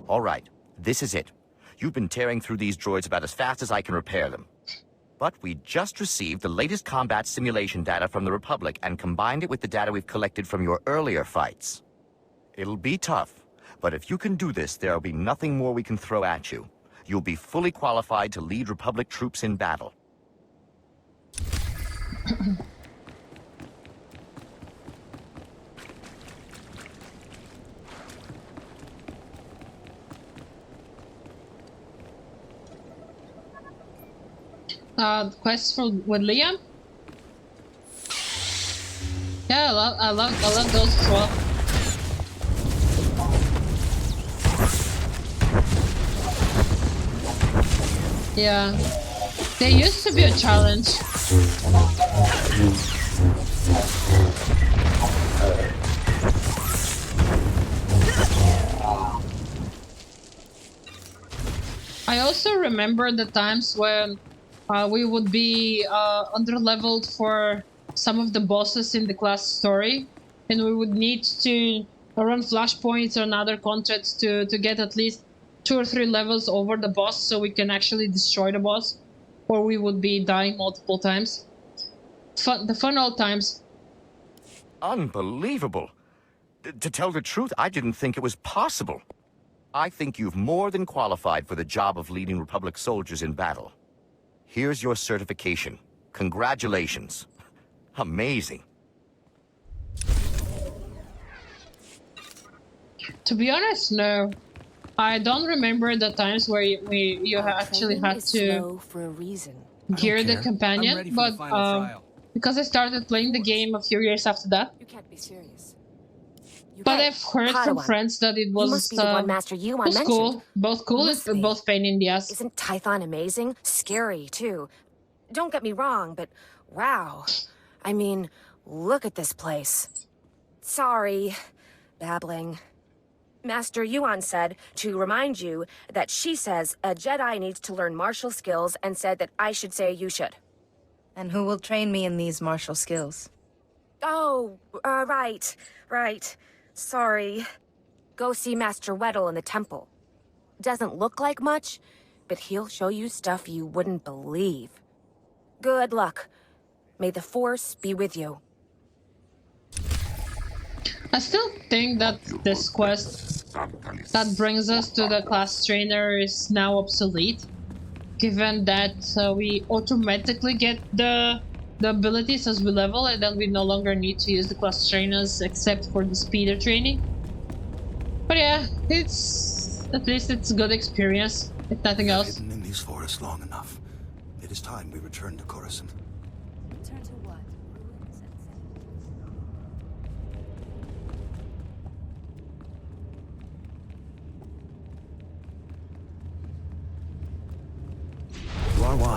All right, this is it. You've been tearing through these droids about as fast as I can repair them. But we just received the latest combat simulation data from the Republic and combined it with the data we've collected from your earlier fights. It'll be tough, but if you can do this, there'll be nothing more we can throw at you. You'll be fully qualified to lead Republic troops in battle. Quest with Liam? Yeah, I love those as well. Yeah, they used to be a challenge. I also remember the times when we would be under-leveled for some of the bosses in the class story, and we would need to run flashpoints or other contracts to get at least 2 or 3 levels over the boss so we can actually destroy the boss, or we would be dying multiple times. The fun old times. Unbelievable. To tell the truth, I didn't think it was possible. I think you've more than qualified for the job of leading Republic soldiers in battle. Here's your certification. Congratulations. Amazing. To be honest, no. I don't remember the times where you actually had to for a reason. gear the companion, but because I started playing the game a few years after that. You can't be serious. But I've heard from friends that it was must be the one Master Yuan mentioned. cool. Both cool and both pain in the ass. Isn't Tython amazing? Scary, too. Don't get me wrong, but wow. I mean, look at this place. Sorry, babbling. Master Yuan said to remind you that she says a Jedi needs to learn martial skills and said that I should say you should. And who will train me in these martial skills? Oh, right. Sorry. Go see Master Weddle in the temple. Doesn't look like much, but he'll show you stuff you wouldn't believe. Good luck. May the Force be with you. I still think that this quest that brings us to the class trainer is now obsolete, given that we automatically get the abilities as we level, and then we no longer need to use the class trainers except for the speeder training. But yeah, at least it's a good experience, if nothing else. Hidden in these forests long enough. It is time we return to Coruscant. Return to what?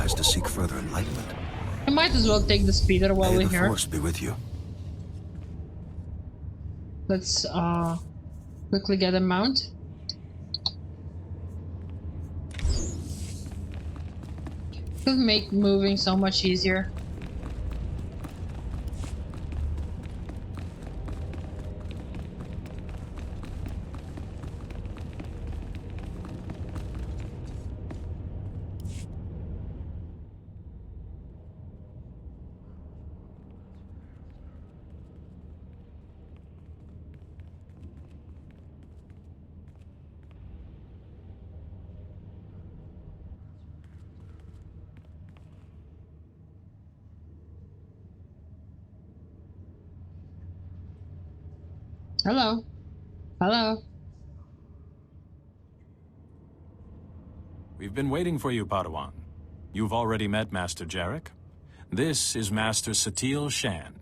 wise to seek further enlightenment. I might as well take the speeder while May we're the here. Force be with you. Let's quickly get a mount. Could make moving so much easier. Hello. Hello. We've been waiting for you, Padawan. You've already met Master Jarek. This is Master Satil Shan.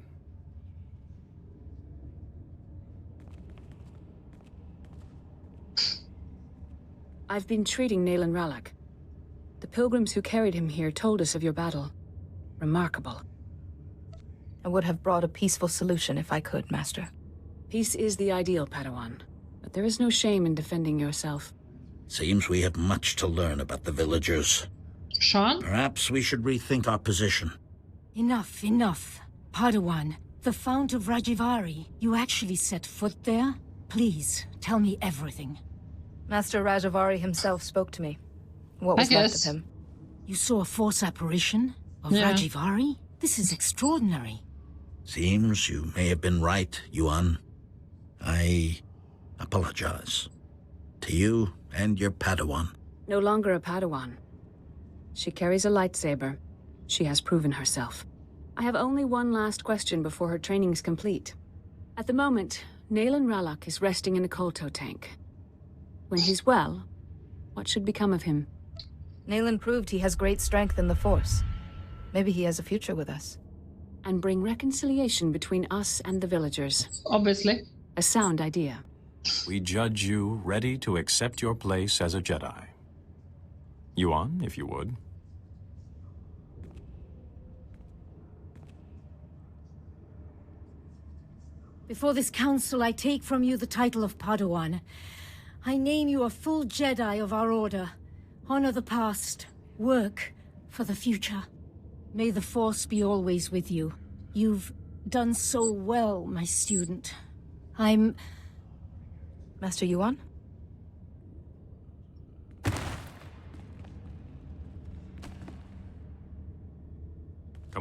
I've been treating Nayland Ralak. The pilgrims who carried him here told us of your battle. Remarkable. I would have brought a peaceful solution if I could, Master. Peace is the ideal, Padawan. But there is no shame in defending yourself. Seems we have much to learn about the villagers. Sean? Perhaps we should rethink our position. Enough, enough. Padawan, the Fount of Rajivari, you actually set foot there? Please, tell me everything. Master Rajavari himself spoke to me. What was left of him? You saw a force apparition of Rajivari? This is extraordinary. Seems you may have been right, Yuan. I apologize. To you and your Padawan. No longer a Padawan. She carries a lightsaber. She has proven herself. I have only one last question before her training's complete. At the moment, Nayland Ralak is resting in a kolto tank. When he's well, what should become of him? Nayland proved he has great strength in the Force. Maybe he has a future with us. And bring reconciliation between us and the villagers. Obviously. A sound idea. We judge you ready to accept your place as a Jedi. Yuan, if you would. Before this council, I take from you the title of Padawan. I name you a full Jedi of our order. Honor the past. Work for the future. May the Force be always with you. You've done so well, my student. I'm... Master Yuan?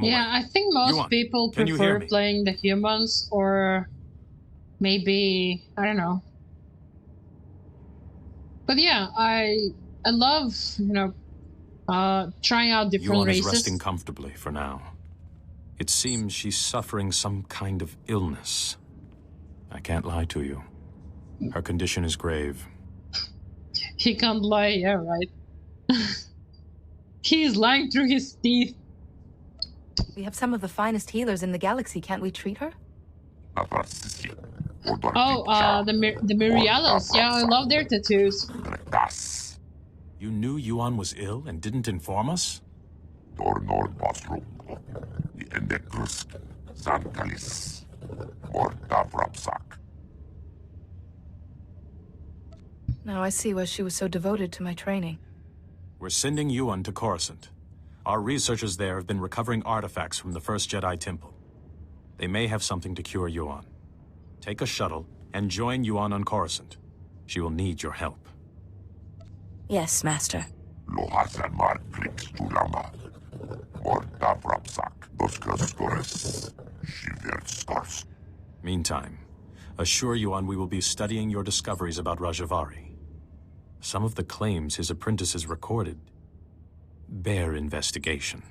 Yeah, I think most people prefer playing the humans, or maybe, I don't know. But yeah, I love, trying out different Yuan races. is resting comfortably for now. It seems she's suffering some kind of illness. I can't lie to you. Her condition is grave. He can't lie, yeah, right. He's lying through his teeth. We have some of the finest healers in the galaxy. Can't we treat her? Oh, the Mirialos. Yeah, I love their tattoos. You knew Yuan was ill and didn't inform us? Now I see why she was so devoted to my training. We're sending Yuan to Coruscant. Our researchers there have been recovering artifacts from the first Jedi Temple. They may have something to cure Yuan. Take a shuttle and join Yuan on Coruscant. She will need your help. Yes, Master. Meantime, assure Yuan we will be studying your discoveries about Rajavari. Some of the claims his apprentices recorded bear investigation.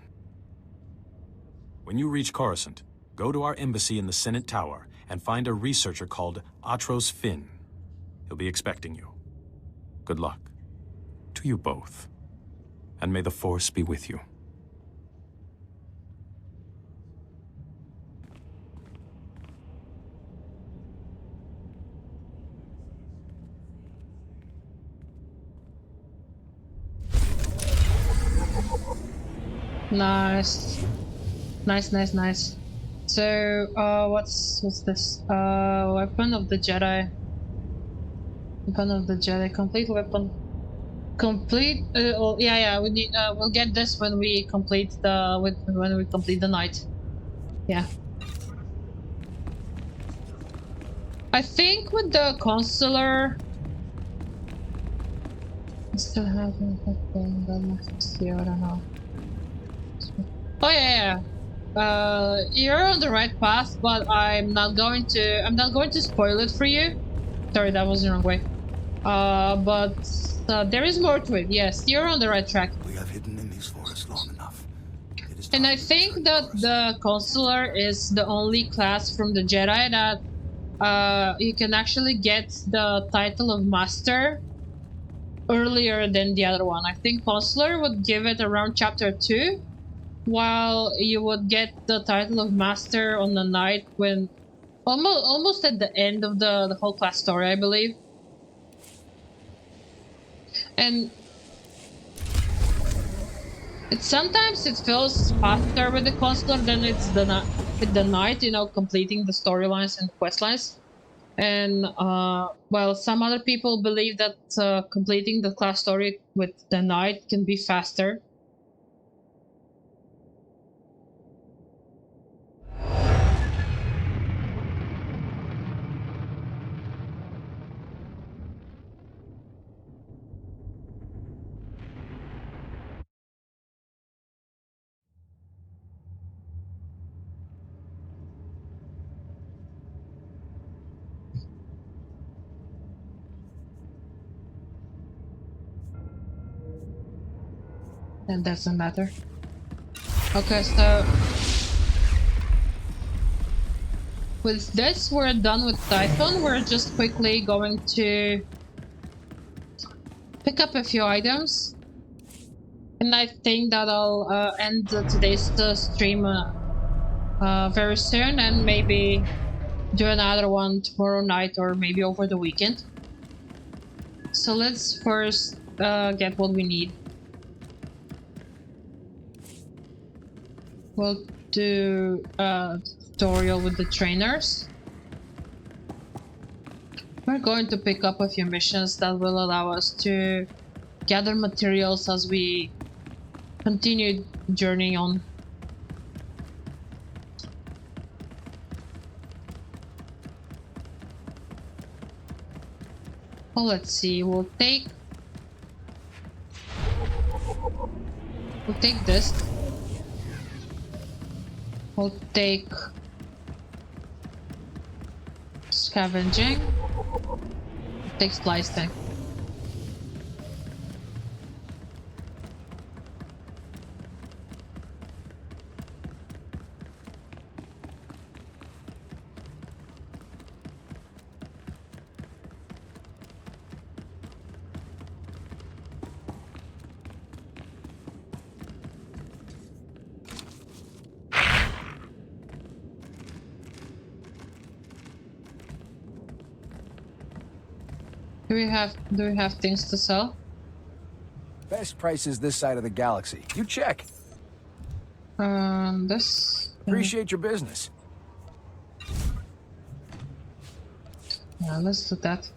When you reach Coruscant, go to our embassy in the Senate Tower and find a researcher called Atros Finn. He'll be expecting you. Good luck. To you both. And may the Force be with you. Nice. Nice. So, what's this? Weapon of the Jedi. Weapon of the Jedi. Complete weapon. Complete. Oh, yeah. We need. We'll get this when we complete the night. Yeah. I think with the Consular. I still haven't I don't know. Oh yeah. You're on the right path, but I'm not going to spoil it for you. Sorry, that was the wrong way. But there is more to it. Yes, you're on the right track. We have hidden in these forests long enough. And I think that the Consular is the only class from the Jedi that you can actually get the title of Master earlier than the other one. I think Consular would give it around chapter 2, while you would get the title of Master on the night when almost at the end of the whole class story, I believe. And sometimes it feels faster with the Consular than with the Knight, completing the storylines and the quest lines. And well, some other people believe that completing the class story with the Knight can be faster. That doesn't matter. Okay, so with this, we're done with Typhon. We're just quickly going to pick up a few items. And I think that I'll end today's stream very soon, and maybe do another one tomorrow night or maybe over the weekend. So let's first get what we need. We'll do a tutorial with the trainers. We're going to pick up a few missions that will allow us to gather materials as we continue journeying on. Well, let's see. We'll take this. We'll take scavenging. Take splicing. Do we have things to sell? Best prices this side of the galaxy. You check. This. Appreciate your business. Yeah, let's do that.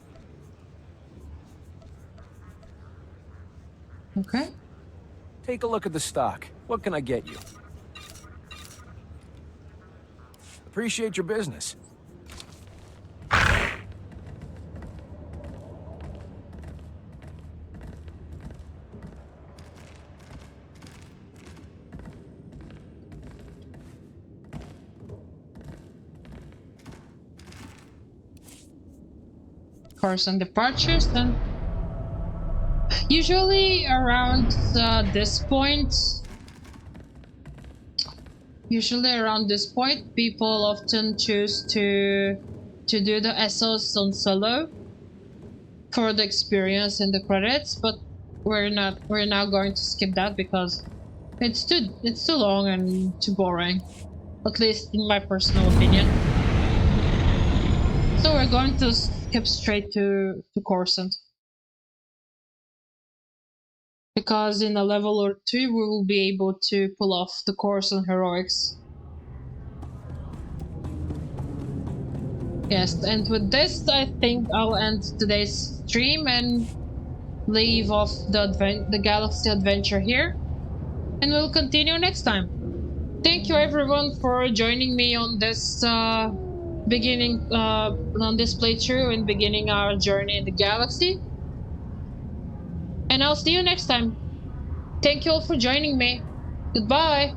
Okay. Take a look at the stock. What can I get you? Appreciate your business. Coruscant departures, then usually around this point. Usually around this point, people often choose to do the SOs on solo for the experience and the credits, but we're now going to skip that because it's too long and too boring, at least in my personal opinion. So we're going to skip straight to Coruscant. because in a level or two we will be able to pull off the course on heroics. Yes, and with this I think I'll end today's stream and leave off the Galaxy adventure here, and we'll continue next time. Thank you everyone for joining me on this beginning on this playthrough and beginning our journey in the galaxy. And I'll see you next time. Thank you all for joining me. Goodbye.